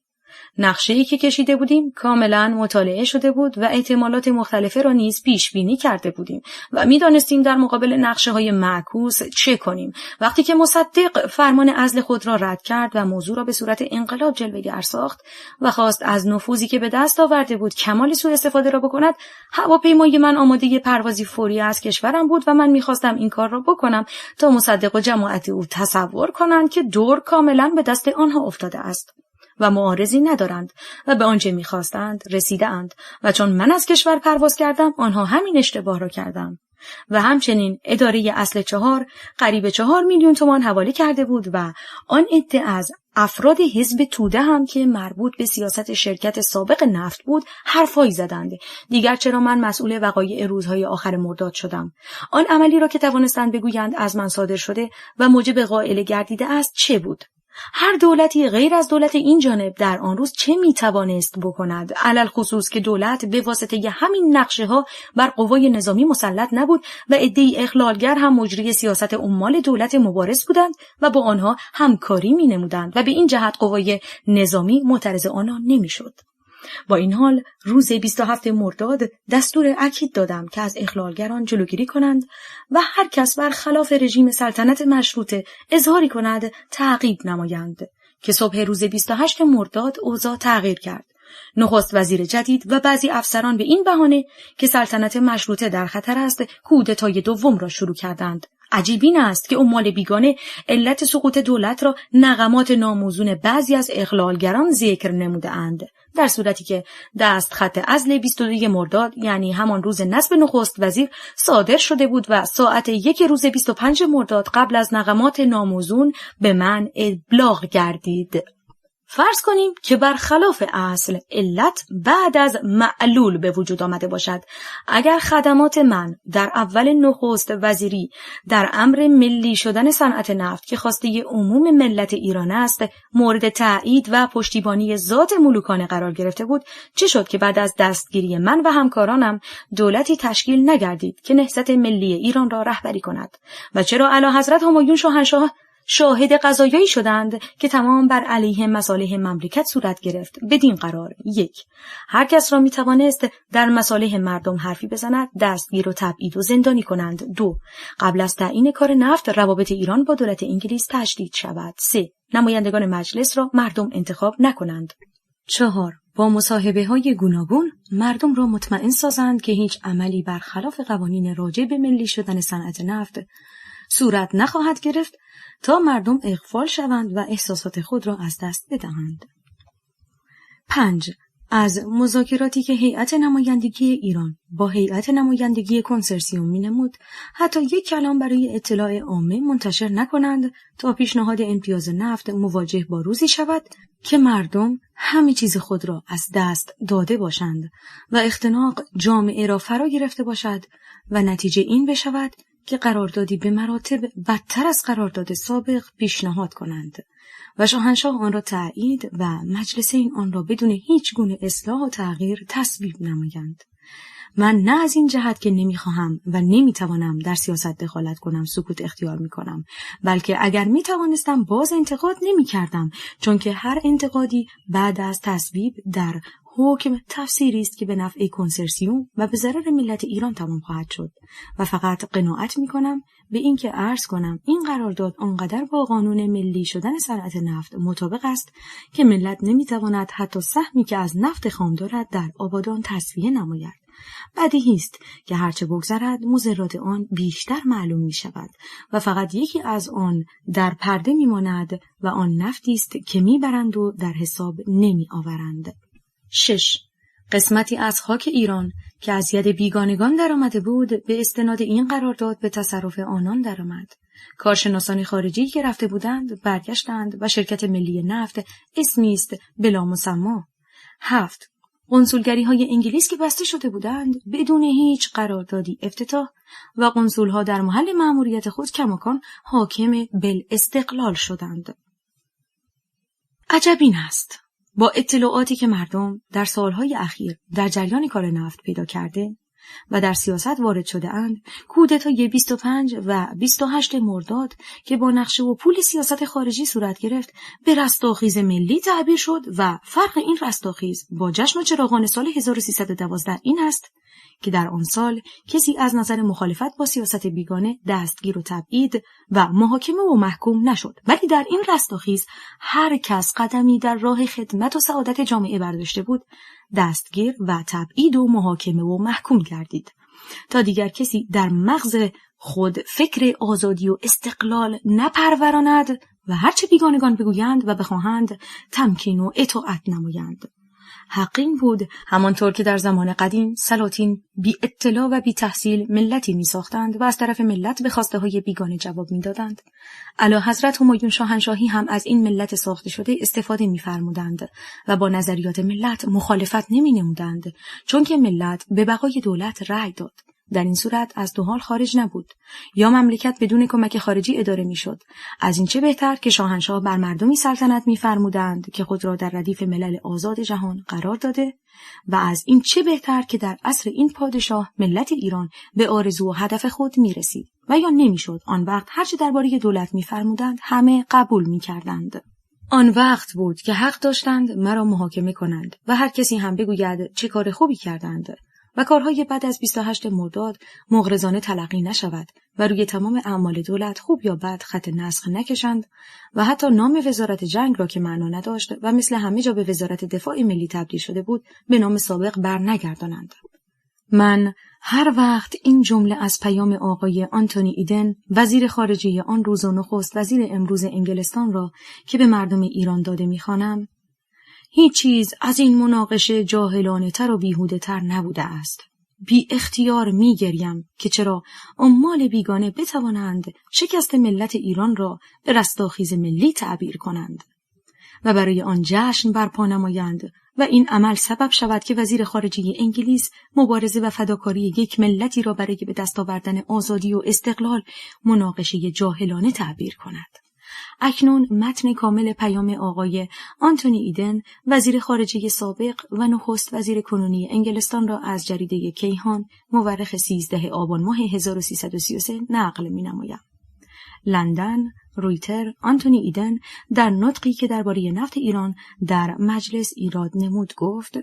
نقشه‌ای که کشیده بودیم کاملا مطالعه شده بود و احتمالات مختلفه را نیز پیش بینی کرده بودیم و می‌دانستیم در مقابل نقشه‌های معکوس چه کنیم. وقتی که مصدق فرمان عزل خود را رد کرد و موضوع را به صورت انقلاب جلوه‌گر ساخت و خواست از نفوذی که به دست آورده بود کمال سوء استفاده را بکند، هواپیمای من آماده پروازی فوری از کشورم بود و من می‌خواستم این کار را بکنم تا مصدق و جماعت او تصور کنند که دور کاملا به دست آنها افتاده است و معارضی ندارند و به آنچه می‌خواستند رسیدند و چون من از کشور پرواز کردم آنها همین اشتباه را کردند. و همچنین اداره اصل 4 قریب 4 میلیون تومان حواله کرده بود و آن عده از افراد حزب توده هم که مربوط به سیاست شرکت سابق نفت بود حرفایی زدند. دیگر چرا من مسئول وقایع روزهای آخر مرداد شدم؟ آن عملی را که توانستند بگویند از من صادر شده و موجب قائل گردیده است چه بود؟ هر دولتی غیر از دولت این جانب در آن روز چه میتوانست بکند؟ علل خصوص که دولت به واسطه همین نقشه ها بر قوای نظامی مسلط نبود و عده‌ای اخلالگر هم مجری سیاست عمال دولت مبارز بودند و با آنها همکاری می نمودند و به این جهت قوای نظامی معترض آنها نمیشد. با این حال روز 27 مرداد دستور اکید دادم که از اخلالگران جلوگیری کنند و هر کس بر خلاف رژیم سلطنت مشروطه اظهاری کند تعقیب نمایند که صبح روز 28 مرداد اوضاع تغییر کرد. نخست وزیر جدید و بعضی افسران به این بهانه که سلطنت مشروطه در خطر است کودتای دوم را شروع کردند. عجیب این است که عمال بیگانه علت سقوط دولت را نغمات ناموزون بعضی از اخلالگران ذکر نموده اند، در صورتی که دست خط عزل 22 مرداد یعنی همان روز نصب نخست وزیر صادر شده بود و ساعت 1 روز 25 مرداد قبل از نغمات ناموزون به من ابلاغ گردید. فرض کنیم که برخلاف اصل علت بعد از معلول به وجود آمده باشد. اگر خدمات من در اول نخست وزیری در امر ملی شدن صنعت نفت که خواسته عموم ملت ایران است مورد تایید و پشتیبانی ذات ملوکانه قرار گرفته بود، چه شد که بعد از دستگیری من و همکارانم دولتی تشکیل نگردید که نهضت ملی ایران را رهبری کند؟ و چرا اعلیحضرت همایون شاهنشاه شاهد قضایایی شدند که تمام بر علیه مصالح مملکت صورت گرفت؟ بدین قرار: 1. هر کس را می توانست در مصالح مردم حرفی بزند دستگیر و تبعید و زندانی کنند. 2. قبل از تعیین کار نفت روابط ایران با دولت انگلیس تجدید شود. 3. نمایندگان مجلس را مردم انتخاب نکنند. 4. با مصاحبه‌های گوناگون مردم را مطمئن سازند که هیچ عملی برخلاف قوانین راجع به ملی شدن صنعت نفت صورت نخواهد گرفت تا مردم اغفال شوند و احساسات خود را از دست بدهند. 5. از مذاکراتی که هیئت نمایندگی ایران با هیئت نمایندگی کنسرسیوم می‌نمود حتی یک کلام برای اطلاع عامه منتشر نکنند تا پیشنهاد امتیاز نفت مواجه با روزی شود که مردم همه چیز خود را از دست داده باشند و اختناق جامعه را فرا گرفته باشد و نتیجه این بشود که قراردادی به مراتب بدتر از قرارداد سابق پیشنهاد کنند و شاهنشاه آن را تایید و مجلسین آن را بدون هیچ گونه اصلاح و تغییر تصویب نمایند. من نه از این جهت که نمیخواهم و نمیتوانم در سیاست دخالت کنم سکوت اختیار میکنم، بلکه اگر میتوانستم باز انتقاد نمیکردم، چون که هر انتقادی بعد از تصویب در حکم تفسیری است که به نفع کنسرسیوم و به ضرر ملت ایران تمام خواهد شد و فقط قناعت میکنم به این که عرض کنم این قرارداد آنقدر با قانون ملی شدن صنعت نفت مطابق است که ملت نمیتواند حتی سهمی که از نفت خام دارد در آبادان تصفیه نماید. بدیهی است که هرچه بگذرد مضرات آن بیشتر معلوم می شود و فقط یکی از آن در پرده می ماند و آن نفتی است که می برند و در حساب نمی آورند. 6. قسمتی از خاک ایران که از ید بیگانگان درآمده بود به استناد این قرارداد به تصرف آنان درآمد. کارشناسان خارجی که رفته بودند برگشتند و شرکت ملی نفت اسمی است بلا مسمی. 7. قنسولگری‌های انگلیس که بسته شده بودند بدون هیچ قراردادی افتتاح و قنسول‌ها در محل مأموریت خود کماکان حاکم بالاستقلال شدند. عجب این است با اطلاعاتی که مردم در سالهای اخیر در جریان کار نفت پیدا کرده و در سیاست وارد شده اند، کودتای 25 و 28 مرداد که با نقشه و پول سیاست خارجی صورت گرفت به رستاخیز ملی تعبیر شد و فرق این رستاخیز با جشن و چراغان سال 1312 این است که در آن سال کسی از نظر مخالفت با سیاست بیگانه دستگیر و تبعید و محاکمه و محکوم نشد، ولی در این رستاخیز هر کس قدمی در راه خدمت و سعادت جامعه برداشته بود دستگیر و تبعید و محاکمه و محکوم گردید تا دیگر کسی در مغز خود فکر آزادی و استقلال نپروراند و هرچه بیگانگان بگویند و بخواهند تمکین و اطاعت نمایند. حق این بود همانطور که در زمان قدیم سلاطین بی اطلاع و بی تحصیل ملتی می ساختند و از طرف ملت به خواسته های بیگانه جواب می دادند. اعلیحضرت همایون شاهنشاهی هم از این ملت ساخته شده استفاده می فرمودند و با نظریات ملت مخالفت نمی نمودند، چون که ملت به بقای دولت رأی داد. در این صورت از دو حال خارج نبود: یا مملکت بدون کمک خارجی اداره میشد. از این چه بهتر که شاهنشاه بر مردمی سلطنت می‌فرمودند که خود را در ردیف ملل آزاد جهان قرار داده و از این چه بهتر که در عصر این پادشاه ملت ایران به آرزو و هدف خود می‌رسید و یا نمی‌شد. آن وقت هرچه درباره دولت می‌فرمودند همه قبول می‌کردند. آن وقت بود که حق داشتند مرا محاکمه کنند و هر کسی هم بگوید چه کار خوبی کردند و کارهای بعد از 28 مرداد مغرضانه تلقی نشود و روی تمام اعمال دولت خوب یا بد خط نسخ نکشند و حتی نام وزارت جنگ را که معنا نداشت و مثل همه جا به وزارت دفاع ملی تبدیل شده بود به نام سابق بر نگردانند. من هر وقت این جمله از پیام آقای آنتونی ایدن وزیر خارجه آن روز و نخست وزیر امروز انگلستان را که به مردم ایران داده می‌خوانم، هیچ چیز از این مناقشه جاهلانه تر و بیهوده تر نبوده است. بی اختیار می گریم که چرا عمال بیگانه بتوانند شکست ملت ایران را به رستاخیز ملی تعبیر کنند و برای آن جشن برپا نمایند و این عمل سبب شود که وزیر خارجه انگلیس مبارزه و فداکاری یک ملتی را برای به دست آوردن آزادی و استقلال مناقشه جاهلانه تعبیر کند. اکنون متن کامل پیام آقای آنتونی ایدن وزیر خارجه سابق و نخست وزیر کنونی انگلستان را از جریده کیهان مورخ 13 آبان ماه 1333 نقل می نمایم. لندن، رویتر. آنتونی ایدن در نطقی که درباره نفت ایران در مجلس ایراد نمود گفت: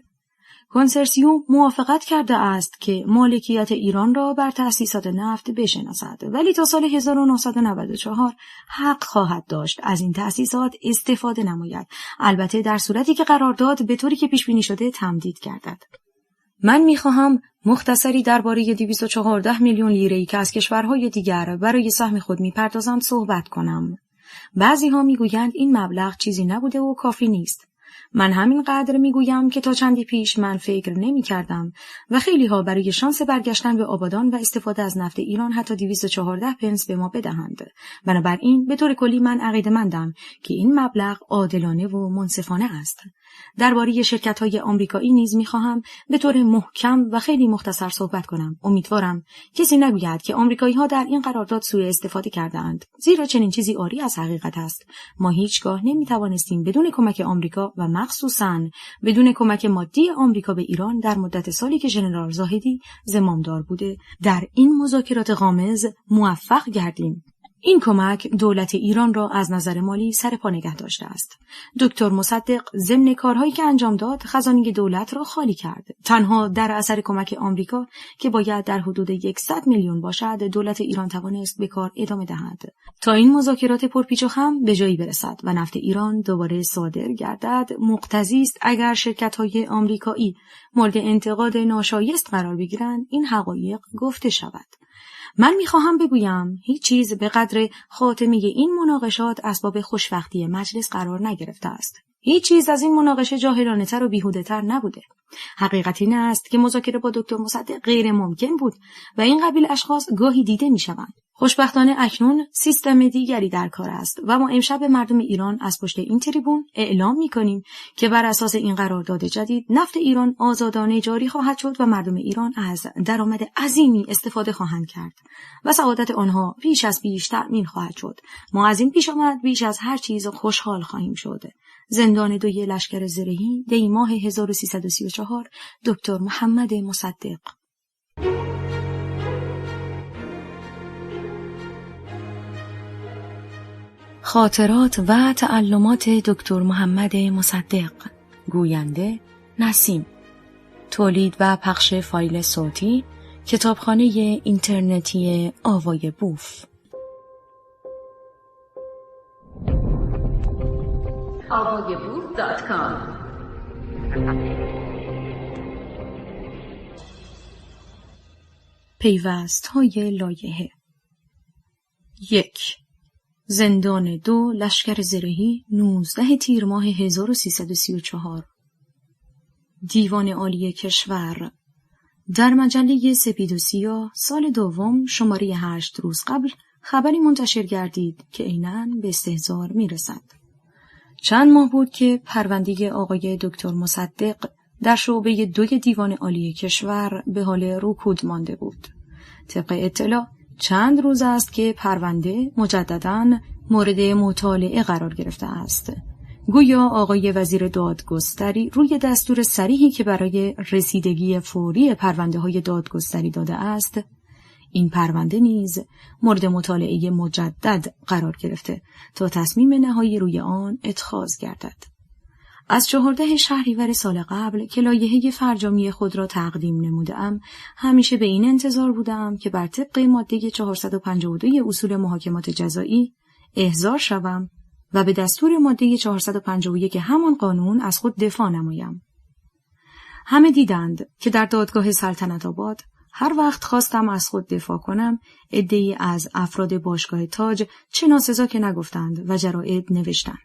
کنسرسیوم موافقت کرده است که مالکیت ایران را بر تأسیسات نفت بشناسد، ولی تا سال 1994 حق خواهد داشت از این تأسیسات استفاده نماید، البته در صورتی که قرارداد به طوری که پیش بینی شده تمدید گردد. من می‌خواهم مختصری درباره 214 میلیون لیره‌ای که از کشورهای دیگر برای سهم خود می‌پردازند صحبت کنم. بعضی‌ها می‌گویند این مبلغ چیزی نبوده و کافی نیست. من همین قدر میگویم که تا چندی پیش من فکر نمی کردم و خیلی ها برای شانس برگشتن به آبادان و استفاده از نفت ایران حتی 214 پنس به ما بدهند. بنابراین به طور کلی من عقیده‌مندم که این مبلغ عادلانه و منصفانه است. درباره شرکت‌های آمریکایی نیز می‌خواهم به طور محکم و خیلی مختصر صحبت کنم. امیدوارم کسی نگوید که آمریکایی‌ها در این قرارداد سوء استفاده کرده‌اند، زیرا چنین چیزی عاری از حقیقت است. ما هیچگاه نمی‌توانستیم بدون کمک آمریکا و مخصوصاً بدون کمک مادی آمریکا به ایران در مدت سالی که ژنرال زاهدی زمامدار بوده در این مذاکرات غامض موفق گردیم. این کمک دولت ایران را از نظر مالی سر پا نگه داشته است. دکتر مصدق ضمن کارهایی که انجام داد خزانه دولت را خالی کرد. تنها در اثر کمک آمریکا که باید در حدود 100 میلیون باشد، دولت ایران توانست به کار ادامه دهد تا این مذاکرات پرپیچ و خم به جایی برسد و نفت ایران دوباره صادر گردد. مقتضی است اگر شرکت‌های آمریکایی مورد انتقاد ناشایست قرار بگیرند این حقایق گفته شود. من میخواهم بگویم هیچ چیز به قدر خاتمه این مناقشات اسباب خوشبختی مجلس قرار نگرفته است. هیچ چیز از این مناقشه جاهلانه‌تر و بیهوده‌تر نبوده. حقیقت این است که مذاکره با دکتر مصدق غیر ممکن بود و این قبیل اشخاص گاهی دیده میشوند. خوشبختانه اکنون سیستم دیگری در کار است و ما امشب به مردم ایران از پشت این تریبون اعلام می‌کنیم که بر اساس این قرارداد جدید نفت ایران آزادانه جاری خواهد شد و مردم ایران از درآمد عظیمی استفاده خواهند کرد و سعادت آنها بیش از پیش تأمین خواهد شد. ما از این پیش آمد بیش از هر چیز خوشحال خواهیم شد. زندان 2 لشکر زرهی، دی ماه 1334، دکتر محمد مصدق. خاطرات و تعلمات دکتر محمد مصدق. گوینده نسیم. تولید و پخش فایل صوتی کتابخانه اینترنتی آوای بوف. avayaboof.com. پیوست‌های لایحه. 1. زندان 2 لشکر زرهی، 19 تیر ماه 1334. دیوان عالی کشور. در مجله سپید و سیاه سال دوم شماره 8 روز قبل خبری منتشر گردید که عیناً به استحضار میرسد. چند ماه بود که پرونده آقای دکتر مصدق در شعبه 2 دیوان عالی کشور به حال رکود مانده بود. طبق اطلاع چند روز است که پرونده مجدداً مورد مطالعه قرار گرفته است. گویا آقای وزیر دادگستری روی دستور صریحی که برای رسیدگی فوری پرونده‌های دادگستری داده است، این پرونده نیز مورد مطالعه مجدد قرار گرفته تا تصمیم نهایی روی آن اتخاذ گردد. از 14 شهریور سال قبل که لایحه فرجامی خود را تقدیم نموده‌ام، همیشه به این انتظار بودم که بر طبق ماده 452 اصول محاکمات جزایی احضار شوم و به دستور ماده 451 همان قانون از خود دفاع نمایم. همه دیدند که در دادگاه سلطنت آباد هر وقت خواستم از خود دفاع کنم، عده‌ای از افراد باشگاه تاج چه ناسزا که نگفتند و جراید نوشتند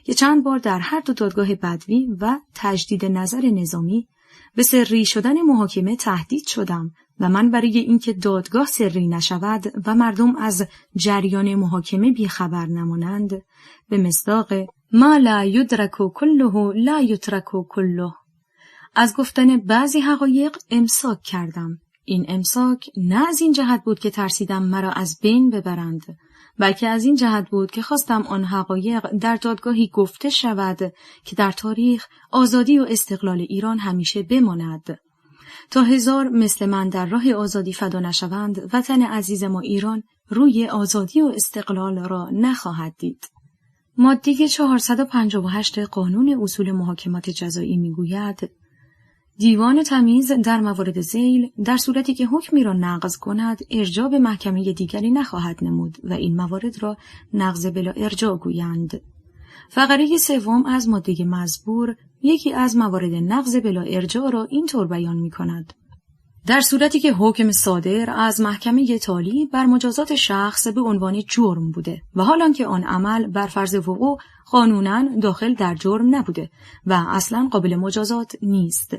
که چند بار در هر دو دادگاه بدوی و تجدید نظر نظامی به سری شدن محاکمه تهدید شدم و من برای اینکه دادگاه سری نشود و مردم از جریان محاکمه بیخبر نمانند، به مصداق ما لا یدرک کله لا یترک کله از گفتن بعضی حقایق امساک کردم. این امساک نه از این جهت بود که ترسیدم مرا از بین ببرند، بلکه از این جهت بود که خواستم آن حقایق در دادگاهی گفته شود که در تاریخ آزادی و استقلال ایران همیشه بماند. تا هزار مثل من در راه آزادی فدا نشوند، وطن عزیز ما ایران روی آزادی و استقلال را نخواهد دید. ماده 458 قانون اصول محاکمات جزایی میگوید دیوان تمیز در موارد ذیل در صورتی که حکمی را نقض کند ارجاع به محکمه دیگری نخواهد نمود و این موارد را نقض بلا ارجاع گویند. فقره 3 از ماده مزبور یکی از موارد نقض بلا ارجاع را اینطور بیان می کند. در صورتی که حکم صادر از محکمه تالی بر مجازات شخص به عنوان جرم بوده و حالان که آن عمل بر فرض وقوع قانوناً داخل در جرم نبوده و اصلاً قابل مجازات نیست.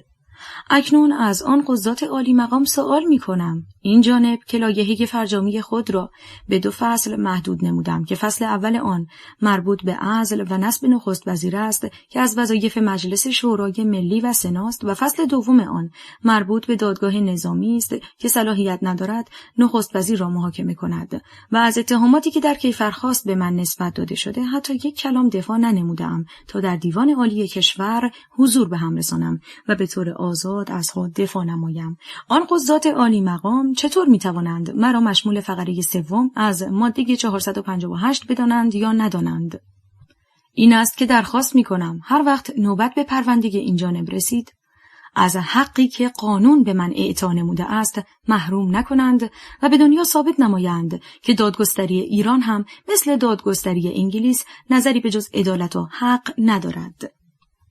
اکنون از آن قضات عالی مقام سوال می کنم این جانب که لایحه فرجامی خود را به 2 فصل محدود نمودم که فصل اول آن مربوط به عزل و نصب نخست وزیر است که از وظایف مجلس شورای ملی و سناست و فصل دوم آن مربوط به دادگاه نظامی است که صلاحیت ندارد نخست وزیر را محاکمه کند و از اتهاماتی که در کیفرخواست به من نسبت داده شده حتی یک کلام دفاع ننمودم تا در دیوان عالی کشور حضور به هم رسانم و به طور آزاد از خود دفاع نمایم. آن قضات عالی مقام چطور میتوانند مرا مشمول فقره 3 از ماده 458 بدانند یا ندانند؟ این است که درخواست میکنم هر وقت نوبت به پرونده این جانب رسید از حقی که قانون به من اعطا نموده است محروم نکنند و به دنیا ثابت نمایند که دادگستری ایران هم مثل دادگستری انگلیس نظری به جز عدالت و حق ندارد.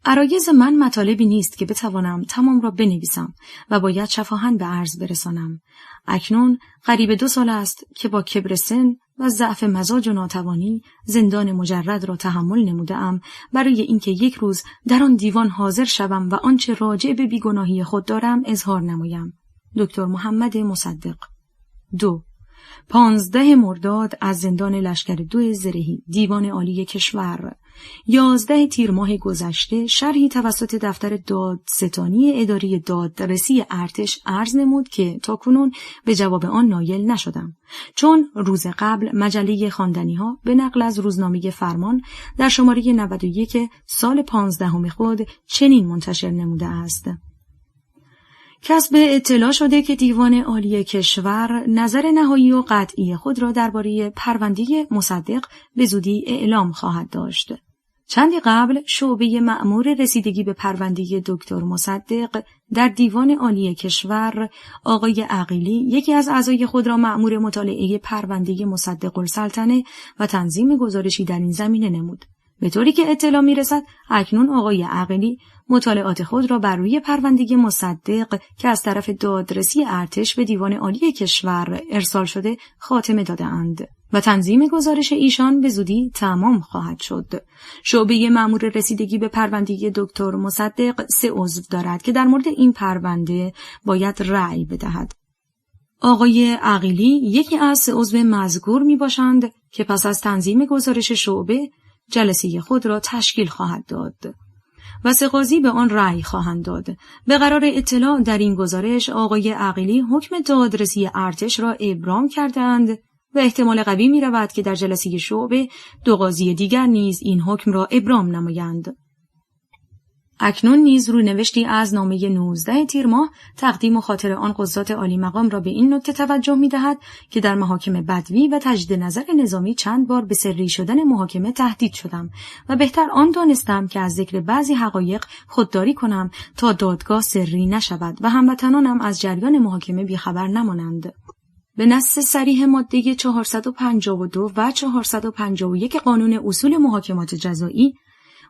عرایض من مطالبی نیست که بتوانم تمام را بنویسم و باید شفاهاً به عرض برسانم. اکنون قریب 2 سال است که با کبر سن و ضعف مزاج و ناتوانی زندان مجرد را تحمل نموده‌ام برای اینکه یک روز در آن دیوان حاضر شوم و آنچه راجع به بیگناهی خود دارم اظهار نمایم. دکتر محمد مصدق. 2. 15 مرداد از زندان لشکر 2 زرهی دیوان عالی کشور. 11 تیر ماه گذشته شرحی توسط دفتر دادستانی اداری دادرسی ارتش عرض نمود که تاکنون به جواب آن نایل نشدم، چون روز قبل مجله خواندنی‌ها به نقل از روزنامه فرمان در شماره 91 سال 15 خود چنین منتشر نموده است: کسب اطلاع شده که دیوان عالی کشور نظر نهایی و قطعی خود را درباره پرونده مصدق به زودی اعلام خواهد داشت. چندی قبل شعبه مأمور رسیدگی به پرونده دکتر مصدق در دیوان عالی کشور آقای عقیلی یکی از اعضای خود را مأمور مطالعه پرونده مصدق السلطنه و تنظیم گزارشی در این زمینه نمود. به طوری که اطلاع میرسد اکنون آقای عقیلی مطالعات خود را بر روی پرونده مصدق که از طرف دادرسی ارتش به دیوان عالی کشور ارسال شده خاتمه داده‌اند و تنظیم گزارش ایشان به زودی تمام خواهد شد. شعبه مأمور رسیدگی به پرونده دکتر مصدق 3 عضو دارد که در مورد این پرونده باید رأی بدهد. آقای عقیلی یکی از 3 عضو مذکور می باشند که پس از تنظیم گزارش شعبه جلسه خود را تشکیل خواهد داد و 3 قاضی به آن رأی خواهند داد. به قرار اطلاع در این گزارش آقای عقیلی حکم دادرسی ارتش را ابرام کردند و احتمال قوی می رود که در جلسه شعبه 2 قاضی دیگر نیز این حکم را ابرام نمایند. اکنون نیز رونوشتی از نامه 19 تیر ماه تقدیم و خاطر آن قضات عالی مقام را به این نکته توجه می دهد که در محاکم بدوی و تجدید نظر نظامی چند بار به سری شدن محاکمه تهدید شدم و بهتر آن دانستم که از ذکر بعضی حقایق خودداری کنم تا دادگاه سری نشود و هموطنانم از جریان محاکمه بیخبر نمانند. به نص صریح ماده 452 و 451 قانون اصول محاکمات جزایی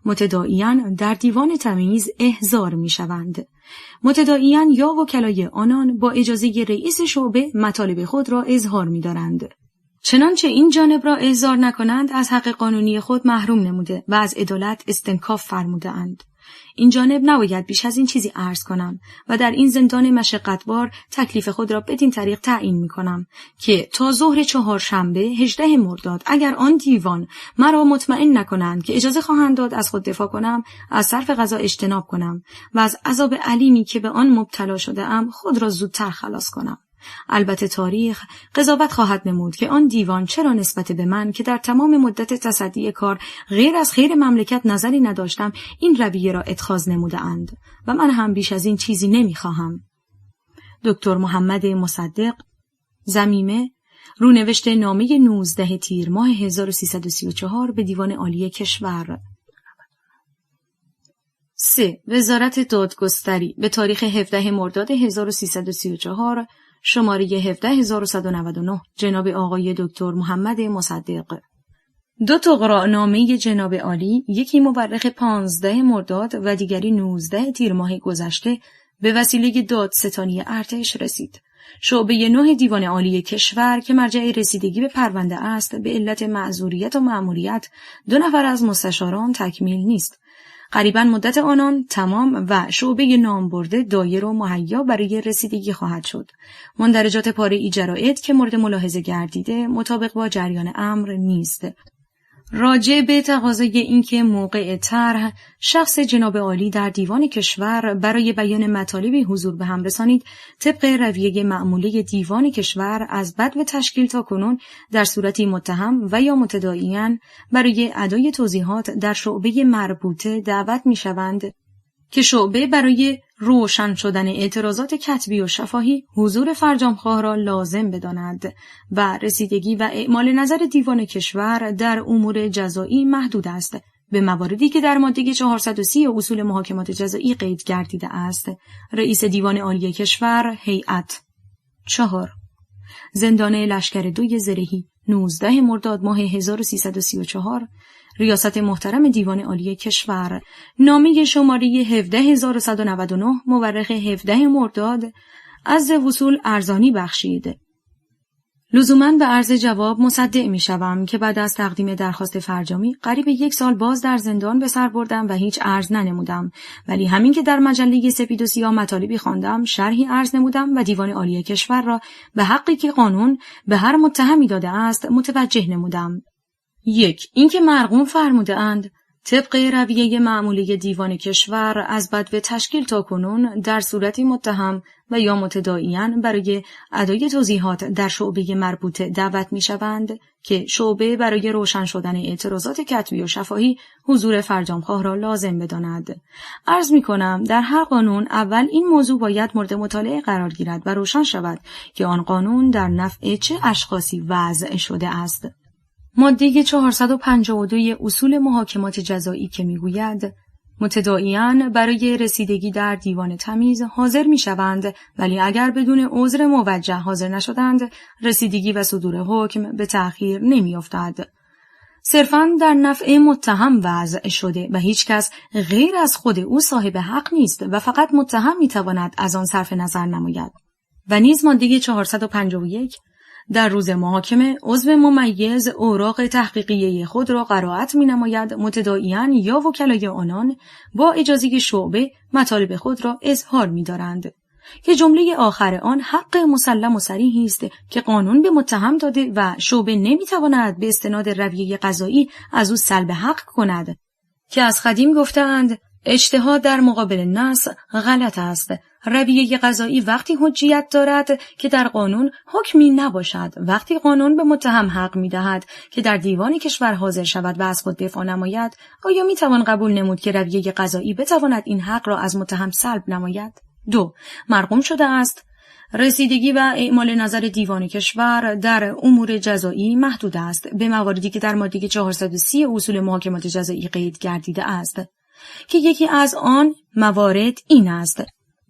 متداعیان در دیوان تمییز احضار می‌شوند. متداعیان یا وکلای آنان با اجازه رئیس شعبه مطالب خود را اظهار می‌دارند. چنانچه این جانب را احضار نکنند از حق قانونی خود محروم نموده و از عدالت استنکاف فرموده‌اند. این جانب نباید بیش از این چیزی عرض کنم و در این زندان مشقتبار تکلیف خود را بدین طریق تعیین می کنم که تا ظهر 4 شنبه 18 مرداد اگر آن دیوان مرا مطمئن نکنند که اجازه خواهند داد از خود دفاع کنم، از صرف قضا اجتناب کنم و از عذاب علیمی که به آن مبتلا شده ام خود را زودتر خلاص کنم. البته تاریخ قضاوت خواهد نمود که آن دیوان چرا نسبت به من که در تمام مدت تصدی کار غیر از خیر مملکت نظری نداشتم این رویه را اتخاذ نموده اند و من هم بیش از این چیزی نمیخواهم. دکتر محمد مصدق. ضمیمه رونوشت نامه 19 تیر ماه 1334 به دیوان عالی کشور. 3. وزارت دادگستری به تاریخ 17 مرداد 1334 شماره 17199 جناب آقای دکتر محمد مصدق. 2 طغرانامه جناب عالی، یکی مورخ 15 مرداد و دیگری 19 تیر ماه گذشته به وسیله دادستانی ارتش رسید. شعبه 9 دیوان عالی کشور که مرجع رسیدگی به پرونده است به علت معذوریت و مأموریت 2 نفر از مستشاران تکمیل نیست. قریباً مدت آنان تمام و شعبه نامبرده دایر و مهیا برای رسیدگی خواهد شد. مندرجات پاره‌ای جرائد که مورد ملاحظه گردیده مطابق با جریان امر نیست. راجع به تقاضای اینکه موقع طرح شخص جناب عالی در دیوان کشور برای بیان مطالبی حضور به هم رسانید، طبق رویه معموله دیوان کشور از بدو تشکیل تا کنون در صورتی متهم و یا متداعیان برای ادای توضیحات در شعبه مربوطه دعوت می‌شوند که شعبه برای روشن شدن اعتراضات کتبی و شفاهی حضور فرجامخواه را لازم بداند و رسیدگی و اعمال نظر دیوان کشور در امور جزایی محدود است به مواردی که در ماده 430 اصول محاکمات جزایی قید گردیده است. رئیس دیوان عالی کشور، هیئت. 4. زندان لشکر 2 زرهی 19 مرداد ماه 1334. ریاست محترم دیوان عالی کشور. نامه شماره 17199 مورخ 17 مرداد از وصول ارزانی بخشید. لزوماً به عرض جواب مصدق می شوم که بعد از تقدیم درخواست فرجامی قریب 1 سال باز در زندان به سر بردم و هیچ عرض ننمودم، ولی همین که در مجله سپید و سیاه مطالبی خواندم شرحی عرض نمودم و دیوان عالی کشور را به حقی که قانون به هر متهمی داده است متوجه نمودم. 1. اینکه مرقوم فرموده اند طبق رویه معمولی دیوان کشور از بدو تشکیل تا کنون در صورتی متهم و یا متداعیان برای ادای توضیحات در شعبه مربوطه دعوت می شوند که شعبه برای روشن شدن اعتراضات کتبی و شفاهی حضور فرجامخواه را لازم بداند. عرض می کنم در هر قانون اول این موضوع باید مورد مطالعه قرار گیرد و روشن شود که آن قانون در نفع چه اشخاصی وضع شده است. ماده 452 اصول محاکمات جزایی که میگوید متداعیان برای رسیدگی در دیوان تمیز حاضر میشوند، ولی اگر بدون عذر موجه حاضر نشدند رسیدگی و صدور حکم به تأخیر نمیافتد. صرفاً در نفع متهم وضع شده و هیچ کس غیر از خود او صاحب حق نیست و فقط متهم میتواند از آن صرف نظر نماید. و نیز ماده 451 در روز محاکمه عضو ممیز اوراق تحقیقیه خود را قرائت می‌نماید، متداعیان یا وکلای آنان با اجازه شعبه مطالب خود را اظهار می‌دارند که جمله آخر آن حق مسلم و صریح است که قانون به متهم داده و شعبه نمی‌تواند به استناد رویه قضایی از او سلب حق کند که از قدیم گفتند اجتهاد در مقابل نص غلط است. رویه قضایی وقتی حجیت دارد که در قانون حکمی نباشد. وقتی قانون به متهم حق می‌دهد که در دیوان کشور حاضر شود و از خود دفاع نماید، آیا می‌توان قبول نمود که رویه قضایی بتواند این حق را از متهم سلب نماید؟ 2. مرقوم شده است. رسیدگی و اعمال نظر دیوان کشور در امور جزایی محدود است به مواردی که در ماده 430 اصول محاکمات جزایی قید گردیده است که یکی از آن موارد این است: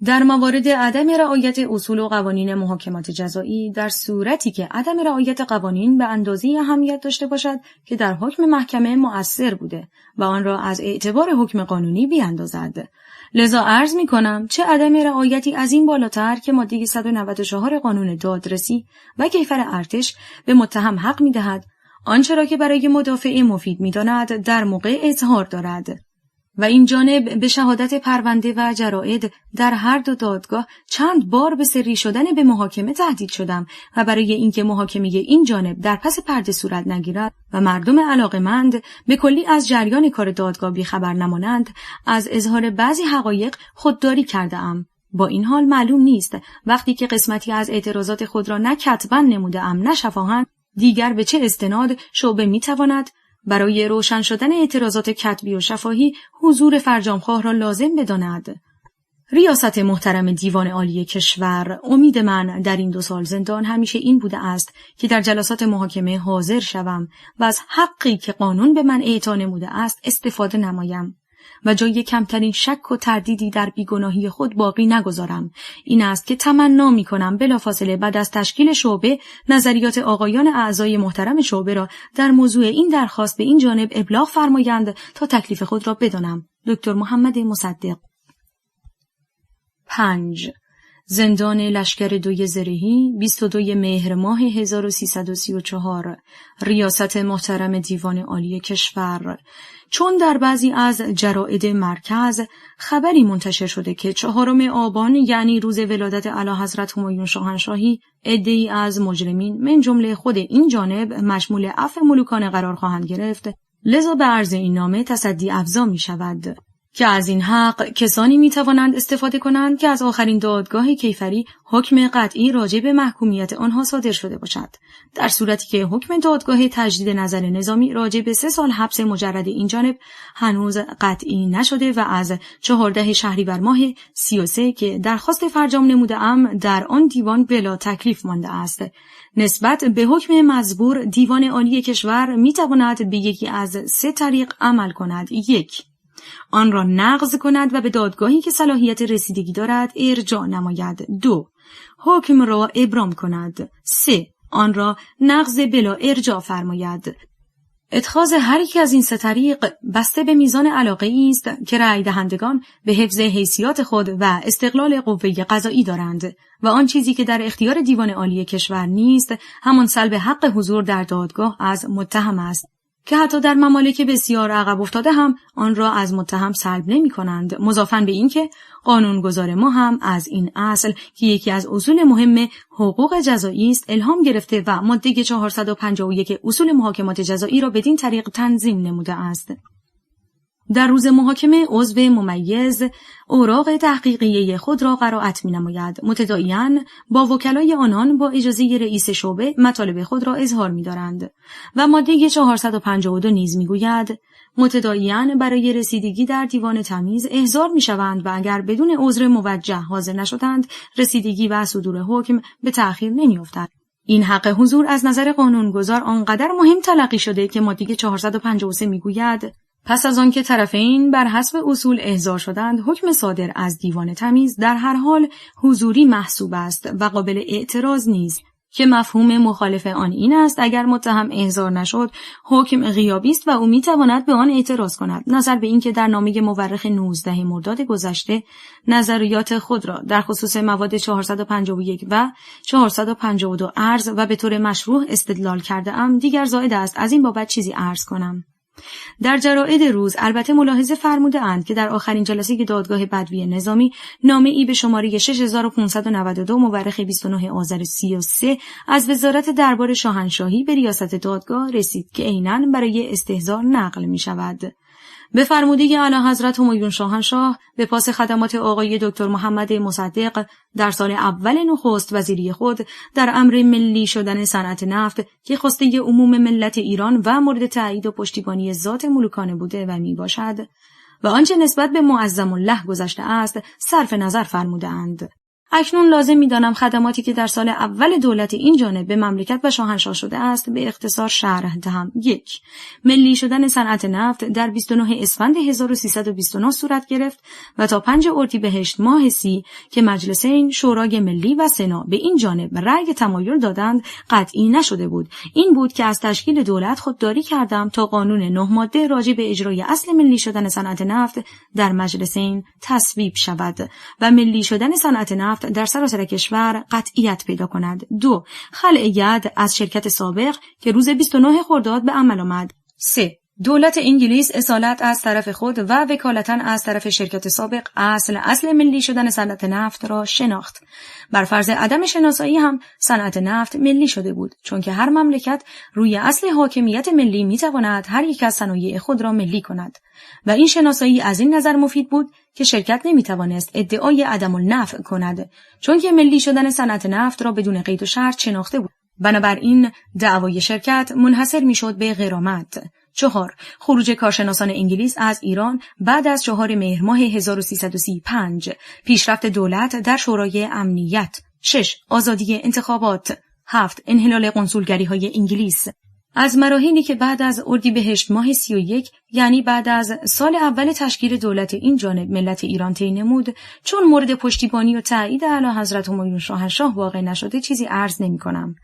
در موارد عدم رعایت اصول و قوانین محاکمات جزایی، در صورتی که عدم رعایت قوانین به اندازه اهمیت داشته باشد که در حکم محکمه مؤثر بوده و آن را از اعتبار حکم قانونی بیاندازد. لذا عرض می کنم چه عدم رعایتی از این بالاتر که ماده 194 قانون دادرسی و کیفر ارتش به متهم حق می دهد آنچه را که برای مدافع مفید می داند در موقع اظهار دارد. و این جانب به شهادت پرونده و جرائد در هر دو دادگاه چند بار به سری شدن به محاکمه تهدید شدم و برای اینکه محاکمه این جانب در پس پرده صورت نگیرد و مردم علاقه‌مند به کلی از جریان کار دادگاه بیخبر نمانند، از اظهار بعضی حقایق خودداری کرده‌ام. با این حال معلوم نیست وقتی که قسمتی از اعتراضات خود را نه کتباً نموده‌ام نه شفاهاً، دیگر به چه استناد شعبه می‌تواند برای روشن شدن اعتراضات کتبی و شفاهی حضور فرجامخواه را لازم بداند. ریاست محترم دیوان عالی کشور، امید من در این 2 سال زندان همیشه این بوده است که در جلسات محاکمه حاضر شوم و از حقی که قانون به من اعطا نموده است استفاده نمایم و جای کمترین شک و تردیدی در بیگناهی خود باقی نگذارم. این است که تمنا می کنم بلافاصله بعد از تشکیل شعبه نظریات آقایان اعضای محترم شعبه را در موضوع این درخواست به این جانب ابلاغ فرمایند تا تکلیف خود را بدانم. دکتر محمد مصدق. 5. زندان لشکر دوی زرهی 22 مهر ماه 1334 ریاست محترم دیوان عالی کشور. چون در بعضی از جراید مرکز خبری منتشر شده که 4 آبان یعنی روز ولادت اعلیحضرت همایون شاهنشاهی عده‌ای از مجرمین من جمله خود این جانب مشمول عفو ملوکانه قرار خواهند گرفت، لذا به عرض این نامه تصدی افزا می شود که از این حق کسانی می توانند استفاده کنند که از آخرین دادگاه کیفری حکم قطعی راجع به محکومیت آنها صادر شده باشد، در صورتی که حکم دادگاه تجدید نظر نظامی راجع به 3 سال حبس مجرد این جانب هنوز قطعی نشده و از 14 شهریور ماه 33 که درخواست فرجام نموده‌ام در آن دیوان بلا تکلیف مانده است. نسبت به حکم مزبور دیوان عالی کشور می تواند به یکی از 3 طریق عمل کند: 1. آن را نقض کند و به دادگاهی که صلاحیت رسیدگی دارد ارجاع نماید. 2. حکم را ابرام کند. 3. آن را نقض بلا ارجاع فرماید. اتخاذ هر یک از این 3 طریق بسته به میزان علاقه است که رأی دهندگان به حفظ حیثیات خود و استقلال قوه قضایی دارند و آن چیزی که در اختیار دیوان عالی کشور نیست همان سلب حق حضور در دادگاه از متهم است که حتی در ممالک بسیار عقب افتاده هم آن را از متهم سلب نمی کنند، مضافاً به این که قانونگذار ما هم از این اصل که یکی از اصول مهم حقوق جزایی است الهام گرفته و ماده 451 اصول محاکمات جزایی را بدین طریق تنظیم نموده است. در روز محاکمه عضو ممیز اوراق تحقیقیه خود را قرائت می‌نماید. متداعیاً با وکلای آنان با اجازه رئیس شعبه مطالب خود را اظهار می‌دارند و ماده 452 نیز می‌گوید متداعیان برای رسیدگی در دیوان تمیز احضار می‌شوند و اگر بدون عذر موجه حاضر نشدند رسیدگی و صدور حکم به تأخیر نمی‌افتد. این حق حضور از نظر قانونگذار آنقدر مهم تلقی شده که ماده 453 می‌گوید پس از آنکه طرفین بر حسب اصول احضار شدند، حکم صادر از دیوان تمیز در هر حال حضوری محسوب است و قابل اعتراض نیست که مفهوم مخالف آن این است اگر متهم احضار نشد، حکم غیابی است و او میتواند به آن اعتراض کند. نظر به اینکه در نامه مورخ 19 مرداد گذشته نظریات خود را در خصوص مواد 451 و 452 عرض و به طور مشروع استدلال کرده ام، دیگر زائد است از این بابت چیزی عرض کنم. در جراید روز البته ملاحظه فرموده اند که در آخرین جلسه دادگاه بدوی نظامی نامه ای به شماره 6592 مورخ 29 آذر 33 از وزارت دربار شاهنشاهی به ریاست دادگاه رسید که عیناً برای استحضار نقل می شود. به فرموده اعلیحضرت همایون شاهنشاه به پاس خدمات آقای دکتر محمد مصدق در سال اول نخست وزیری خود در امر ملی شدن صنعت نفت که خواسته عموم ملت ایران و مورد تأیید و پشتیبانی ذات ملوکانه بوده و می باشد و آنچه نسبت به معظم الله گذشته است صرف نظر فرموده اند. اکنون لازم می‌دانم خدماتی که در سال اول دولت این جانب به مملکت و شاهنشاه شده است به اختصار شرح دهم. 1. ملی شدن صنعت نفت در 29 اسفند 1329 صورت گرفت و تا 5 اردیبهشت ماه 30 که مجلسین شورای ملی و سنا به این جانب رأی تمایل دادند قطعی نشده بود. این بود که از تشکیل دولت خودداری کردم تا قانون 9 ماده راجع به اجرای اصل ملی شدن صنعت نفت در مجلسین تصویب شود و ملی شدن صنعت نفت در سراسر کشور قطعیت پیدا کند. 2. خلع ید از شرکت سابق که روز 29 خرداد به عمل آمد. 3. دولت انگلیس اصالت از طرف خود و وکالتاً از طرف شرکت سابق اصل ملی شدن صنعت نفت را شناخت. بر فرض عدم شناسایی هم صنعت نفت ملی شده بود، چون که هر مملکت روی اصل حاکمیت ملی میتواند هر یک از صنایع خود را ملی کند و این شناسایی از این نظر مفید بود که شرکت نمیتوانست ادعای عدم النفع کند، چون که ملی شدن صنعت نفت را بدون قید و شرط شناخته بود. بنابراین دعوای شرکت منحصر میشد به غرامت. 4. خروج کارشناسان انگلیس از ایران بعد از 4 مهر ماه 1335. پیشرفت دولت در شورای امنیت. 6. آزادی انتخابات. 7. انحلال قنصولگری‌های انگلیس. از مراحلی که بعد از اردیبهشت ماه 31 یعنی بعد از سال اول تشکیل دولت این جانب ملت ایران طی نمود، چون مورد پشتیبانی و تایید اعلیحضرت همایون شاهنشاه واقع نشده چیزی عرض نمی‌کنم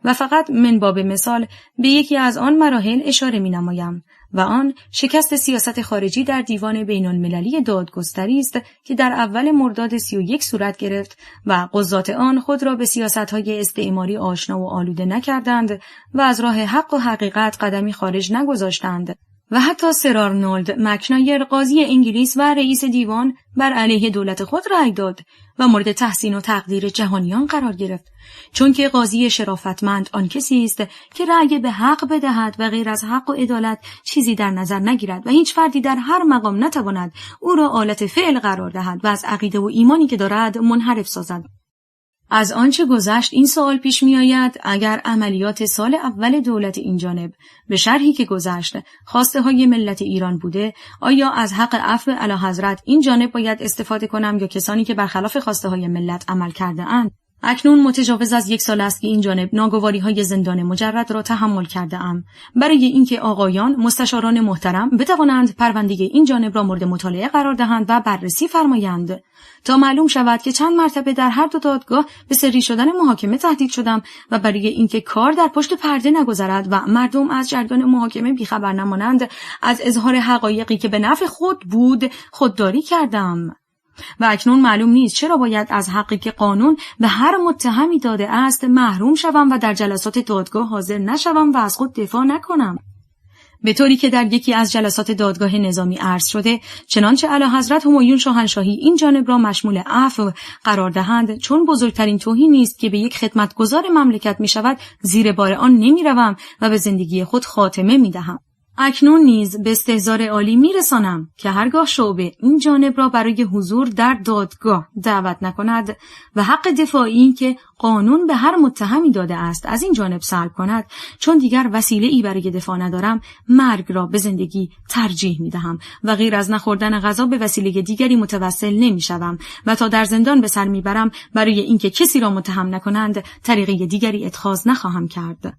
و فقط من باب مثال به یکی از آن مراحل اشاره می‌نمایم و آن شکست سیاست خارجی در دیوان بین‌المللی دادگستری است که در اول مرداد 31 صورت گرفت و قضات آن خود را به سیاست‌های استعماری آشنا و آلوده نکردند و از راه حق و حقیقت قدمی خارج نگذاشتند و حتی سر آرنولد مکنایر قاضی انگلیس و رئیس دیوان بر علیه دولت خود رأی داد و مورد تحسین و تقدیر جهانیان قرار گرفت، چون که قاضی شرافتمند آن کسی است که رأی به حق بدهد و غیر از حق و عدالت چیزی در نظر نگیرد و هیچ فردی در هر مقام نتواند او را آلت فعل قرار دهد و از عقیده و ایمانی که دارد منحرف سازد. از آنچه گذشت این سوال پیش می آید: اگر عملیات سال اول دولت این جانب به شرحی که گذشت خواسته های ملت ایران بوده، آیا از حق عفو اعلیحضرت این جانب باید استفاده کنم یا کسانی که برخلاف خواسته های ملت عمل کرده اند؟ اکنون متجاوز از 1 سال است که این جانب ناگواری های زندان مجرد را تحمل کرده ام، برای اینکه آقایان مستشاران محترم بتوانند پرونده این جانب را مورد مطالعه قرار دهند و بررسی فرمایند تا معلوم شود که چند مرتبه در هر دو دادگاه به سری شدن محاکمه تهدید شدم و برای اینکه کار در پشت پرده نگذرد و مردم از جریان محاکمه بیخبر نمانند، از اظهار حقایقی که به نفع خود بود خودداری کردم. و اکنون معلوم نیست چرا باید از حقی که قانون به هر متهمی داده است محروم شوم و در جلسات دادگاه حاضر نشوم و از خود دفاع نکنم. به طوری که در یکی از جلسات دادگاه نظامی عرض شده، چنانچه اعلیحضرت همایون شاهنشاهی این جانب را مشمول عفو قرار دهند، چون بزرگترین توهینی است که به یک خدمتگزار مملکت می شود، زیر بار آن نمی روم و به زندگی خود خاتمه می دهم. اکنون نیز به استحضار عالی میرسانم که هرگاه شعبه این جانب را برای حضور در دادگاه دعوت نکند و حق دفاعی که قانون به هر متهمی داده است از این جانب سلب کند، چون دیگر وسیله‌ای برای دفاع ندارم، مرگ را به زندگی ترجیح می‌دهم و غیر از نخوردن غذا به وسیله دیگری متوسل نمی‌شوم و تا در زندان به سر میبرم برای اینکه کسی را متهم نکنند طریقه دیگری اتخاذ نخواهم کرد.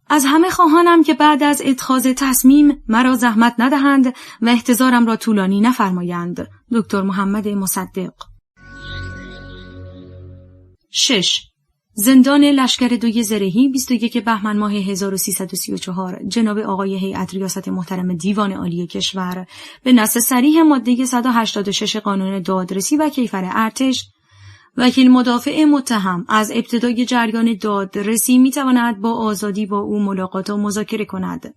از همه خواهانم که بعد از اتخاذ تصمیم مرا زحمت ندهند و احتضارم را طولانی نفرمایند. دکتر محمد مصدق. 6. زندان لشکر 2 زرهی 21 بهمن ماه 1334 جناب آقای هیئت ریاست محترم دیوان عالی کشور به نص صریح ماده 186 قانون دادرسی و کیفر ارتش، وکیل مدافع متهم از ابتدای جریان دادرسی میتواند با آزادی با او ملاقات و مذاکره کند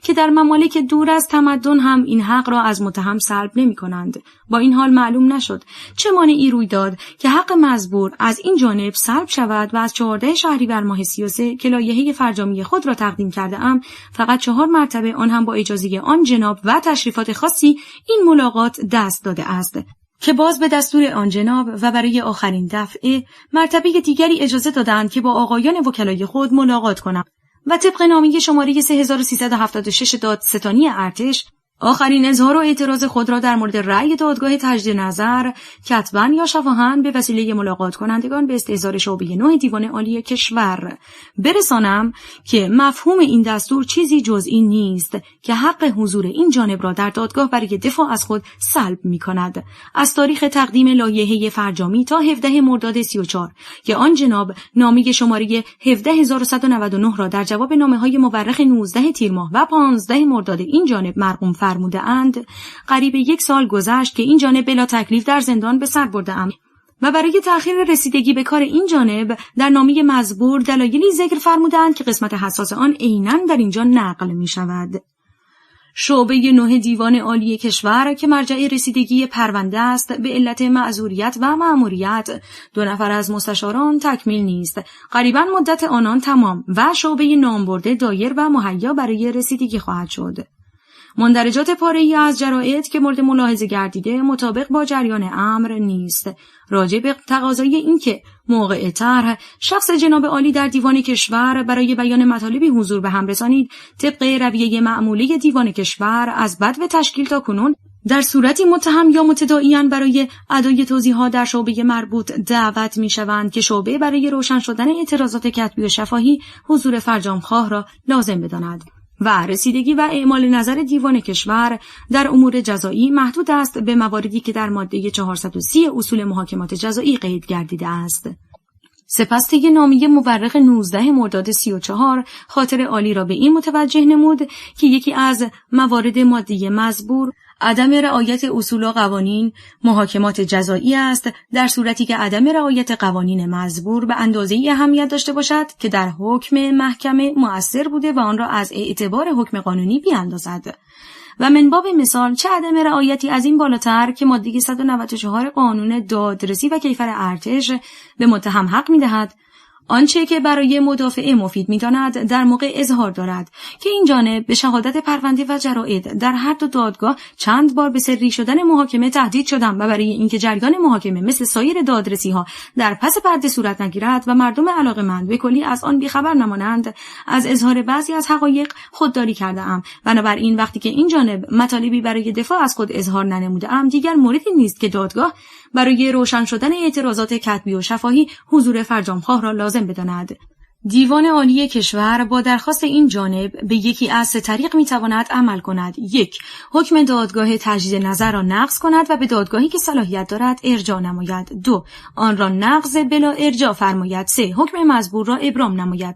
که در ممالک دور از تمدن هم این حق را از متهم سلب نمی کنند. با این حال معلوم نشد چه مانعی روی داد که حق مزبور از این جانب سلب شود و از 14 شهریور ماه 33 که لایحه فرجامی خود را تقدیم کرده ام، فقط 4 مرتبه آن هم با اجازه آن جناب و تشریفات خاصی این ملاقات دست داده است که باز به دستور آن جناب و برای آخرین دفعه مرتبه دیگری اجازه دادند که با آقایان وکلای خود ملاقات کنم و طبق نامه شماره 3376 دادستانی ارتش آخرین اظهار و اعتراض خود را در مورد رأی دادگاه تجدید نظر کتباً یا شفاهاً به وسیله ملاقات کنندگان به استحضار شعبه 9 دیوان عالی کشور برسانم که مفهوم این دستور چیزی جز این نیست که حق حضور این جانب را در دادگاه برای دفاع از خود سلب می کند. از تاریخ تقدیم لایحه فرجامی تا 17 مرداد 34 که آن جناب نامه شماره 17199 را در جواب نامه‌های مورخ 19 تیر ماه و 15 مرداد این جانب مرقوم فرموده اند، قریب 1 سال گذشت که این جانب بلا تکلیف در زندان به سر برده ام و برای تأخیر رسیدگی به کار این جانب در نامه مزبور دلایلی ذکر فرمودند که قسمت حساس آن عیناً در اینجا نقل می شود. شعبه 9 دیوان عالی کشور که مرجع رسیدگی پرونده است به علت معذوریت و مأموریت 2 نفر از مستشاران تکمیل نیست. قریباً مدت آنان تمام و شعبه نامبرده دایر و مهیا برای رسیدگی خواهد شد. مندرجات پاره‌ای از جرائد که مورد ملاحظه گردیده مطابق با جریان امر نیست. راجع به تقاضای این که موقع طرح شخص جناب عالی در دیوان کشور برای بیان مطالبی حضور به هم رسانید، طبق رویه معمولی دیوان کشور از بدو تشکیل تا کنون در صورتی متهم یا متداعیان برای ادای توضیحات در شعبه مربوط دعوت می‌شوند که شعبه برای روشن شدن اعتراضات کتبی و شفاهی حضور فرجامخواه را لازم بداند و رسیدگی و اعمال نظر دیوان کشور در امور جزایی محدود است به مواردی که در ماده 430 اصول محاکمات جزایی قید گردیده است. سپس طی نامه مورخ 19 مرداد 34 خاطر عالی را به این متوجه نمود که یکی از موارد مادی مزبور عدم رعایت اصول و قوانین محاکمات جزایی است، در صورتی که عدم رعایت قوانین مزبور به اندازه‌ای اهمیت داشته باشد که در حکم محکمه مؤثر بوده و آن را از اعتبار حکم قانونی بیاندازد. و من باب مثال چه عدم رعایتی از این بالاتر که ماده 194 قانون دادرسی و کیفر ارتش به متهم حق می‌دهد آنچه که برای مدافع مفید می‌داند در موقع اظهار دارد که این جانب به شهادت پرونده و جراید در هر دو دادگاه چند بار به سری شدن محاکمه تهدید شدم و برای اینکه جریان محاکمه مثل سایر دادرسی‌ها در پس پرده صورت نگیرد و مردم علاقه‌مند به کلی از آن بیخبر نمانند از اظهار بعضی از حقایق خودداری کرده‌ام. بنابراین وقتی که این جانب مطالبی برای دفاع از خود اظهار ننموده‌ام دیگر موردی نیست که دادگاه برای روشن شدن اعتراضات کتبی و شفاهی حضور فرجام‌خواه را لازم بداند. دیوان عالی کشور با درخواست این جانب به یکی از سه طریق میتواند عمل کند. 1. حکم دادگاه تجدید نظر را نقض کند و به دادگاهی که صلاحیت دارد ارجاع نماید. 2. آن را نقض بلا ارجاع فرماید. 3. حکم مزبور را ابرام نماید.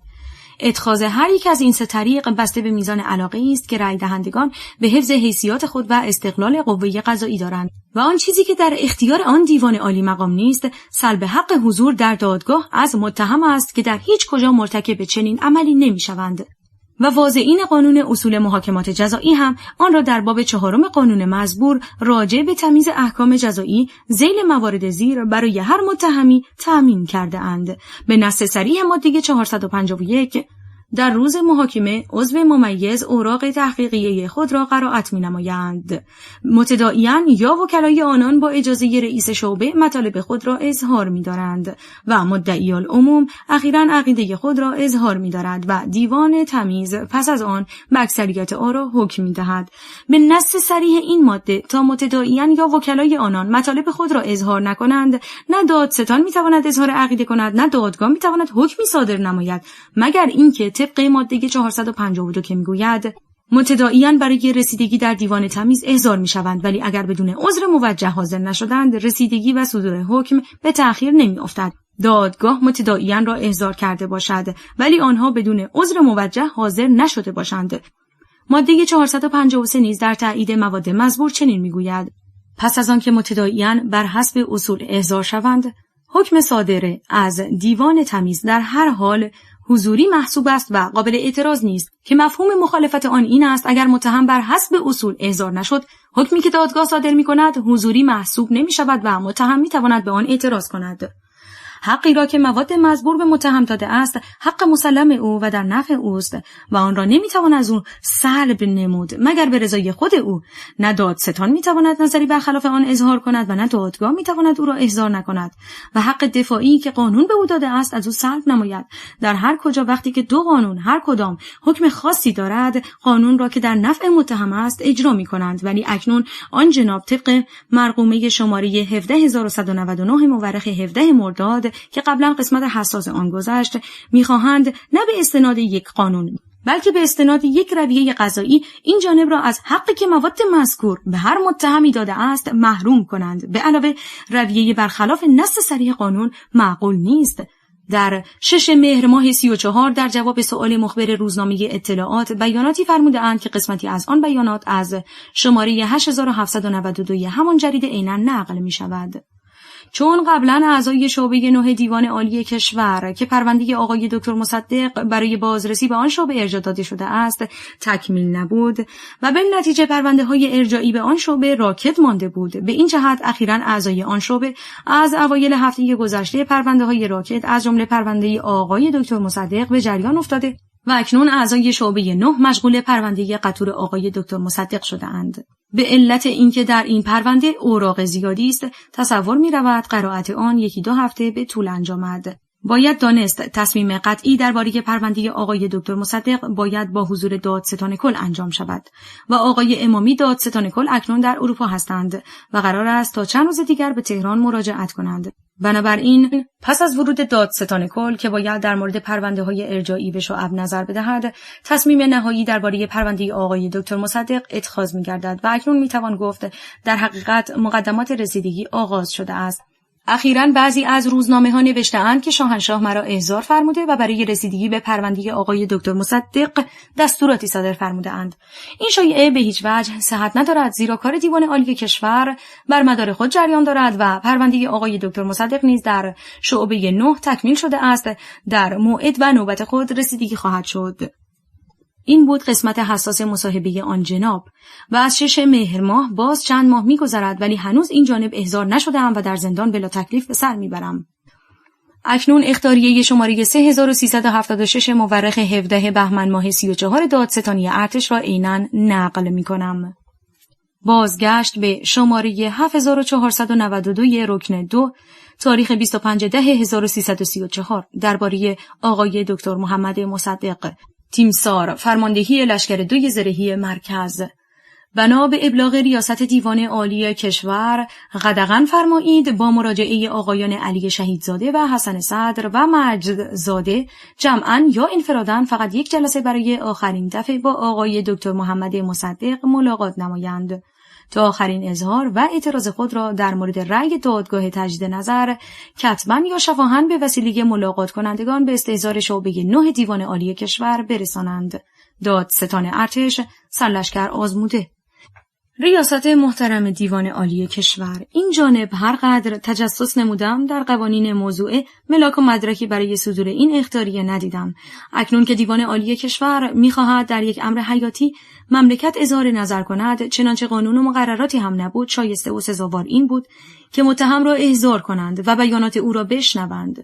اتخاذ هر یک از این سه طریق بسته به میزان علاقه است که رای دهندگان به حفظ حیثیات خود و استقلال قوه قضایی دارند و آن چیزی که در اختیار آن دیوان عالی مقام نیست سلب حق حضور در دادگاه از متهم است که در هیچ کجا مرتکب چنین عملی نمی‌شوند. و واضعین قانون اصول محاکمات جزایی هم آن را در باب 4 قانون مزبور راجع به تمیز احکام جزایی ذیل موارد زیر برای هر متهمی تأمین کرده اند. به نص صریح ماده 451 در روز محاکمه عضو ممیز اوراق تحقیقیه خود را قرائت می‌نمایند. متداعیان یا وکلای آنان با اجازه رئیس شعبه مطالب خود را اظهار می‌دارند و مدعی العموم اخیراً عقیده خود را اظهار می‌دارد و دیوان تمیز پس از آن به اکثریت آرا حکم می‌دهد. به نص صریح این ماده تا متداعیان یا وکلای آنان مطالب خود را اظهار نکنند نه دادستان می‌تواند اظهار عقیده کند نه دادگاه می‌تواند حکمی صادر نماید مگر اینکه طبق ماده 452 که میگوید متداعیان برای رسیدگی در دیوان تمیز احضار میشوند ولی اگر بدون عذر موجه حاضر نشدند رسیدگی و صدور حکم به تأخیر نمیافتد. دادگاه متداعیان را احضار کرده باشد ولی آنها بدون عذر موجه حاضر نشده باشند. ماده 453 نیز در تایید مواد مزبور چنین میگوید پس از آن که متداعیان بر حسب اصول احضار شوند حکم صادر از دیوان تمیز در هر حال حضوری محسوب است و قابل اعتراض نیست که مفهوم مخالفت آن این است اگر متهم بر حسب اصول احضار نشد حکمی که دادگاه صادر می کند حضوری محسوب نمی شود و متهم می تواند به آن اعتراض کند. حقی را که مواد مزبور به متهم داده است حق مسلم او و در نفع اوست و آن را نمیتوان از او سلب نمود مگر به رضای خود او. نه دادستان میتواند نظری برخلاف آن اظهار کند و نه دادگاه میتواند او را احضار نکند و حق دفاعی که قانون به او داده است از او سلب نماید. در هر کجا وقتی که دو قانون هر کدام حکم خاصی دارد قانون را که در نفع متهم است اجرا میکنند ولی اکنون آن جناب طبق مرقومه شماره 17199 مورخ 17 مرداد که قبلا قسمت حساس آن گذشت می‌خواهند نه به استناد یک قانون بلکه به استناد یک رویه قضایی این جانب را از حقی که مواد مذکور به هر متهمی داده است محروم کنند. به علاوه رویه برخلاف نص صریح قانون معقول نیست. در 6 مهر ماه 34 در جواب سؤال مخبر روزنامه اطلاعات بیاناتی فرموده‌اند که قسمتی از آن بیانات از شماره 8792 همان جریده عیناً نقل می‌شود. چون قبلا اعضای شعبه 9 دیوان عالی کشور که پرونده آقای دکتر مصدق برای بازرسی به آن شعبه ارجاع داده شده است تکمیل نبود و به نتیجه پرونده های ارجاعی به آن شعبه راکد مانده بود، به این جهت اخیراً اعضای آن شعبه از اوایل هفته گذشته پرونده های راکد از جمله پرونده آقای دکتر مصدق به جریان افتاده و اکنون اعضای شعبه 9 مشغول پرونده قطور آقای دکتر مصدق شده اند. به علت اینکه در این پرونده اوراق زیادی است تصور می رود قرائت آن 1-2 هفته به طول انجامد. باید دانست تصمیم قطعی درباره پرونده آقای دکتر مصدق باید با حضور دادستان کل انجام شود و آقای امامی دادستان کل اکنون در اروپا هستند و قرار است تا چند روز دیگر به تهران مراجعت کنند. بنابراین پس از ورود دادستان کل که باید در مورد پرونده های ارجاعی به شعب نظر بدهد تصمیم نهایی درباره پرونده آقای دکتر مصدق اتخاذ می‌گردد و اکنون می‌توان گفت در حقیقت مقدمات رسیدگی آغاز شده است. اخیراً بعضی از روزنامه‌ها نوشته‌اند که شاهنشاه مرا احضار فرموده و برای رسیدگی به پرونده آقای دکتر مصدق دستوراتی صادر فرموده‌اند. این شایعه به هیچ وجه صحت ندارد، زیرا کار دیوان عالی کشور بر مدار خود جریان دارد و پرونده آقای دکتر مصدق نیز در شعبه 9 تکمیل شده است. در موعد و نوبت خود رسیدگی خواهد شد. این بود قسمت حساس مصاحبه آن جناب و از 6 مهر ماه باز چند ماه می‌گذرد ولی هنوز این جانب احضار نشده‌ام و در زندان بلا تکلیف به سر میبرم. اکنون اخطاریه شماره 3376 مورخ 17 بهمن ماه 34 دادستانی ارتش را عیناً نقل می‌کنم. بازگشت به شماره 7492 رکن 2 تاریخ 25/10/1334 درباره آقای دکتر محمد مصدق، تیمسار، فرماندهی لشکر 2 زرهی مرکز. بنا به ابلاغ ریاست دیوان عالی کشور قدغن فرمایید با مراجعه آقایان علی شهیدزاده و حسن صدر و مجدزاده جمعاً یا انفراداً فقط یک جلسه برای آخرین دفعه با آقای دکتر محمد مصدق ملاقات نمایند تا آخرین اظهار و اعتراض خود را در مورد رأی دادگاه تجدید نظر کتباً یا شفاهاً به وسیله ملاقات کنندگان به استحضار شعبه 9 دیوان عالی کشور برسانند. دادستان ارتش سرلشکر آزموده. ریاست محترم دیوان عالی کشور، این جانب هر قدر تجسس نمودم در قوانین موضوعه ملاک و مدرکی برای صدور این اخطاریه ندیدم. اکنون که دیوان عالی کشور می‌خواهد در یک امر حیاتی مملکت اظهار نظر کند، چنانچه قانون و مقرراتی هم نبود، شایسته و سزاوار این بود که متهم را احضار کنند و بیانات او را بشنوند.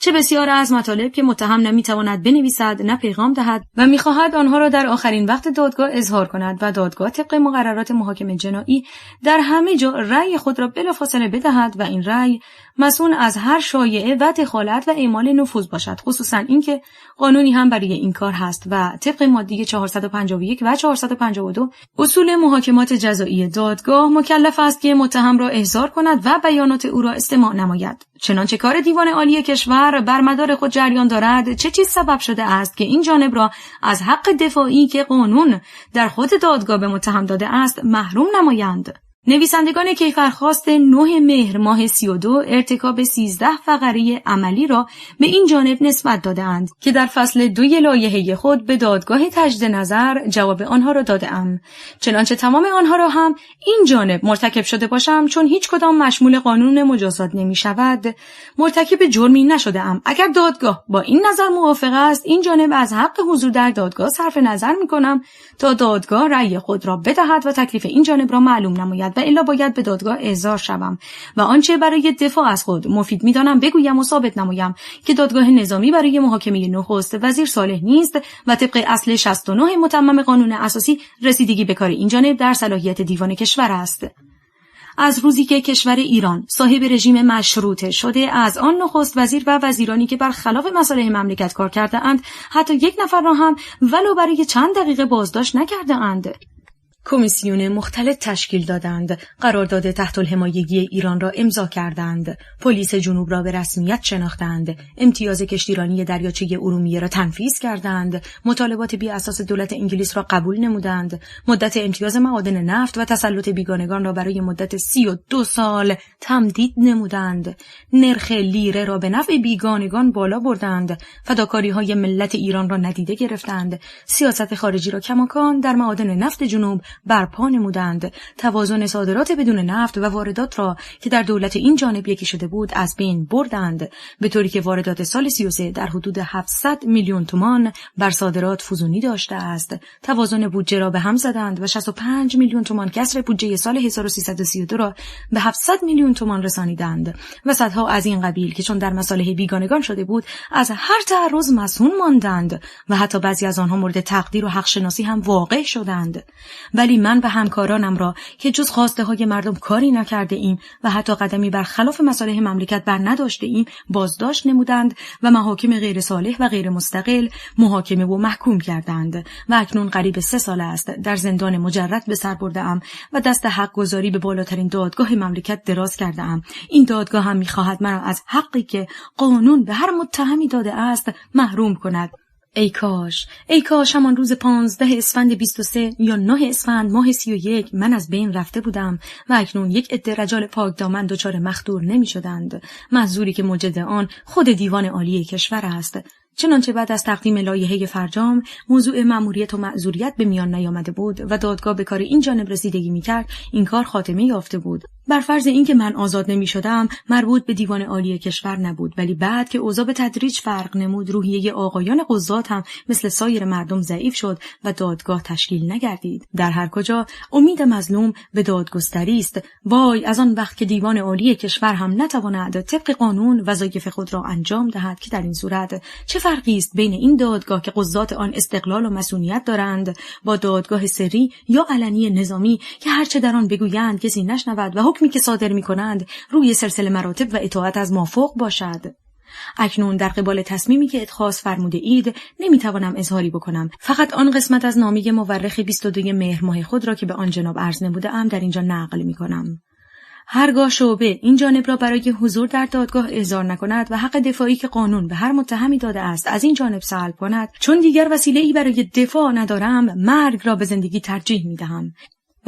چه بسیار از مطالب که متهم نمیتواند بنویسد نه پیغام دهد و میخواهد آنها را در آخرین وقت دادگاه اظهار کند و دادگاه طبق مقررات محاکمه جنایی در همه جا رأی خود را بلافاصله بدهد و این رأی مسئول از هر شایعه و دخالت و اعمال نفوذ باشد، خصوصا اینکه قانونی هم برای این کار هست و طبق ماده 451 و 452 اصول محاکمات جزایی دادگاه مکلف است که متهم را احضار کند و بیانات او را استماع نماید. چنانچه کار دیوان عالی کشور بر مدار خود جریان دارد، چه چیز سبب شده است که این جانب را از حق دفاعی که قانون در خود دادگاه به متهم داده است محروم نمایند. نویسندگان کیفرخواست 9 مهر ماه 32 ارتکاب 13 فقره عملی را به این جانب نسبت داده‌اند که در فصل 2 لایحه خود به دادگاه تجدید نظر جواب آنها را داده‌ام. چنانچه تمام آنها را هم این جانب مرتکب شده باشم، چون هیچ کدام مشمول قانون مجازات نمی شود، مرتکب جرمی نشده‌ام. اگر دادگاه با این نظر موافق است، این جانب از حق حضور در دادگاه صرف نظر می کنم تا دادگاه رأی خود را بدهد و تکلیف این جانب را معلوم نماید و الا باید به دادگاه احضار شوم و آنچه برای دفاع از خود مفید می‌دانم بگویم و ثابت نمایم که دادگاه نظامی برای محاکمه نخست وزیر صالح نیست و طبق اصل 69 متمم قانون اساسی رسیدگی به کار این جانب در صلاحیت دیوان کشور است. از روزی که کشور ایران صاحب رژیم مشروطه شده، از آن نخست وزیر و وزیرانی که برخلاف مصالح مملکت کار کرده اند حتی یک نفر را هم ولو برای چند دقیقه بازداشت نکرده اند. کمیسیون مختلط تشکیل دادند، قرارداد تحت الحمایگی ایران را امضا کردند، پلیس جنوب را به رسمیت شناختند، امتیاز کشتیرانی دریاچه ارومیه را تنفیذ کردند، مطالبات بی اساس دولت انگلیس را قبول نمودند، مدت امتیاز معادن نفت و تسلط بیگانگان را برای مدت 32 سال تمدید نمودند، نرخ لیره را به نفع بیگانگان بالا بردند، فداکاری‌های ملت ایران را ندیده گرفتند، سیاست خارجی را کماکان در معادن نفت جنوب برپا نمودند، توازن صادرات بدون نفت و واردات را که در دولت این جانب یکی شده بود از بین بردند، به طوری که واردات سال 33 در حدود 700 میلیون تومان بر صادرات فزونی داشته است. توازن بودجه را به هم زدند و 65 میلیون تومان کسر بودجه سال 1332 را به 700 میلیون تومان رسانیدند و صدها از این قبیل که چون در مصالح بیگانگان شده بود از هر تعرض مسئول ماندند و حتی بعضی از آنها مورد تقدیر و حق شناسی هم واقع شدند. ولی من و همکارانم را که جز خواسته های مردم کاری نکرده ایم و حتی قدمی بر خلاف مصالح مملکت بر نداشته ایم بازداشت نمودند و محاکم غیر صالح و غیر مستقل محاکمه و محکوم کردند و اکنون قریب 3 سال است در زندان مجرد به سر برده‌ام و دست حق گذاری به بالاترین دادگاه مملکت دراز کرده‌ام. این دادگاه هم می‌خواهد مرا از حقی که قانون به هر متهمی داده است محروم کند. ای کاش همان روز 15 اسفند 23 یا 9 اسفند ماه 31 من از بین رفته بودم و اکنون یک عده رجال پاک دامن دچار مخدور نمی شدند. محضوری که موجد آن خود دیوان عالی کشور است. چنانچه بعد از تقدیم لایحه فرجام موضوع مأموریت و معذوریت به میان نیامده بود و دادگاه به کار این جانب رسیدگی می‌کرد، این کار خاتمه یافته بود. بر فرض اینکه من آزاد نمی‌شدم، مربوط به دیوان عالی کشور نبود، ولی بعد که اوضاع به تدریج فرق نمود، روحیه آقایان قضات هم مثل سایر مردم ضعیف شد و دادگاه تشکیل نگردید. در هر کجا امید مظلوم به دادگستری است. وای از آن وقت که دیوان عالی کشور هم نتواند طبق قانون وظایف خود را انجام دهد، که در این صورت چه فرقی است بین این دادگاه که قضات آن استقلال و مسئولیت دارند با دادگاه سری یا علنی نظامی که هرچه در آن بگویند کسی نشنود و حکمی که صادر می‌کنند روی سلسله مراتب و اطاعت از مافوق باشد. اکنون در قبال تصمیمی که اتخاذ فرموده اید نمیتوانم اظهاری بکنم، فقط آن قسمت از نامه مورخ 22 مهر ماه خود را که به آن جناب عرض نموده‌ام در اینجا نقل می‌کنم. هرگاه شعبه این جانب را برای حضور در دادگاه احضار نکند و حق دفاعی که قانون به هر متهمی داده است از این جانب سلب کند، چون دیگر وسیله‌ای برای دفاع ندارم، مرگ را به زندگی ترجیح می‌دهم.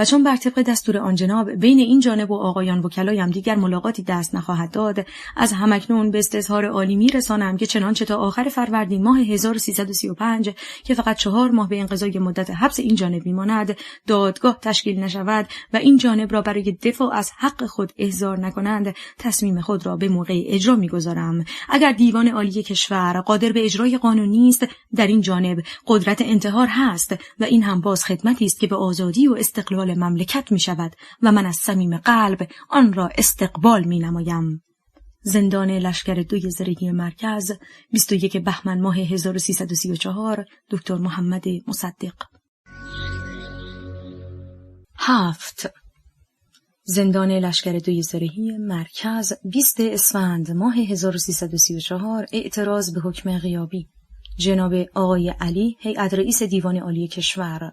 و چون بر طبق دستور آن جناب بین این جانب و آقایان وکلایم دیگر ملاقاتی دست نخواهد داد، از همکنون به استظهار عالی میرسانم که چنانچه تا آخر فروردین ماه 1335 که فقط 4 ماه به انقضای مدت حبس این جانب میماند، دادگاه تشکیل نشود و این جانب را برای دفاع از حق خود احضار نکنند، تصمیم خود را به موقع اجرا میگذارم. اگر دیوان عالی کشور قادر به اجرای قانون نیست، در این جانب قدرت انتحار هست و این هم باز خدمتی است که به آزادی و استقلال مملکت می شود و من از صمیم قلب آن را استقبال می نمایم. زندان لشکر 2 زرهی مرکز 21 بهمن ماه 1334 دکتر محمد مصدق. 7. زندان لشکر 2 زرهی مرکز 20 اسفند ماه 1334 اعتراض به حکم غیابی. جناب آقای علی هیئت رئیس دیوان عالی کشور: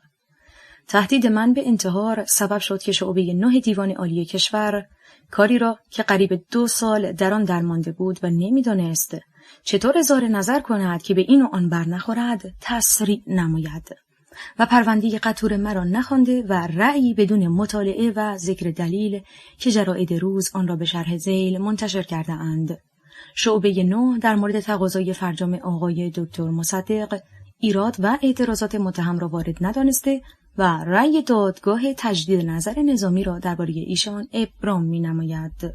تهدید من به انتحار سبب شد که شعبه 9 دیوان عالی کشور کاری را که قریب 2 سال در آن درمانده بود و نمیدانست چطور اظهار نظر کند که به این و آن بر نخورد تسریع نماید و پرونده قطور مرا نخوانده و رأیی بدون مطالعه و ذکر دلیل که جراید روز آن را به شرح ذیل منتشر کرده اند. شعبه 9 در مورد تقاضای فرجام آقای دکتر مصدق ایراد و اعتراضات متهم را وارد ندانسته و رأی دادگاه تجدید نظر نظامی را درباره ایشان ابرام می‌نماید.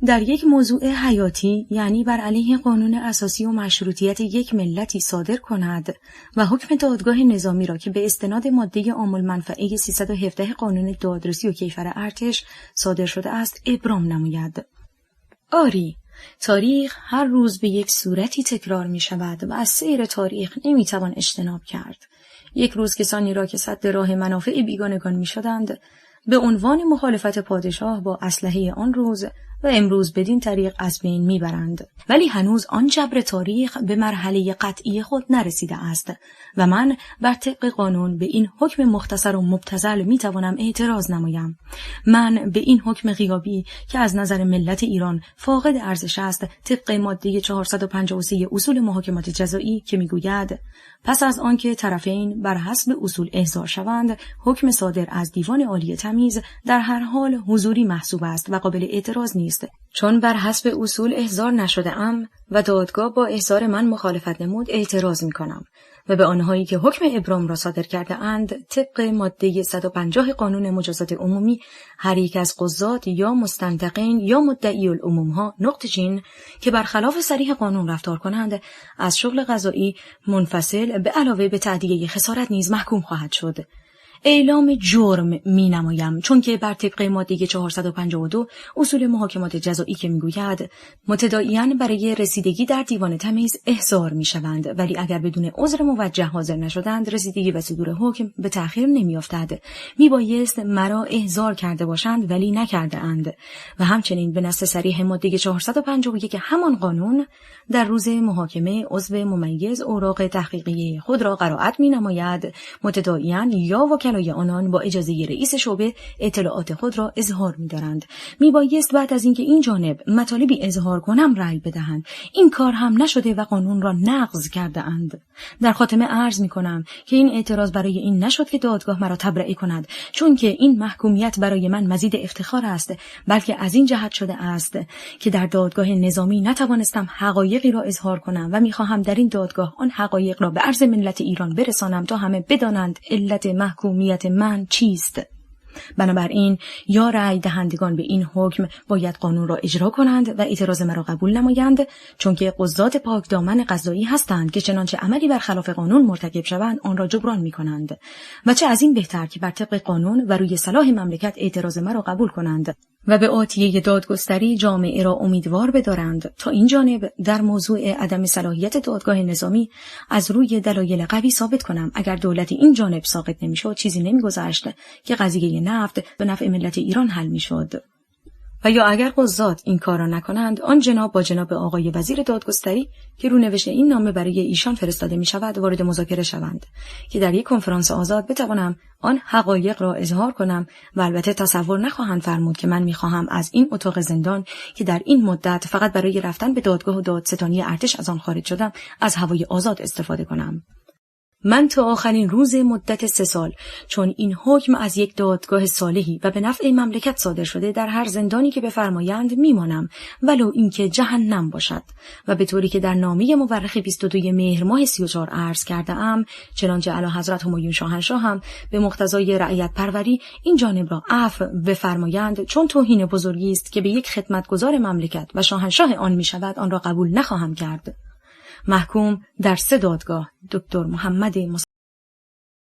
در یک موضوع حیاتی، یعنی بر علیه قانون اساسی و مشروطیت یک ملتی صادر کند و حکم دادگاه نظامی را که به استناد ماده عام المنفعه 317 قانون دادرسی و کیفر ارتش صادر شده است ابرام نماید. آری، تاریخ هر روز به یک صورتی تکرار می شود و از سیر تاریخ نمی توان اجتناب کرد. یک روز کسانی را که سد راه منافع بیگانگان می شدند به عنوان مخالفت پادشاه با اسلحه آن روز و امروز بدین طریق از بین میبرند، ولی هنوز آن جبر تاریخ به مرحله قطعی خود نرسیده است و من بر طبق قانون به این حکم مختصر و مبتذل میتوانم اعتراض نمایم. من به این حکم غیابی که از نظر ملت ایران فاقد ارزش است، طبق ماده 453 اصول محاکمات جزایی که میگوید پس از آنکه طرفین بر حسب اصول احضار شوند، حکم صادر از دیوان عالی تمیز در هر حال حضوری محسوب است و قابل اعتراض نیست. چون بر حسب اصول احضار نشده ام و دادگاه با احضار من مخالفت نمود، اعتراض می کنم و به آنهایی که حکم ابرام را صادر کرده اند طبق ماده 150 قانون مجازات عمومی هر یک از قضات یا مستنطقین یا مدعی العموم ها نقطه چین که برخلاف صریح قانون رفتار کنند از شغل قضایی منفصل به علاوه به تأدیه خسارت نیز محکوم خواهد شد. اعلام جرم می نمایم، چون که بر طبق ماده 452 اصول محاکمات جزایی که می گوید متداعیان برای رسیدگی در دیوان تمیز احضار می شوند، ولی اگر بدون عذر موجه حاضر نشدند رسیدگی و صدور حکم به تأخیر نمی افتد. می بایست مرا احضار کرده باشند ولی نکرده اند و همچنین به نص صریح ماده 451 همان قانون در روز محاکمه عضو ممیز اوراق تحقیقی خود را قرائت می نماید. متداعیان یا وکلای برای آنان با اجازه رئیس شعبه اطلاعات خود را اظهار می‌دارند. میبایست بعد از اینکه این جانب مطالبی اظهار کنم رأی بدهند. این کار هم نشده و قانون را نقض کرده اند. در خاتمه عرض می‌کنم که این اعتراض برای این نشد که دادگاه مرا تبرئه کند، چون که این محکومیت برای من مزید افتخار است، بلکه از این جهت شده است که در دادگاه نظامی نتوانستم حقایقی را اظهار کنم و می‌خواهم در این دادگاه آن حقایق را به عرض ملت ایران برسانم تا همه بدانند علت محکومیت من چیست. بنابراین یا رأی دهندگان به این حکم باید قانون را اجرا کنند و اعتراض مرا قبول نمایند، چون که قضات پاک دامن قضایی هستند که چنانچه عملی برخلاف قانون مرتکب شوند آن را جبران می‌کنند، و چه از این بهتر که بر طبق قانون و روی صلاح مملکت اعتراض مرا قبول کنند و به آتیه دادگستری جامعه را امیدوار بدارند. تا این جانب در موضوع عدم صلاحیت دادگاه نظامی از روی دلایل قوی ثابت کنم اگر دولت این جانب ساقط نمی‌شد چیزی نمی‌گذشت که قضیه نفت به نفع ملت ایران حل می‌شد. و یا اگر قضات این کار را نکنند، آن جناب با جناب آقای وزیر دادگستری که رونوشت این نامه برای ایشان فرستاده می شود وارد مذاکره شوند که در یک کنفرانس آزاد بتوانم آن حقایق را اظهار کنم و البته تصور نخواهند فرمود که من می‌خواهم از این اتاق زندان که در این مدت فقط برای رفتن به دادگاه و دادستانی ارتش از آن خارج شدم از هوای آزاد استفاده کنم. من تا آخرین روز مدت 3 سال، چون این حکم از یک دادگاه صالحی و به نفع مملکت صادر شده، در هر زندانی که بفرمایند میمانم، ولو اینکه جهنم باشد. و به طوری که در نامه مورخ 22 مهر ماه 34 عرض کرده ام، چنانچه اعلیحضرت همایون شاهنشاه هم به مقتضای رعیت پروری این جانب را عفو بفرمایند، چون توهین بزرگی است که به یک خدمتگزار مملکت و شاهنشاه آن می شود، آن را قبول نخواهم کرد. محکوم در 3 دادگاه: دکتر محمد